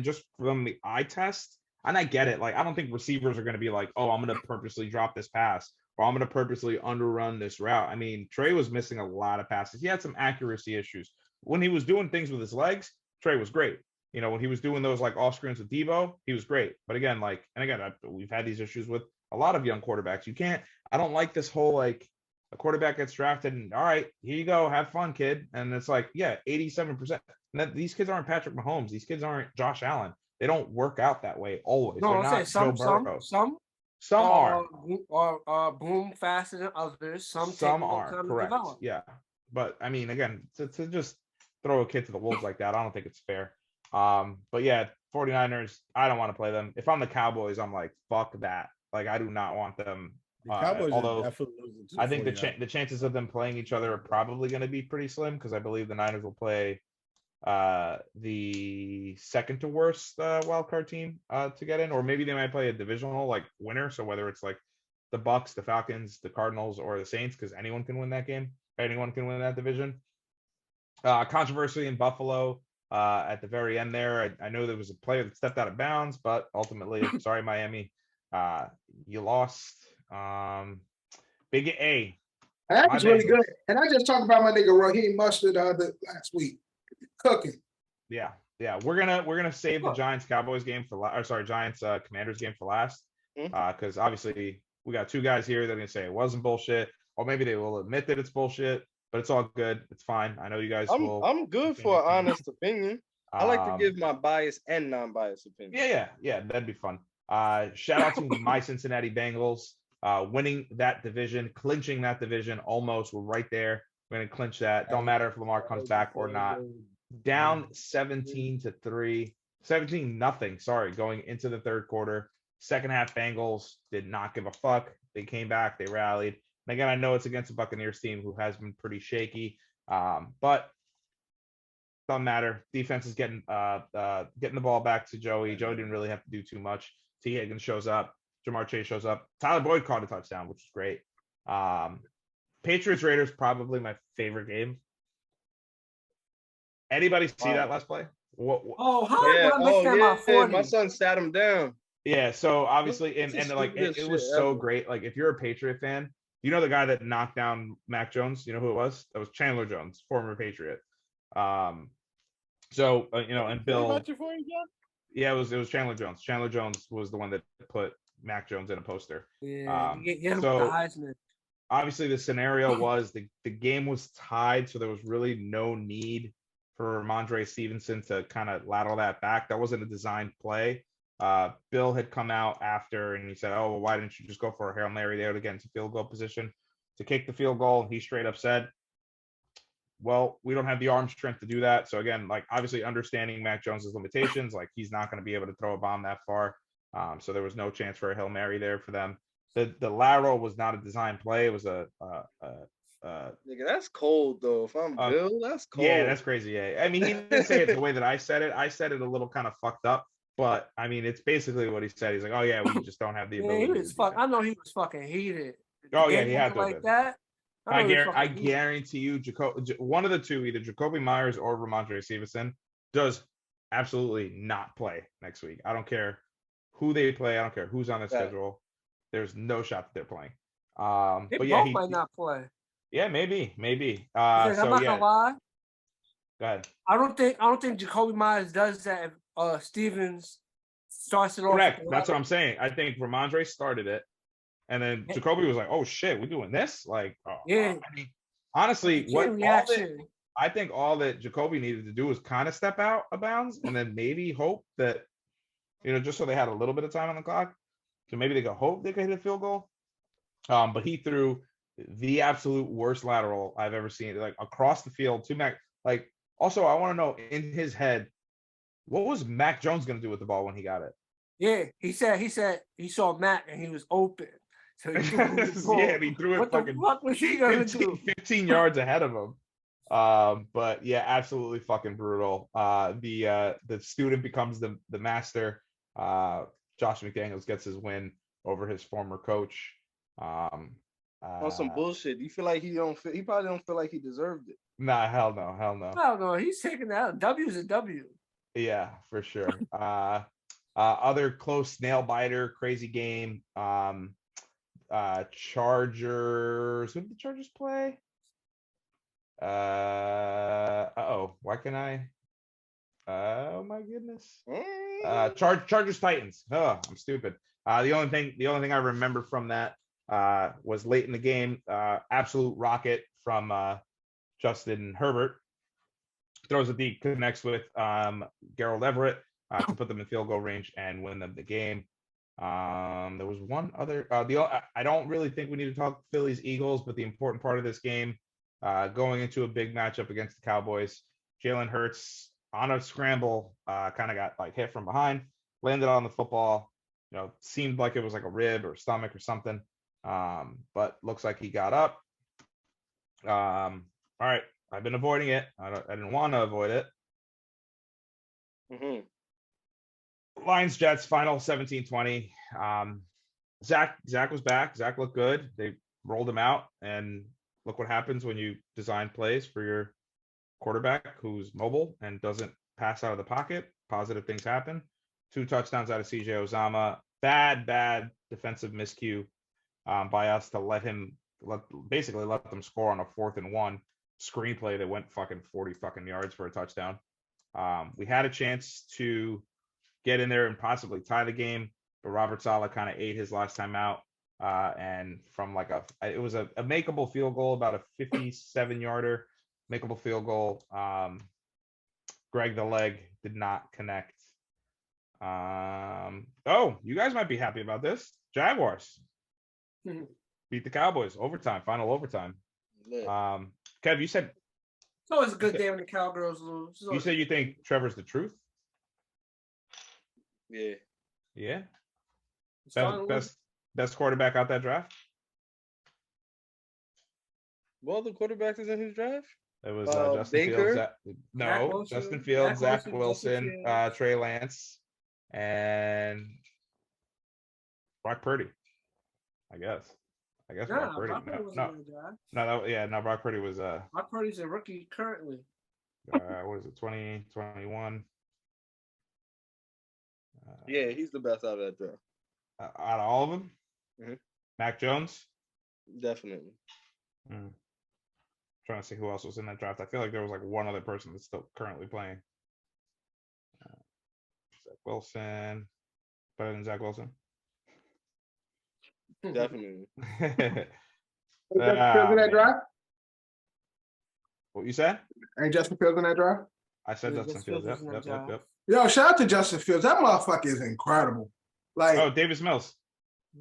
just from the eye test. And I get it. Like, I don't think receivers are going to be like, oh, I'm going to purposely drop this pass or I'm going to purposely underrun this route. I mean, Trey was missing a lot of passes. He had some accuracy issues. When he was doing things with his legs, Trey was great. You know, when he was doing those like off screens with Debo, he was great. But again, we've had these issues with a lot of young quarterbacks. I don't like this whole like a quarterback gets drafted and all right, here you go, have fun, kid. And it's like, 87%. These kids aren't Patrick Mahomes. These kids aren't Josh Allen. They don't work out that way always. No, they're not some are boom faster than others. Some are correct. Yeah, but I mean, again, to just throw a kid to the wolves like that, I don't think it's fair. But yeah, 49ers, I don't want to play them. If I'm the Cowboys, I'm like, fuck that. Like, I do not want them. Although I think the chances of them playing each other are probably going to be pretty slim because I believe the Niners will play the second to worst wild card team to get in, or maybe they might play a divisional like winner. So whether it's like the Bucks, the Falcons, the Cardinals, or the Saints, because anyone can win that game, anyone can win that division. Controversy in Buffalo at the very end there. I know there was a player that stepped out of bounds, but ultimately, sorry, Miami, you lost. Big A. That was really good. And I just talked about my nigga Raheem Mustard last week. Cooking. Yeah. We're gonna save the Giants Cowboys game Giants Commanders game for last. Because obviously we got two guys here that are gonna say it wasn't bullshit, or maybe they will admit that it's bullshit, but it's all good. It's fine. I know you guys will. I'm good for an honest opinion. I like to give my bias and non-biased opinion. Yeah, that'd be fun. Shout out to my Cincinnati Bengals winning that division, clinching that division almost. We're right there. We're gonna clinch that. Don't matter if Lamar comes back or not. Down 17-0, going into the third quarter. Second half, Bengals did not give a fuck. They came back, they rallied. And again, I know it's against a Buccaneers team who has been pretty shaky. But doesn't matter. Defense is getting the ball back to Joey. Joey didn't really have to do too much. T. Higgins shows up. Jamar Chase shows up. Tyler Boyd caught a touchdown, which is great. Patriots Raiders probably my favorite game. Anybody see that last play? Oh, how did I miss that by 40? My son sat him down. Yeah, so obviously, and like it was so great. Like if you're a Patriot fan, you know the guy that knocked down Mac Jones. You know who it was? That was Chandler Jones, former Patriot. So you know, and Bill. Yeah, it was Chandler Jones. Chandler Jones was the one that put Mac Jones in a poster. Yeah, so obviously the scenario was the game was tied, so there was really no need for Ramondre Stevenson to kind of lateral that back. That wasn't a designed play. Bill had come out after and he said, "Oh, well, why didn't you just go for a Hail Mary there to get into field goal position to kick the field goal?" He straight up said, "Well, we don't have the arm strength to do that." So again, like obviously understanding Mac Jones's limitations, like he's not going to be able to throw a bomb that far. So there was no chance for a Hail Mary there for them. The lateral was not a design play. It was a nigga, that's cold though. If I'm Bill, that's cold. Yeah, that's crazy. Yeah, I mean, he didn't say it the way that I said it. I said it a little kind of fucked up, but I mean, it's basically what he said. He's like, "Oh yeah, we just don't have the ability." He was I know he was fucking heated. Oh yeah, he had to like that. I guarantee you, one of the two, either Jacoby Myers or Ramondre Stevenson, does absolutely not play next week. I don't care who they play. I don't care who's on the schedule. There's no shot that they're playing. But yeah, he might not play. Yeah, maybe. I'm not gonna lie. Go ahead. I don't think Jacoby Myers does that if Stevens starts it off. Correct. That's what I'm saying. I think Ramondre started it. And then Jacoby was like, "Oh shit, we're doing this!" Like, I mean, honestly, I think all that Jacoby needed to do was kind of step out of bounds, and then maybe hope that, just so they had a little bit of time on the clock, so maybe they could hope they could hit a field goal. But he threw the absolute worst lateral I've ever seen, like across the field to Mac. Like, also, I want to know in his head, what was Mac Jones going to do with the ball when he got it? Yeah, he said he saw Mac and he was open. So he he threw it. What fucking the fuck was he gonna do? 15 yards ahead of him. But yeah, absolutely fucking brutal. The student becomes the master. Josh McDaniels gets his win over his former coach. On some bullshit. You feel like he probably don't feel like he deserved it. Nah, hell no. Hell no, he's taking that. W's a W. Yeah, for sure. Other close nail biter, crazy game. Chargers. Who did the Chargers play? Why can I? Oh my goodness. Chargers Titans. Oh, I'm stupid. The only thing I remember from that was late in the game. Absolute rocket from Justin Herbert. Throws a deep, connects with Gerald Everett to put them in field goal range and win them the game. There was one other. I don't really think we need to talk Phillies Eagles, but the important part of this game, going into a big matchup against the Cowboys, Jalen Hurts on a scramble, kind of got like hit from behind, landed on the football. Seemed like it was like a rib or stomach or something, but looks like he got up. All right, I've been avoiding it. I didn't want to avoid it. Mm-hmm. Lions Jets final 17-20. Zach was back. Zach looked good. They rolled him out, and look what happens when you design plays for your quarterback who's mobile and doesn't pass out of the pocket. Positive things happen. 2 touchdowns out of CJ Uzomah. Bad defensive miscue by us to let them score on a 4th and 1 screenplay that went fucking 40 fucking yards for a touchdown. We had a chance to get in there and possibly tie the game, but Robert Saleh kind of ate his last time out. And from it was a makeable field goal, about a 57-yarder makeable field goal. Greg the leg did not connect. You guys might be happy about this. Jaguars beat the Cowboys final overtime. Kev, you said it's always a good day when the Cowgirls lose. You said you think Trevor's the truth? Yeah. Best quarterback out that draft? Well, the quarterback is in his draft. It was Justin Baker? Fields. No, Justin Fields, Zach Wilson, Trey Lance, and Brock Purdy. I guess Brock Purdy. No, Brock Purdy was Brock Purdy's a rookie currently. what is it, 2021? Yeah, he's the best out of that draft. Out of all of them? Mhm. Mac Jones? Definitely. Trying to see who else was in that draft. I feel like there was like one other person that's still currently playing. Zach Wilson. Better than Zach Wilson? Definitely. Justin Fields in that draft? What you said? Ain't Justin Fields in that draft? I said Justin Fields. Yep. Yo, shout out to Justin Fields. That motherfucker is incredible. Like, oh, Davis Mills.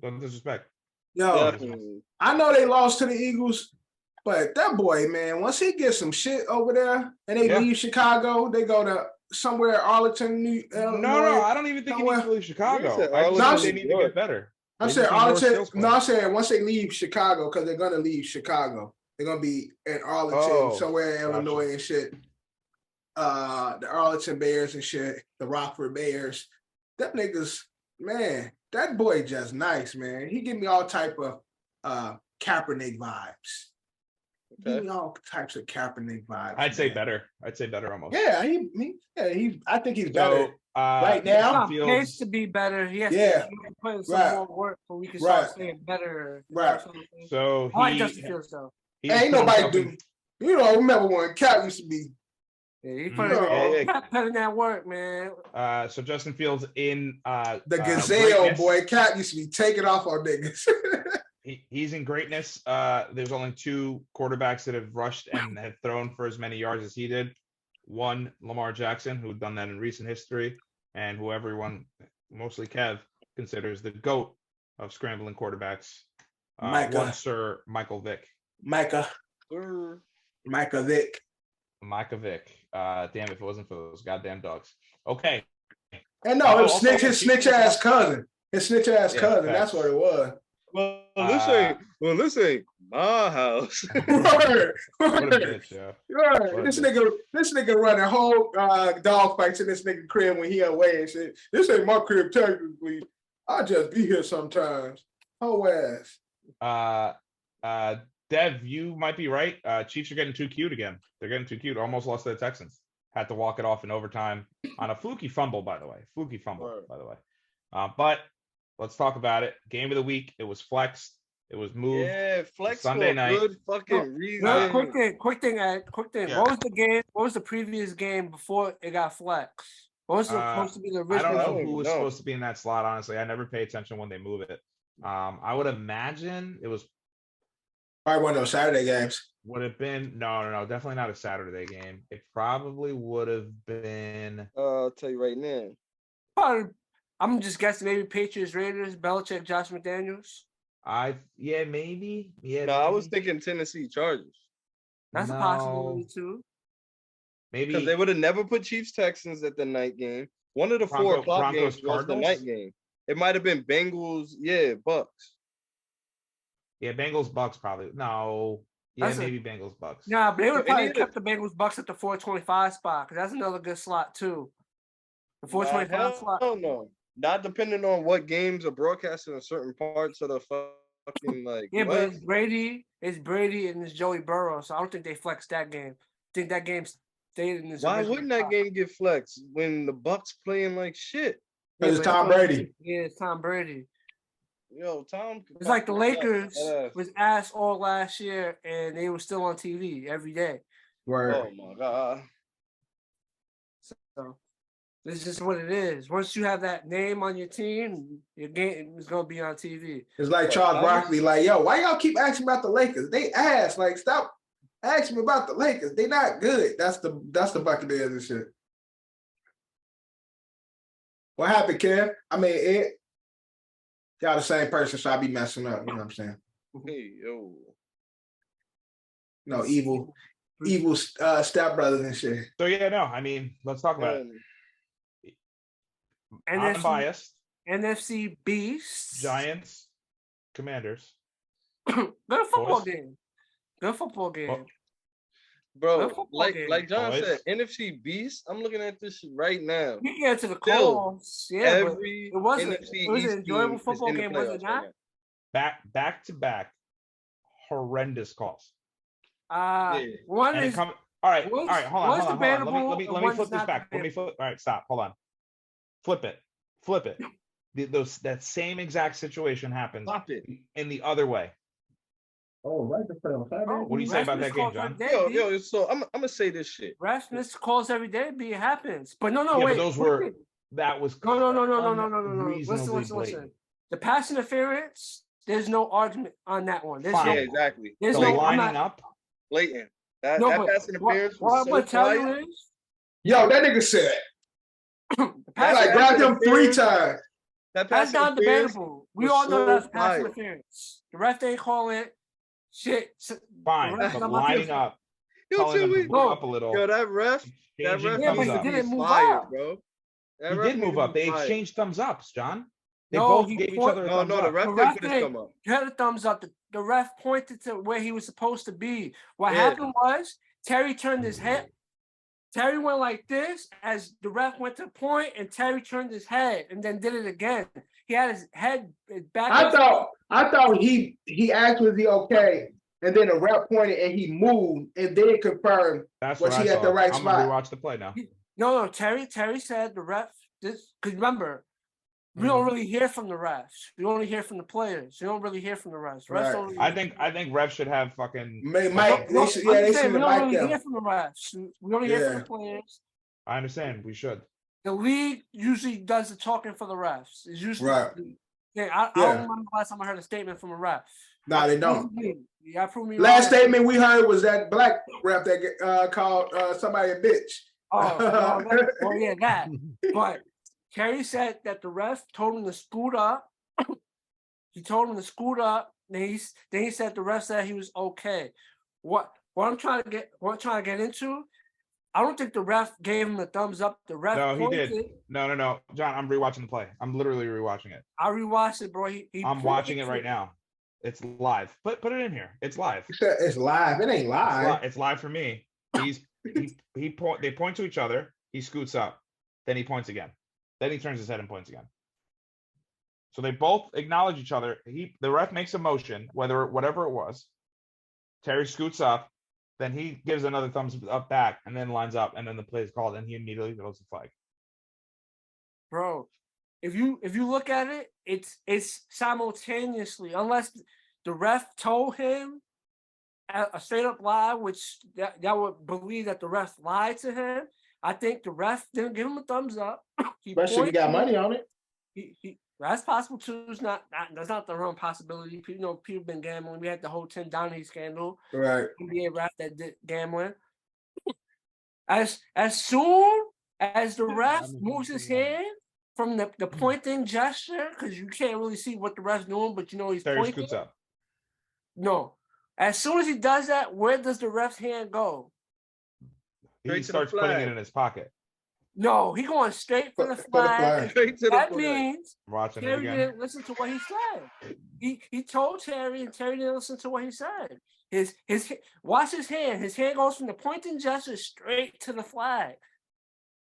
Don't disrespect. Yo, Definitely. I know they lost to the Eagles, but that boy, man, once he gets some shit over there and they leave Chicago, they go to somewhere Arlington, Illinois. No, I don't even think he needs to leave Chicago. I think they need to get better. I'm saying Arlington. No, I'm saying once they leave Chicago, because they're gonna leave Chicago, they're gonna be in Arlington, somewhere in Illinois and shit. The Arlington Bears and shit, the Rockford Bears. That niggas, man, that boy just nice, man. He give me all type of Kaepernick vibes. Okay. Give me all types of Kaepernick vibes. I'd say better. Almost. Yeah, I think he's better. Right now, he has to be better. He has to put in some more work so we can start saying better. Right. So I like Justin Fields though. Ain't nobody do. You know, remember when Cap used to be. Yeah, he put in that work, man. So Justin Fields in the Gazelle greatness. Boy. Cap used to be taking off on niggas. He's in greatness. There's only two quarterbacks that have rushed and have thrown for as many yards as he did. One, Lamar Jackson, who'd done that in recent history, and who everyone, mostly Kev, considers the GOAT of scrambling quarterbacks. One Sir Michael Vick. Micah Vick. Damn, if it wasn't for those goddamn dogs. Okay. And no, it was his snitch ass cousin. His snitch ass cousin. That's what it was. Well, this ain't my house. Right. What a bitch, yeah. Right. This nigga running whole dog fights in this nigga crib when he away and shit. This ain't my crib technically. I just be here sometimes. Whole ass. Dev, you might be right. Chiefs are getting too cute again. They're getting too cute. Almost lost to the Texans. Had to walk it off in overtime on a fluky fumble, by the way. But let's talk about it. Game of the week. It was flexed. It was moved. Yeah, flex Sunday night. Good fucking reason. Quick thing. Yeah. What was the game? What was the previous game before it got flexed? What was supposed to be the original? I don't know who was supposed to be in that slot. Honestly, I never pay attention when they move it. I would imagine it was probably one of those Saturday games. Would have been no, definitely not a Saturday game. It probably would have been. I'll tell you right now. Probably, I'm just guessing. Maybe Patriots, Raiders, Belichick, Josh McDaniels. Maybe. Yeah. No, I was thinking Tennessee Chargers. That's a possibility too. Maybe because they would have never put Chiefs Texans at the night game. One of the 4 o'clock games was the night game. It might have been Bengals, Bucks. Yeah, Bengals Bucks probably. No. Yeah, maybe Bengals Bucks. Nah, but they would have probably kept the Bengals Bucks at the 425 spot because that's another good slot too. The 425 slot. No. Not depending on what games are broadcasted in certain parts of the fucking like. Yeah, but it's Brady and it's Joey Burrow, so I don't think they flexed that game. I think that game stayed in this. Why wouldn't that game get flexed when the Bucks playing like shit? Because it's Tom Brady. Yeah, it's Tom Brady. Yo, Tom. It's like the Lakers was ass all last year, and they were still on TV every day. Word. Oh my god. So this is just what it is. Once you have that name on your team, your game is gonna be on TV. It's like Charles Barkley, like, yo, why y'all keep asking about the Lakers? They ass, like, stop asking me about the Lakers. They not good. That's the Buccaneers and shit. What happened, Kev? I mean, Ed. Y'all the same person, so I be messing up. You know what I'm saying? Hey, yo. No, evil stepbrothers and shit. So yeah, no, I mean, let's talk about it. I'm biased. NFC Beasts. Giants. Commanders. Good football game. Good football game. Bro, like John said, NFC Beast. I'm looking at this shit right now. You get to the calls, yeah, but Every it was NFC an East enjoyable team football is in the game, was it playoffs not? right Back to back, horrendous calls. One And is all right. Hold on. Let me flip this back. All right, stop. Hold on. Flip it. That same exact situation happens in the other way. Oh, right. What do you say about that game, John? Yo, so I'm gonna say this shit. Refs miss calls every day, it happens. But no, Yeah, wait. But that was no. Listen. The pass interference, there's no argument on that one. There's Fine. Yeah, exactly. There's the no lining up. Blatant. That pass interference was so tell you is, yo, that nigga said like grabbed him 3 times. That's not debatable. We all know that's pass interference. The ref ain't calling it. Shit. Fine, but lining up. Telling them to move up a little. Yo, that ref but he didn't move up, up, bro. He did move up. They exchanged thumbs ups, John. They No, both gave each other a thumbs up. The ref didn't put his thumb up. He had a thumbs up. The ref pointed to where he was supposed to be. What happened was Terry turned his head. Terry went like this as the ref went to the point, and Terry turned his head and then did it again. He had his head back. I thought he asked was he okay, and then the ref pointed and he moved and then confirmed was he at the right spot. I'm gonna rewatch the play now. No. Terry said the ref. Because remember, we don't really hear from the refs. We only hear from the players. We don't really hear from the refs. Right. I think refs should have fucking Mike. We don't really them. hear from the refs. We only hear from the players. I understand. We should. The league usually does the talking for the refs. It's usually right. I don't remember the last time I heard a statement from a ref. No, they don't. Yeah, prove me last statement we heard was that black ref that called somebody a bitch. That. But Carey said that the ref told him to scoot up. He told him to scoot up. Then he said the ref said he was okay. What I'm trying to get into, I don't think the ref gave him a thumbs up. The ref he did. No. John, I'm rewatching the play. I'm literally rewatching it. I rewatched it, bro. I'm watching it right now. It's live. Put it in here. It's live. It's live. It ain't live. It's live for me. They point to each other. He scoots up. Then he points again. Then he turns his head and points again. So they both acknowledge each other. The ref makes a motion, whatever it was. Terry scoots up. Then he gives another thumbs up back and then lines up, and then the play is called, and he immediately throws the flag. Bro, if you look at it, it's simultaneously, unless the ref told him a straight up lie, which that would believe that the ref lied to him. I think the ref didn't give him a thumbs up. Especially if he got money on it. That's possible too. That's not the wrong possibility. People been gambling. We had the whole Tim Donaghy scandal. Right. NBA ref that did gambling. As soon as the ref moves his hand from the pointing gesture, because you can't really see what the ref's doing, but he's pointing. Scoots up. No. As soon as he does that, where does the ref's hand go? He starts putting it in his pocket. No, he going straight for the flag. That means Terry didn't listen to what he said. He told Terry, and Terry didn't listen to what he said. Watch his hand. His hand goes from the pointing gesture straight to the flag.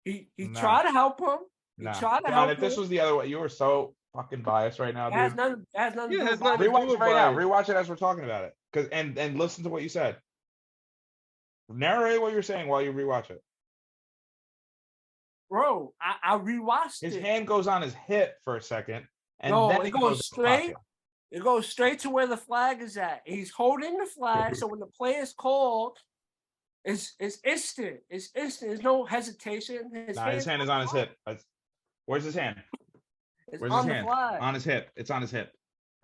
He tried to help him. If this was the other way, you were so fucking biased right now, dude. It has nothing to do with Rewatch it right now. Rewatch it as we're talking about it. And listen to what you said. Narrate what you're saying while you rewatch it. Bro, I rewatched it. His hand goes on his hip for a second, and then it goes straight. It goes straight to where the flag is at. He's holding the flag, so when the play is called, it's instant. It's instant. There's no hesitation. His hand is on his hip. Where's his hand? Where's his hand? On his hip. It's on his hip.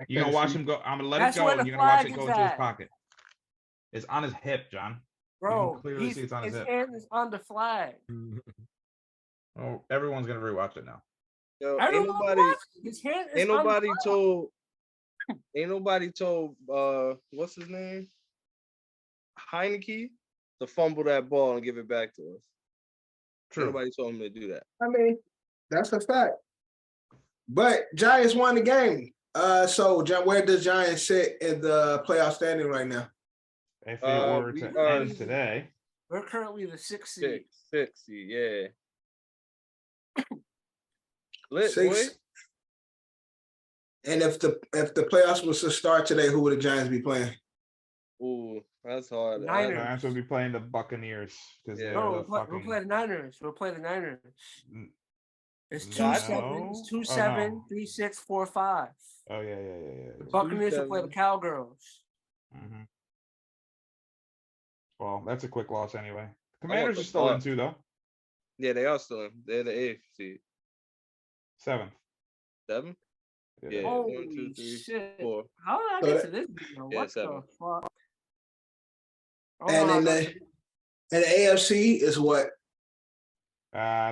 You're gonna watch him go. I'm gonna let it go, and you're gonna watch it go into his pocket. It's on his hip, John. Bro, clearly see it's on his hip. hand is on the flag. Oh, everyone's gonna rewatch it now. Yo, ain't nobody told what's his name? Heineke to fumble that ball and give it back to us. True. Nobody told him to do that. I mean, that's a fact. But Giants won the game. So where does Giants sit in the playoff standing right now? If they were to end today. We're currently the 6th seed. Six seed, yeah. Lit, Six. boy. And if the playoffs was to start today, who would the Giants be playing? Ooh, that's hard. Niners. Giants will be playing the Buccaneers because Yeah. they're No, the we'll fucking. play the Niners. We'll play the Niners. It's No. 2-7. It's 2-7, no. 3-6, 4-5. Oh yeah. The Buccaneers will play the 2-7. Cowgirls. Mm-hmm. Well, that's a quick loss anyway. Commanders the are still in Bucs. too, though. Yeah, they are still in. They're the 8th seed. 7th. 7? Yeah. Holy 1, 2, 3, shit. 4. How did I So get that- to this video? Yeah, What 7. the fuck? Oh, And no, in the AFC is what?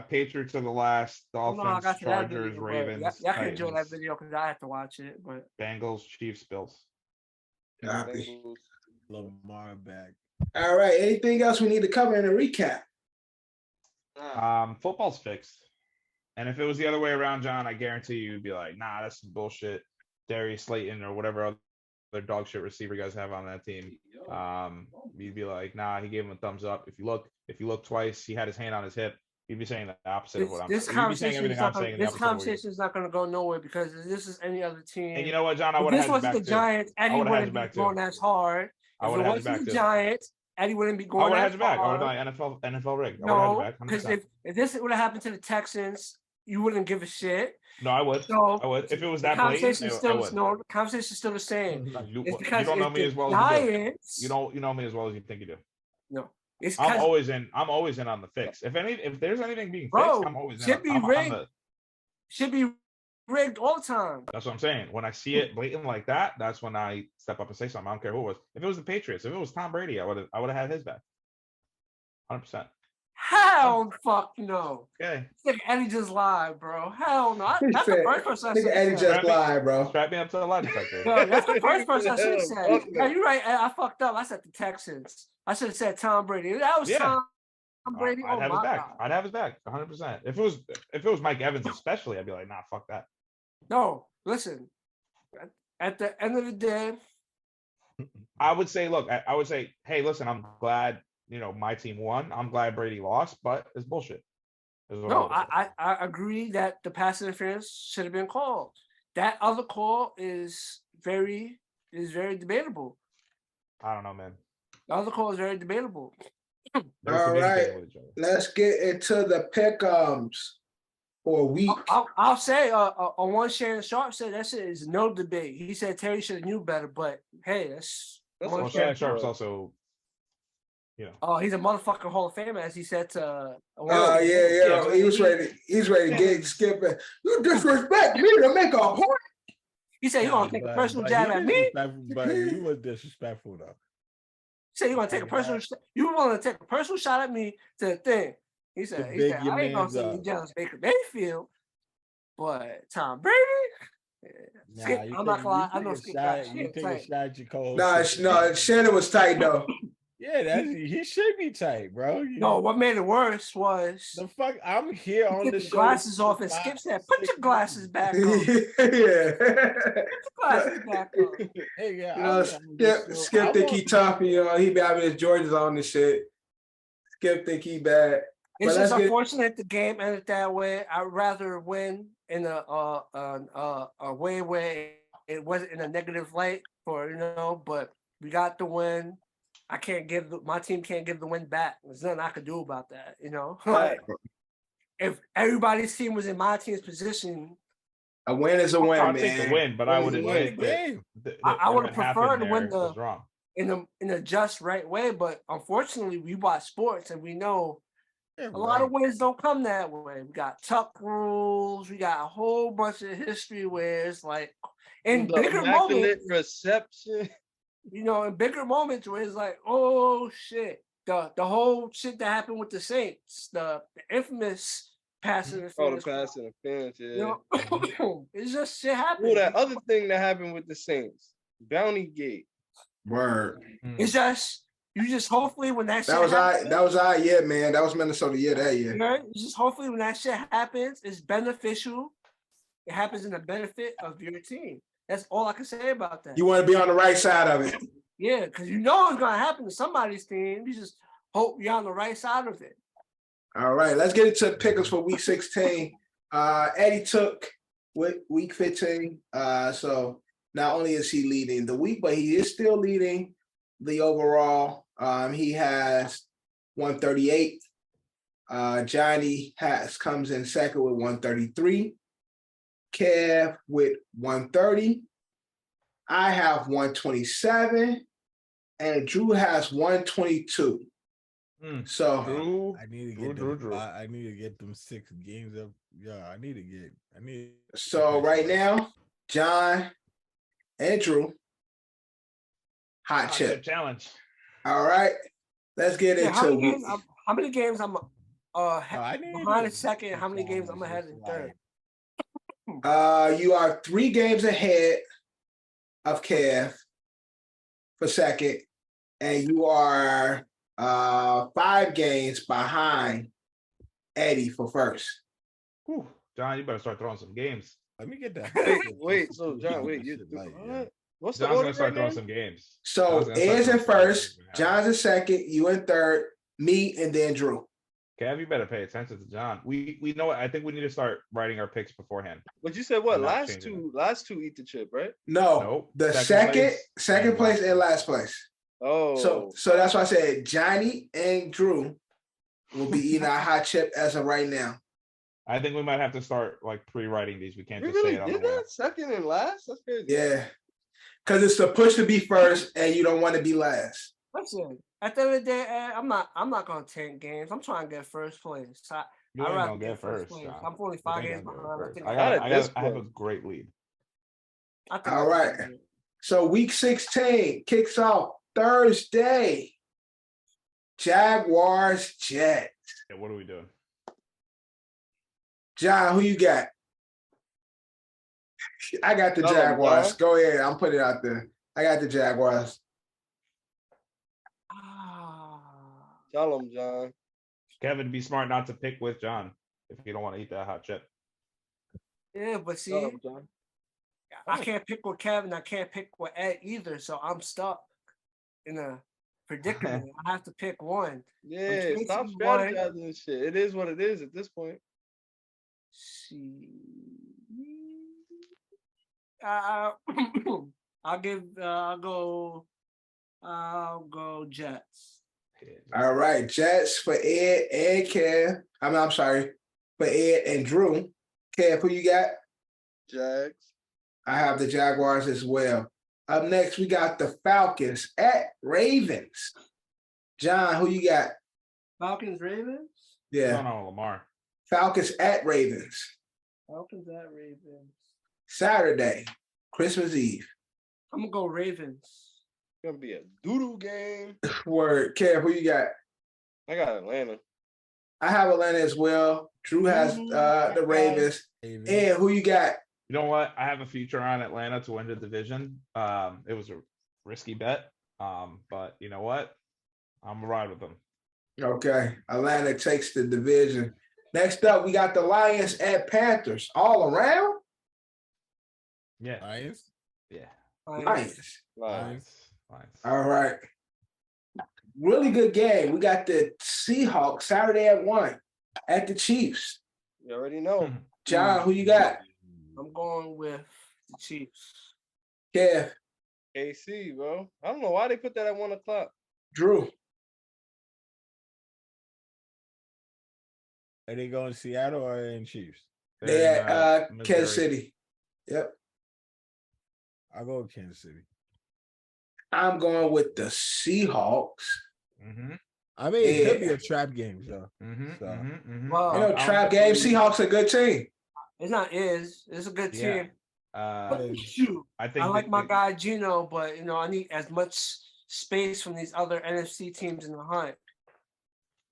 Patriots are the last. I don't know how I Dolphins, got to that Chargers, video, but Ravens, y'all can enjoy that Titans, video because I have to watch it. But Bengals, Chiefs, Bills. Copy. Bengals. Lamar back. All right. Anything else we need to cover in a recap? Football's fixed. And if it was the other way around, John, I guarantee you'd be like, nah, that's some bullshit. Darius Slayton or whatever other dog shit receiver you guys have on that team. You'd be like, nah, he gave him a thumbs up. If you look twice, he had his hand on his hip. You'd be saying the opposite of what I'm saying. this You'd be saying conversation everything I'm saying. this conversation is not going to go nowhere because if this is any other team. And you know what, John? I If would have this had his wasn't back the too. Giants, Eddie would've had wouldn't his be back too. going as hard. I If would it have had his wasn't back the too. Giants, Eddie wouldn't be I going would have had as his back. I hard. would have NFL rig. I would No, have had because his back. 100%. if this would have happened to the Texans, you wouldn't give a shit. No, I would. So I would. If it was the that blatant, conversation is I still would. no. The conversation is still the same. You It's because don't know if me the as well as you do. Giants, You know me as well as you think you do. no. It's I'm 'cause- always in on the fix. If there's anything being Bro, fixed, I'm always in. should be I'm on rigged. the, should be rigged all the time. that's what I'm saying. When I see it blatant like that, that's when I step up and say something. I don't care who it was. If it was the Patriots, if it was Tom Brady, I would have had his back. 100%. Hell fuck no. Okay. Think Eddie just lied, bro. Hell no. That's said, the first person I Nigga, Eddie said. just lied, bro. Strap me up to the lie detector. No, that's the first person I should have said. Fuck Yeah, no. you're right. I fucked up. I said the Texans. I should have said Tom Brady. That was Yeah. Tom Brady. I'd Oh have his my back. God. I'd have his back 100%. If it was Mike Evans especially, I'd be like, nah, fuck that. No, listen. At the end of the day, I would say, look, I would say, hey, listen, I'm glad, my team won. I'm glad Brady lost, but it's bullshit. no, I agree that the pass interference should have been called. That other call is very debatable. I don't know, man. The other call is very debatable. They were All right. communicating with each other. Let's get into the pick'ems for a week. I'll say on one Shannon Sharp said that shit is no debate. He said Terry should have knew better, but hey, that's Well, Shannon Sharp's also, oh, he's a motherfucking Hall of Famer, as he said to. Oh yeah. He was ready. He's ready to get skipping. You disrespect me to make a point. He said you gonna take a personal jab at me. But you was disrespectful though. He said you gonna take a personal. You want to take a personal shot at me to the thing. He said I ain't gonna say you jealous Baker Mayfield, but Tom Brady. Nah, Skip, I'm not gonna lie. I know Skip got you take a shot at your co-host. No, Shannon was tight though. Yeah, he should be tight, bro. No, what made it worse was the fuck. I'm here on took the the show. glasses off, and Skip said, "Put your glasses back on. Put Yeah. your glasses back on." Hey, yeah, Skip think he tough, he be having his Jordans on and shit. Skip think he bad. It's But just let's get- unfortunate the game ended that way. I'd rather win in a way where it wasn't in a negative light but we got the win. I can't my team can't give the win back. There's nothing I could do about that, Like, if everybody's team was in my team's position, a win is a win, I'll man. take the win, but I would admit that I would have what preferred happened to win there was wrong. in a just right way. But unfortunately, we watch sports and we know a lot of wins don't come that way. We got Tuck rules. We got a whole bunch of history where it's like in The bigger immaculate moments, reception. in bigger moments where it's like, oh shit, the whole shit that happened with the Saints, the infamous pass interference. The pass interference, yeah. It's just shit happened. Oh, that other thing that happened with the Saints, Bounty Gate. Word. It's just you just hopefully when that shit That was our year, man. That was Minnesota year that year. right? Just hopefully when that shit happens, it's beneficial. It happens in the benefit of your team. That's all I can say about that. You want to be on the right side of it. Yeah, because it's gonna happen to somebody's team. You just hope you're on the right side of it. All right, let's get into pickers for week 16. Eddie took with week 15. So not only is he leading the week, but he is still leading the overall. He has 138. Johnny comes in second with 133. Kev with 130. I have 127. And Drew has 122. So I need to get them 6 games up. Yeah, So right now, John and Drew, hot chip challenge. All right, let's get into how many games I'm behind in second? How many games I'm ahead in third? You are 3 games ahead of Kev for second, and you are 5 games behind Eddie for first. Whew. John, you better start throwing some games. Let me get that. Wait. So John, wait. What's the John's order gonna start right throwing now? some games. So Ed's in first, John's in second, you in third, me, and then Drew. Kev, you better pay attention to John. We know. I think we need to start writing our picks beforehand. But you said what? I'm not Last changing two eat the chip, right? No, Nope. the Second second place and last place. Oh, So that's why I said Johnny and Drew will be eating our hot chip as of right now. I think we might have to start like pre-writing these. We can't we just say really it on did the way. that? Second and last? That's crazy. Yeah, because it's supposed to be first, and you don't want to be last. Listen, at the end of the day, I'm not gonna tank games. I'm trying to get first place. You ain't gonna get first, place. John. I'm only 5 games behind. I have a great lead. All right. So week 16 kicks off Thursday. Jaguars Jets. Yeah, what are we doing? John, who you got? I got the Jaguars. Go ahead. I'm putting it out there. I got the Jaguars. Tell him, John. Kevin, be smart not to pick with John if you don't want to eat that hot chip. Yeah, but see, Tell him, John. I can't pick with Kevin. I can't pick with Ed either. So I'm stuck in a predicament. I have to pick one. Yeah, stop strategizing and shit. It is what it is at this point. See, I'll go Jets. All right, Jets for Ed and Kev. I'm sorry, for Ed and Drew. Kev, who you got? Jags. I have the Jaguars as well. Up next, we got the Falcons at Ravens. John, who you got? Falcons, Ravens? Yeah. No, Lamar. Falcons at Ravens. Falcons at Ravens. Saturday, Christmas Eve. I'm going to go Ravens. It's going to be a doodle game. Word. Kev, who you got? I got Atlanta. I have Atlanta as well. Drew has the Ravens. And who you got? You know what? I have a future on Atlanta to win the division. It was a risky bet, but you know what? I'm gonna ride with them. Okay, Atlanta takes the division. Next up, we got the Lions at Panthers. All around? Yeah. Lions? Yeah. Lions. All right. Really good game. We got the Seahawks Saturday at 1 at the Chiefs. You already know. John, who you got? I'm going with the Chiefs. Kev. KC, bro. I don't know why they put that at 1 o'clock. Drew. Are they going to Seattle or in Chiefs? They at Kansas City. Yep. I'll go with Kansas City. I'm going with the Seahawks. Mm-hmm. I mean, it could be a trap game, so. Well, trap game. Seahawks a good team. It's not is. It's a good team. Shoot. I like my guy Gino, but I need as much space from these other NFC teams in the hunt.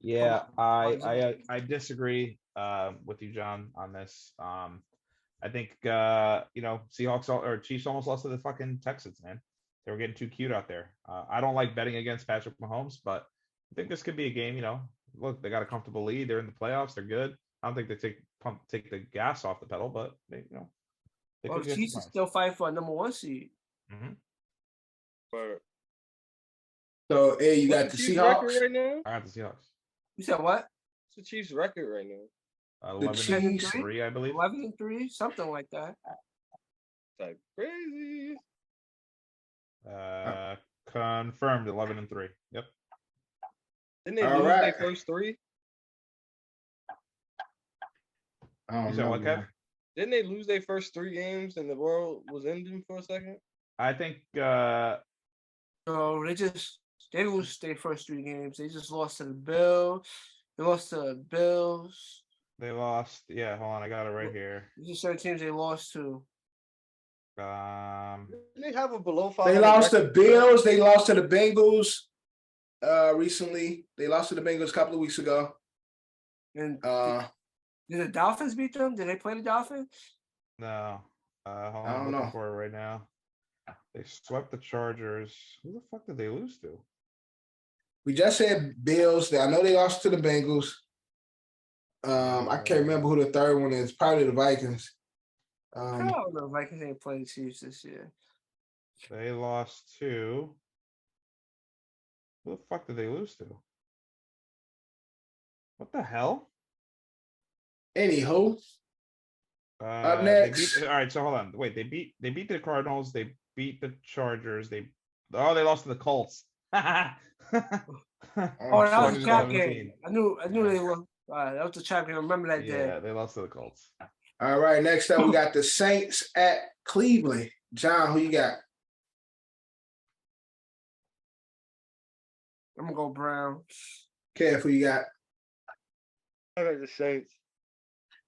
Yeah, I disagree with you, John, on this. I think Seahawks or Chiefs almost lost to the fucking Texans, man. They were getting too cute out there. I don't like betting against Patrick Mahomes, but I think this could be a game. Look, they got a comfortable lead. They're in the playoffs. They're good. I don't think they take the gas off the pedal, but they Chiefs is still fighting for a number 1 seed. Mm-hmm. But So, hey, you got What's the Chiefs record Seahawks. right now? I got the Seahawks. You said what? What's the Chiefs record right now? 11-3, I believe. 11-3, something like that. Like crazy. Confirmed 11-3. Yep. Didn't they All lose right. their first three? You said what, Kev? Didn't they lose their first 3 games and the world was ending for a second? I think So they lost their first 3 games. They just lost to the Bills. They lost to the Bills. they lost. Yeah, hold on, I got it right here. These are certain teams they lost to. Didn't they have a below 500 They lost record? to Bills. They lost to the Bengals recently. They lost to the Bengals a couple of weeks ago. And did the Dolphins beat them? Did they play the Dolphins? No. Hold on, I don't I'm looking know. for it right now. They swept the Chargers. Who the fuck did they lose to? We just said Bills. I know they lost to the Bengals. I can't remember who the third one is. Probably the Vikings. I don't know. Vikings ain't playing the Chiefs this year. They lost to. Who the fuck did they lose to? What the hell? Anywho, up They next. beat, all right, so hold on. Wait, they beat the Cardinals. They beat the Chargers. They lost to the Colts. Oh, that was Chargers a trap 11-17. game. I knew they were. That was the trap game. I remember that day. Yeah, they lost to the Colts. All right, next up we got the Saints at Cleveland. John, who you got? I'm gonna go Browns. Kev, who you got? I got the Saints.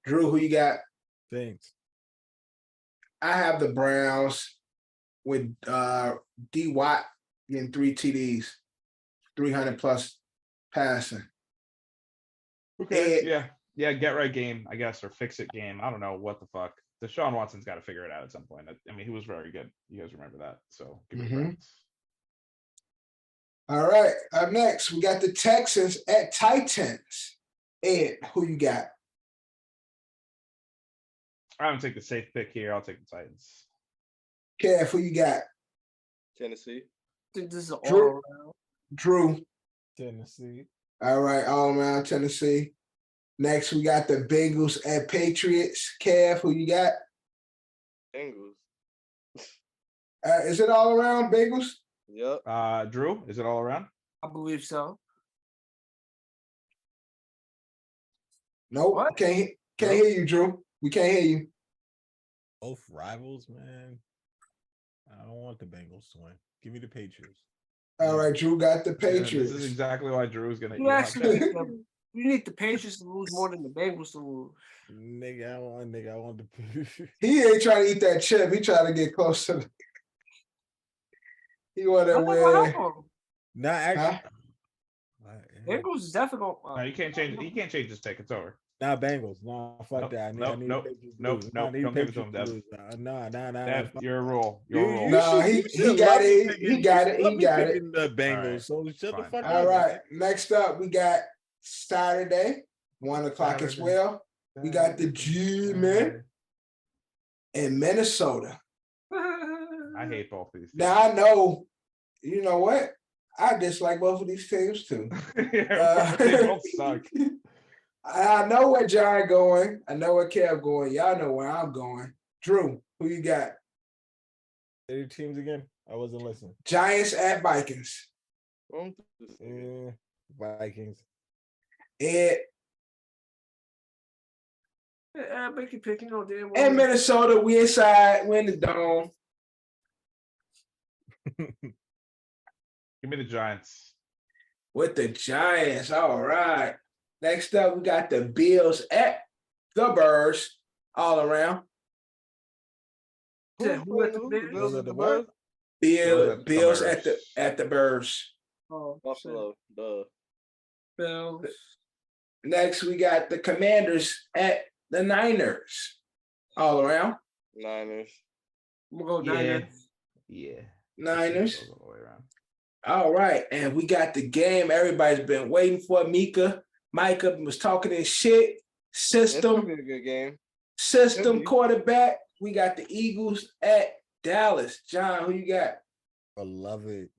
Drew, who you got? Thanks. I have the Browns with D Watt getting 3 TDs, 300 plus passing. Okay. Yeah, get right game, I guess, or fix it game. I don't know what the fuck. Deshaun Watson's got to figure it out at some point. I mean, he was very good. You guys remember that? So give me the Browns. All right, up next we got the Texans at Titans. Ed, who you got? I'm gonna take the safe pick here. I'll take the Titans. Kev, who you got? Tennessee. I think this is all Drew. around. Drew. Tennessee. All right, all around Tennessee. Next, we got the Bengals at Patriots. Kev, who you got? Bengals. Is it all around Bengals? Yep. Drew, is it all around? I believe so. Nope. What? Can't hear you, Drew. We can't hear you. Both rivals, man. I don't want the Bengals to win. Give me the Patriots. All right, Drew got the Patriots. This is exactly why Drew is gonna. You need the Patriots to lose more than the Bengals to lose. Nigga, I want the Patriots. He ain't trying to eat that chip. He trying to get close to the... He want to win. Not actually. Bengals is definitely going. No, you can't change. You can't change this pick. It's over. Nah, Bengals. No, fuck Nope, that. I need nope. Don't give it to him, Dev. Nah. Dev, your rule. No, he got it. He got it. He got it. The Bengals. Right. So shut the fuck up. All right. Next up, we got Saturday, 1:00 as well. We got the Jimi in Minnesota. I hate both these. Now I know, you know what? I dislike both of these teams too. They both suck. I know where John going. I know where Kev going. Y'all know where I'm going. Drew, who you got? Any teams again? I wasn't listening. Giants at Vikings. Vikings. Ed. Make you pick, damn. And Minnesota, we inside, we in the dome. Give me the Giants. With the Giants. All right. Next up, we got the Bills at the Birds all around. Who at the Bills at the Birds? Bills at the Birds. Oh, Buffalo. Duh. Bills. Next, we got the Commanders at the Niners all around. Niners. I'm gonna go Niners. Yeah. Niners. All the way around. All right. And we got the game everybody's been waiting for. Micah was talking his shit. It's gonna be a good game. System quarterback. We got the Eagles at Dallas. John, who you got? I love it.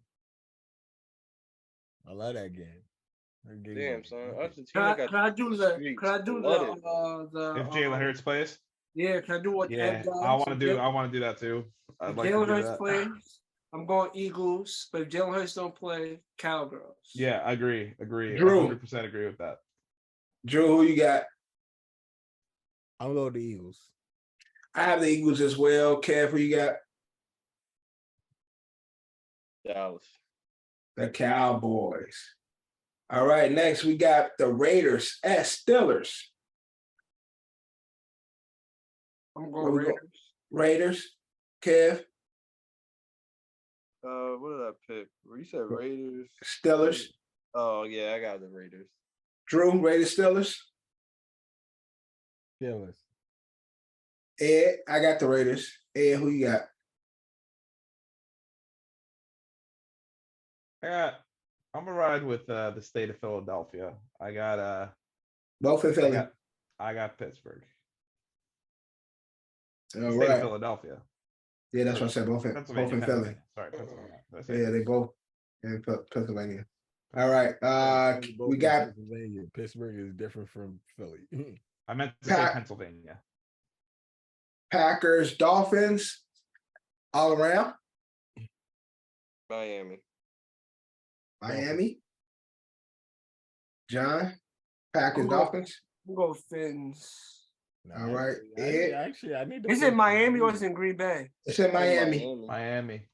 I love that game. Damn, son. Argentina got Can I do the If Jalen Hurts plays, yeah, can I do what yeah, Ed does? I want to do that too. I'd like to Jalen do Hurts that. plays, I'm going Eagles, but if Jalen Hurts don't play, Cowgirls. Yeah, I agree. Drew. 100% agree with that. Drew, who you got? I'm going to the Eagles. I have the Eagles as well. Kev, who you got? Dallas. The Cowboys. All right, next we got the Raiders at Steelers. I'm going Raiders. Raiders. Kev? What did I pick? You said Raiders. Steelers. Oh yeah, I got the Raiders. Drew, Raiders, Steelers. Steelers. Ed, I got the Raiders. Ed, who you got? I'm gonna ride with the state of Philadelphia. I got both in Philly. I got Pittsburgh. All State right. of Philadelphia. Yeah, that's what I said. Both in Philly. Sorry, Pennsylvania. Yeah, they both in Pennsylvania. All right. We got Pennsylvania. Pittsburgh is different from Philly. I meant to say Pennsylvania. Packers, Dolphins, all around. Miami. John, Packers, Dolphins. We'll go Fins. All right. Actually, I need to. Is it Miami or is it Green Bay? It's in Miami. Miami.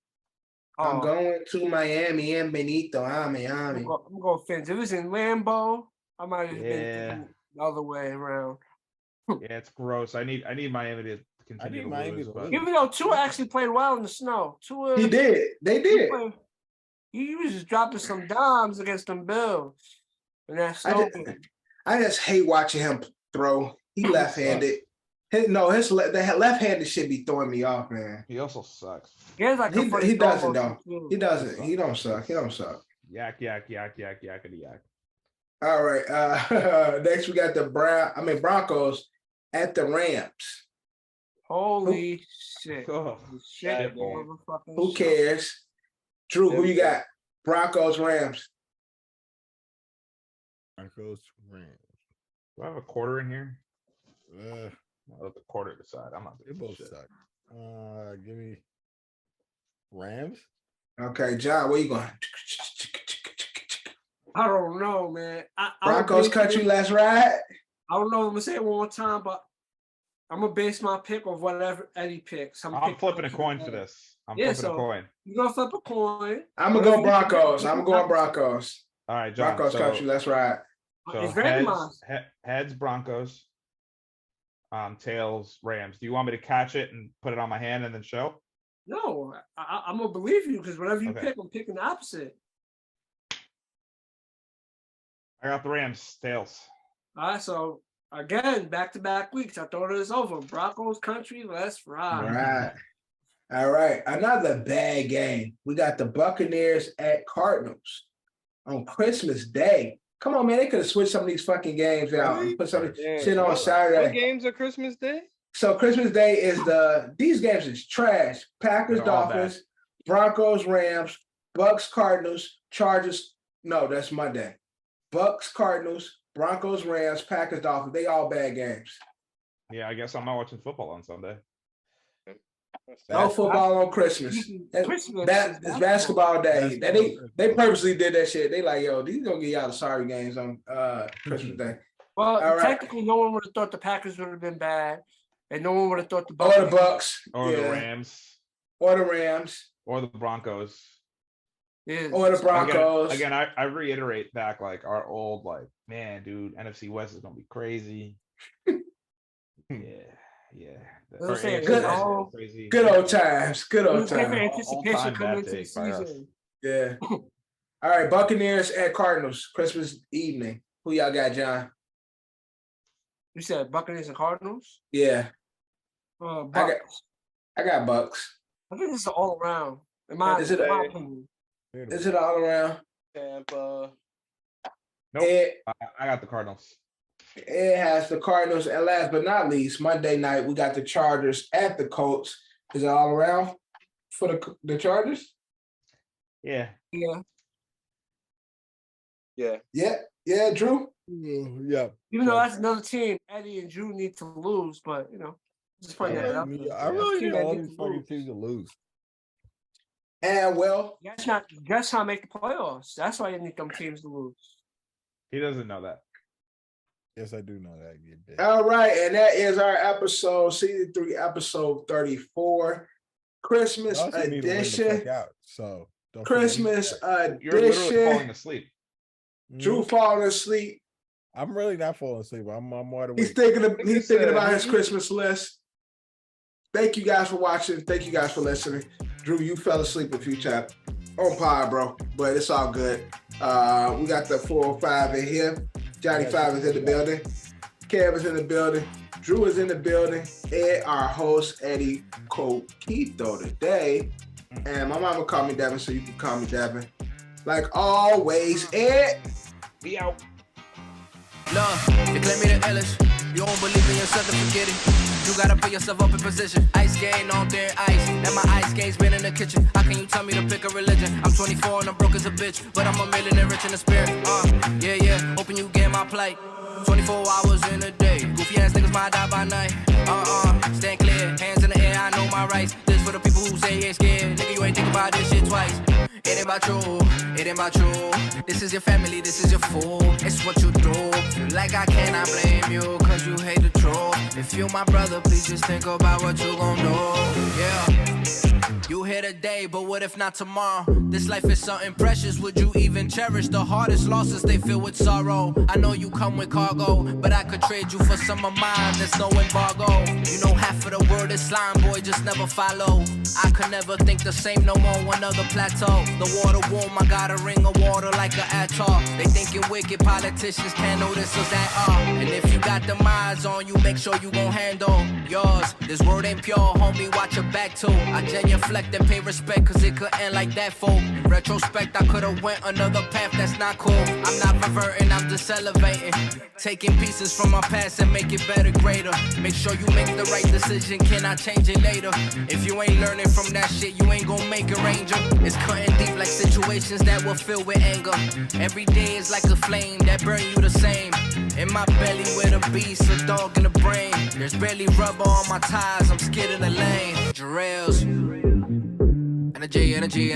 I'm going to Miami and Benito. Miami. I'm going Fins. If it's in Lambeau, I might have been the other way around. Yeah, it's gross. I need Miami to continue to lose. But... Even though Tua actually played well in the snow. Tua, he did. They did. He was just dropping some dimes against them Bills. And that's so I just hate watching him throw. He left-handed. The left-handed should be throwing me off, man. He also sucks. He doesn't though. He doesn't. He don't suck. Yak, yakety yak. All right. Next we got the Broncos at the Rams. Holy shit. Oh, shit. Who cares? Drew, who you got? Broncos, Rams. Broncos, Rams. Do I have a quarter in here? I'll let the quarter decide. I'm not. They both suck. Give me Rams. Okay, John, where you going? I don't know, man. Broncos country, let's ride. I don't know if I'm gonna say it one more time, but I'm gonna base my pick on whatever Eddie picks. I'm flipping a coin for this. I'm flipping a coin. You're gonna flip a coin. I'm gonna go Broncos. I'm going Broncos. All right, John. Broncos country, let's ride. So heads Broncos. Tails Rams. Do you want me to catch it and put it on my hand and then show? No, I'm gonna believe you because whatever you pick, I'm picking the opposite. I got the Rams. Tails. All right, so again, back-to-back weeks. I thought it was over. Broncos country, let's ride. All right. Another bad game. We got the Buccaneers at Cardinals on Christmas Day. Come on, man. They could have switched some of these fucking games out and put some shit on Saturday. What games are Christmas Day? So Christmas Day is these games is trash. Packers, Dolphins, Broncos, Rams, Bucks, Cardinals, Chargers. No, that's Monday. Bucks, Cardinals, Broncos, Rams, Packers, Dolphins. They all bad games. Yeah, I guess I'm not watching football on Sunday. No football on Christmas. It's basketball day. They purposely did that shit. They like, yo, these gonna get y'all the sorry games on Christmas Day. Well, technically, no one would have thought the Packers would have been bad, and no one would have thought the Bucks. Or the Bucks. Or the Rams. Or the Rams. Or the Broncos. Yeah. Or the Broncos. Again, I reiterate back like our old man, dude, NFC West is gonna be crazy. Yeah. Good old times. Good old times. Anticipation coming into the season. Yeah. All right, Buccaneers and Cardinals, Christmas evening. Who y'all got, John? You said Buccaneers and Cardinals? Yeah. Bucks. I got Bucks. I think this is all around. Is it all around? Tampa. Nope. I got the Cardinals. It has the Cardinals, and last but not least, Monday night we got the Chargers at the Colts. Is it all around for the Chargers? Yeah. Yeah, Drew. Yeah. Even though that's another team, Eddie and Drew need to lose, but just point that out. I really need all these fucking teams to lose. And well, that's how make the playoffs. That's why you need them teams to lose. He doesn't know that. Yes, I do know that. All right, and that is our episode, season 3, episode 34, Christmas edition. So Christmas edition. You're literally falling asleep. Drew falling asleep. I'm really not falling asleep. I'm wide awake. He's thinking about his Christmas list. Thank you guys for watching. Thank you guys for listening. Drew, you fell asleep a few times on pod, bro, but it's all good. We got the 405 in here. Johnny 5 is in the building. Kev is in the building. Drew is in the building. And our host, Eddie Coquito today. And my mama called me Devin, so you can call me Devin. Like always, Ed. Be out. Love, you claim me the illest. You don't believe in yourself, then forget it. You gotta put yourself up in position. Ice skating on there, ice. And my ice skate's been in the kitchen. How can you tell me to pick a religion? I'm 24 and I'm broke as a bitch, but I'm a millionaire rich in the spirit. Yeah. Hoping you get my plight. 24 hours in a day. Goofy ass niggas might die by night. Stand clear, hands in the air, I know my rights. This for the people who say ain't scared. Nigga, you ain't think about this shit twice. It ain't about you, it ain't about you. This is your family, this is your fool. It's what you do. Feel like I cannot blame you, cause you hate the truth. If you my brother, please just think about what you gon' do. Yeah. You here today, but what if not tomorrow? This life is something precious, would you even cherish? The hardest losses, they fill with sorrow. I know you come with cargo, but I could trade you for some of mine, there's no embargo. You know half of the world is slime, boy, just never follow. I could never think the same no more, one other plateau. The water warm, I got a ring of water like an atoll. They thinking wicked politicians can't notice us at all. And if you got them eyes on you, make sure you gon' handle yours. This word ain't pure, homie, watch your back too. I genuflect and pay respect, cause it could end like that, fool. In retrospect, I could've went another path that's not cool. I'm not reverting, I'm just elevating. Taking pieces from my past and make it better, greater. Make sure you make the right decision, can I change it later? If you ain't learning from that shit, you ain't gon' make a ranger. It's cutting deep like situations that will fill with anger. Every day is like a flame that burn you the same. In my belly with a beast, a dog in the brain. There's barely rubber on my tires, I'm skid in the lane. Jerellz. Energy.